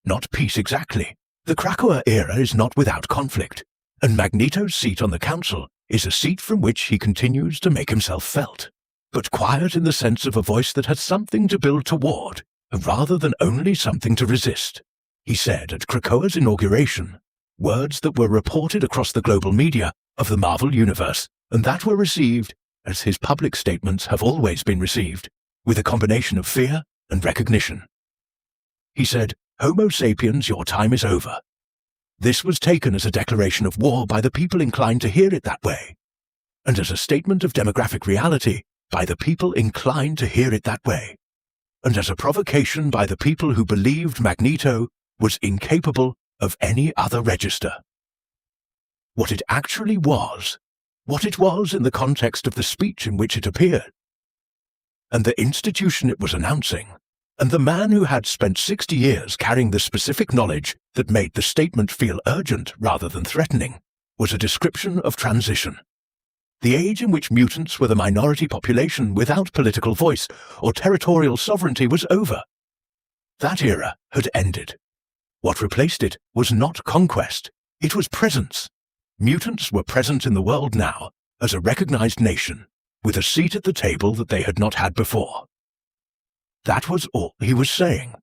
Not peace exactly. The Krakoa era is not without conflict, and Magneto's seat on the council is a seat from which he continues to make himself felt, but quiet in the sense of a voice that has something to build toward, rather than only something to resist. He said at Krakoa's inauguration, words that were reported across the global media of the Marvel Universe, and that were received, as his public statements have always been received, with a combination of fear and recognition. He said, "Homo sapiens, your time is over." This was taken as a declaration of war by the people inclined to hear it that way, and as a statement of demographic reality by the people inclined to hear it that way, and as a provocation by the people who believed Magneto was incapable of any other register. What it actually was, what it was in the context of the speech in which it appeared, and the institution it was announcing, and the man who had spent 60 years carrying the specific knowledge that made the statement feel urgent rather than threatening, was a description of transition. The age in which mutants were the minority population without political voice or territorial sovereignty was over. That era had ended. What replaced it was not conquest, it was presence. Mutants were present in the world now as a recognized nation, with a seat at the table that they had not had before. That was all he was saying.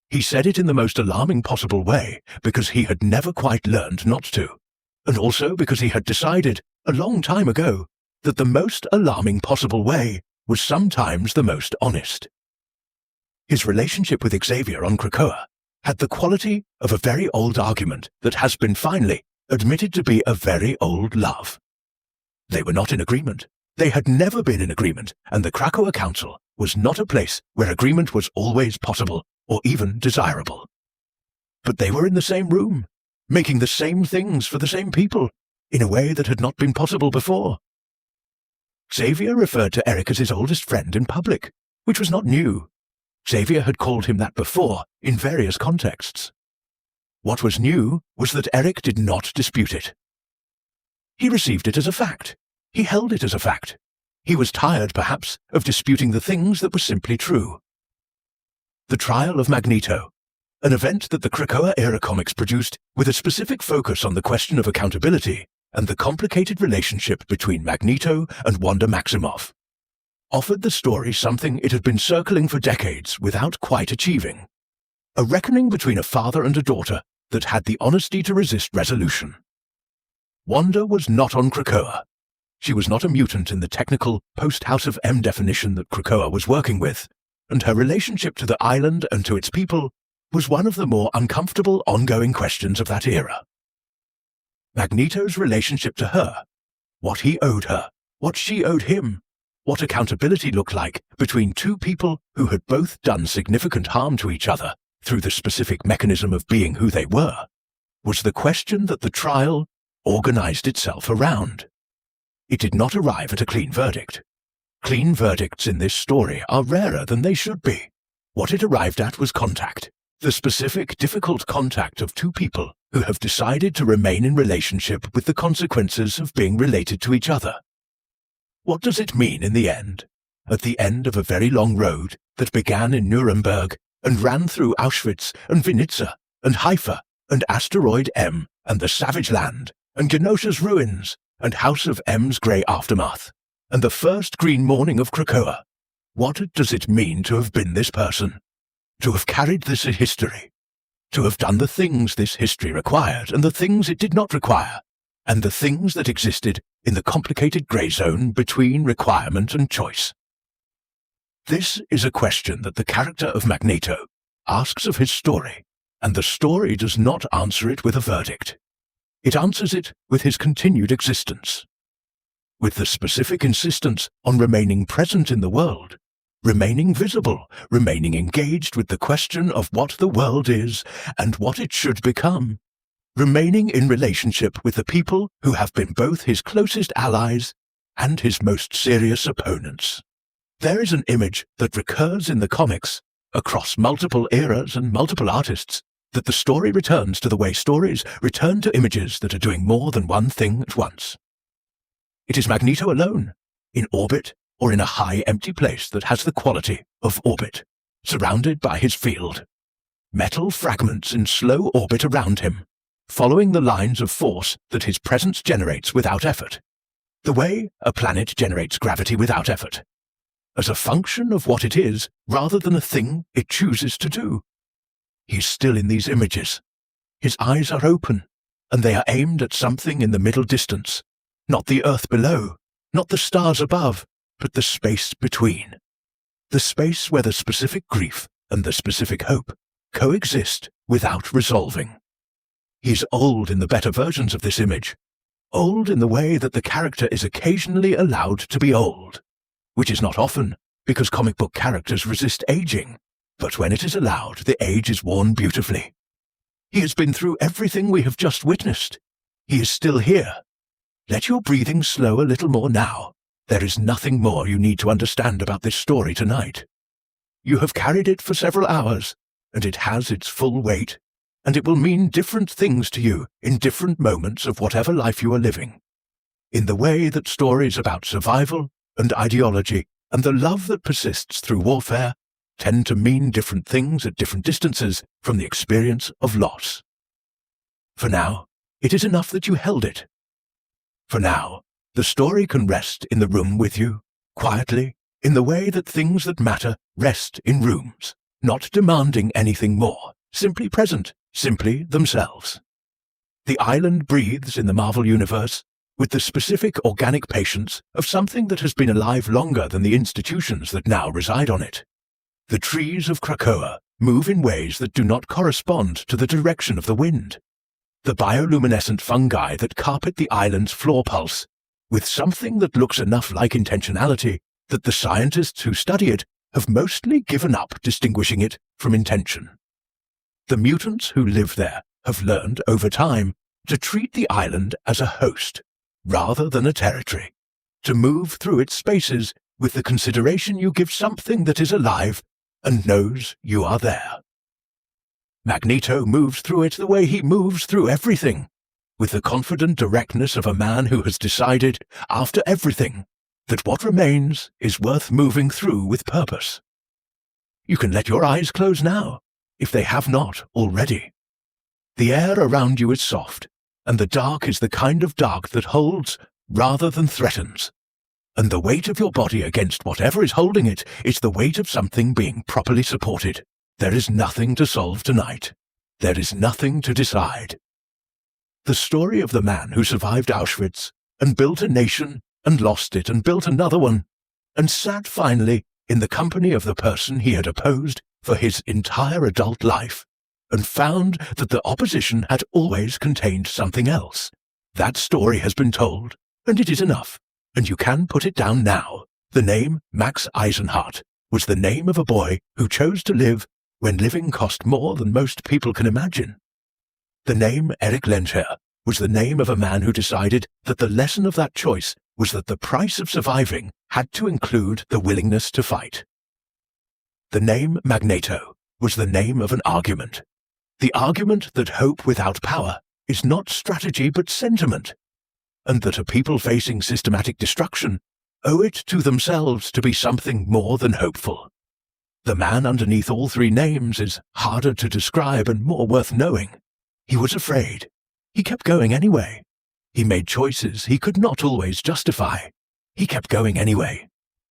He said it in the most alarming possible way because he had never quite learned not to, and also because he had decided, a long time ago, that the most alarming possible way was sometimes the most honest. His relationship with Xavier on Krakoa had the quality of a very old argument that has been finally admitted to be a very old love. They were not in agreement. They had never been in agreement, and the Krakoa Council was not a place where agreement was always possible or even desirable. But they were in the same room, making the same things for the same people, in a way that had not been possible before. Xavier referred to Eric as his oldest friend in public, which was not new. Xavier had called him that before, in various contexts. What was new was that Eric did not dispute it. He received it as a fact. He held it as a fact. He was tired, perhaps, of disputing the things that were simply true. The trial of Magneto, an event that the Krakoa-era comics produced with a specific focus on the question of accountability and the complicated relationship between Magneto and Wanda Maximoff, offered the story something it had been circling for decades without quite achieving: a reckoning between a father and a daughter that had the honesty to resist resolution. Wanda was not on Krakoa. She was not a mutant in the technical post-House of M definition that Krakoa was working with, and her relationship to the island and to its people was one of the more uncomfortable ongoing questions of that era. Magneto's relationship to her, what he owed her, what she owed him, what accountability looked like between two people who had both done significant harm to each other through the specific mechanism of being who they were, was the question that the trial organized itself around. It did not arrive at a clean verdict. Clean verdicts in this story are rarer than they should be. What it arrived at was contact, the specific, difficult contact of two people who have decided to remain in relationship with the consequences of being related to each other. What does it mean in the end? At the end of a very long road that began in Nuremberg and ran through Auschwitz and Vinnitsa and Haifa and Asteroid M and the Savage Land and Genosha's ruins and House of M's grey aftermath, and the first green morning of Krakoa. What does it mean to have been this person? To have carried this history? To have done the things this history required and the things it did not require, and the things that existed in the complicated grey zone between requirement and choice? This is a question that the character of Magneto asks of his story, and the story does not answer it with a verdict. It answers it with his continued existence, with the specific insistence on remaining present in the world, remaining visible, remaining engaged with the question of what the world is and what it should become, remaining in relationship with the people who have been both his closest allies and his most serious opponents. There is an image that recurs in the comics, across multiple eras and multiple artists, that the story returns to the way stories return to images that are doing more than one thing at once. It is Magneto alone, in orbit or in a high empty place that has the quality of orbit, surrounded by his field. Metal fragments in slow orbit around him, following the lines of force that his presence generates without effort, the way a planet generates gravity without effort, as a function of what it is rather than a thing it chooses to do. He's still in these images. His eyes are open, and they are aimed at something in the middle distance, not the earth below, not the stars above, but the space between. The space where the specific grief and the specific hope coexist without resolving. He's old in the better versions of this image, old in the way that the character is occasionally allowed to be old, which is not often, because comic book characters resist aging, but when it is allowed, the age is worn beautifully. He has been through everything we have just witnessed. He is still here. Let your breathing slow a little more now. There is nothing more you need to understand about this story tonight. You have carried it for several hours, and it has its full weight, and it will mean different things to you in different moments of whatever life you are living. In the way that stories about survival and ideology and the love that persists through warfare tend to mean different things at different distances from the experience of loss. For now, it is enough that you held it. For now, the story can rest in the room with you, quietly, in the way that things that matter rest in rooms, not demanding anything more, simply present, simply themselves. The island breathes in the Marvel Universe with the specific organic patience of something that has been alive longer than the institutions that now reside on it. The trees of Krakoa move in ways that do not correspond to the direction of the wind. The bioluminescent fungi that carpet the island's floor pulse, with something that looks enough like intentionality that the scientists who study it have mostly given up distinguishing it from intention. The mutants who live there have learned over time to treat the island as a host, rather than a territory, to move through its spaces with the consideration you give something that is alive and knows you are there. Magneto moves through it the way he moves through everything, with the confident directness of a man who has decided, after everything, that what remains is worth moving through with purpose. You can let your eyes close now, if they have not already. The air around you is soft, and the dark is the kind of dark that holds rather than threatens. And the weight of your body against whatever is holding it is the weight of something being properly supported. There is nothing to solve tonight. There is nothing to decide. The story of the man who survived Auschwitz and built a nation and lost it and built another one, and sat finally in the company of the person he had opposed for his entire adult life, and found that the opposition had always contained something else. That story has been told, and it is enough, and you can put it down now. The name Max Eisenhardt was the name of a boy who chose to live when living cost more than most people can imagine. The name Eric Lensher was the name of a man who decided that the lesson of that choice was that the price of surviving had to include the willingness to fight. The name Magneto was the name of an argument. The argument that hope without power is not strategy but sentiment, and that a people facing systematic destruction owe it to themselves to be something more than hopeful. The man underneath all three names is harder to describe and more worth knowing. He was afraid. He kept going anyway. He made choices he could not always justify. He kept going anyway.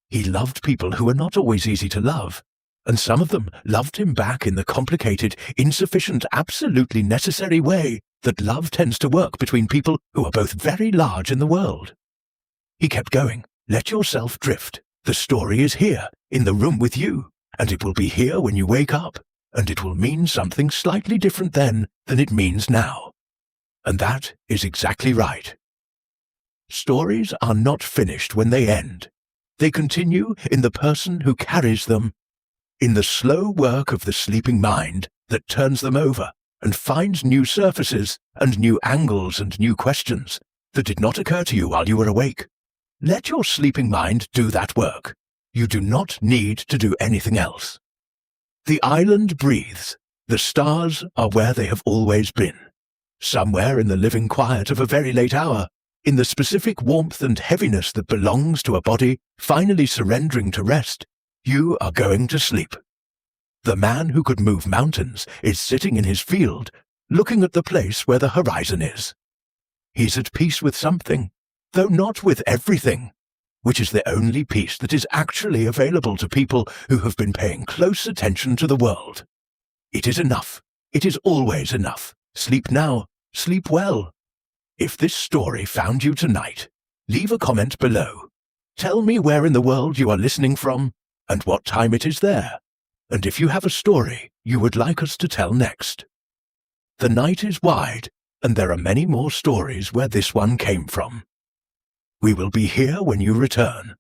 He loved people who were not always easy to love, and some of them loved him back in the complicated, insufficient, absolutely necessary way that love tends to work between people who are both very large in the world. He kept going. Let yourself drift. The story is here, in the room with you, and it will be here when you wake up, and it will mean something slightly different then than it means now. And that is exactly right. Stories are not finished when they end. They continue in the person who carries them, in the slow work of the sleeping mind that turns them over and finds new surfaces and new angles and new questions that did not occur to you while you were awake. Let your sleeping mind do that work. You do not need to do anything else. The island breathes. The stars are where they have always been. Somewhere in the living quiet of a very late hour, in the specific warmth and heaviness that belongs to a body finally surrendering to rest, you are going to sleep. The man who could move mountains is sitting in his field, looking at the place where the horizon is. He's at peace with something, though not with everything, which is the only peace that is actually available to people who have been paying close attention to the world. It is enough. It is always enough. Sleep now. Sleep well. If this story found you tonight, leave a comment below. Tell me where in the world you are listening from and what time it is there, and if you have a story you would like us to tell next. The night is wide, and there are many more stories where this one came from. We will be here when you return.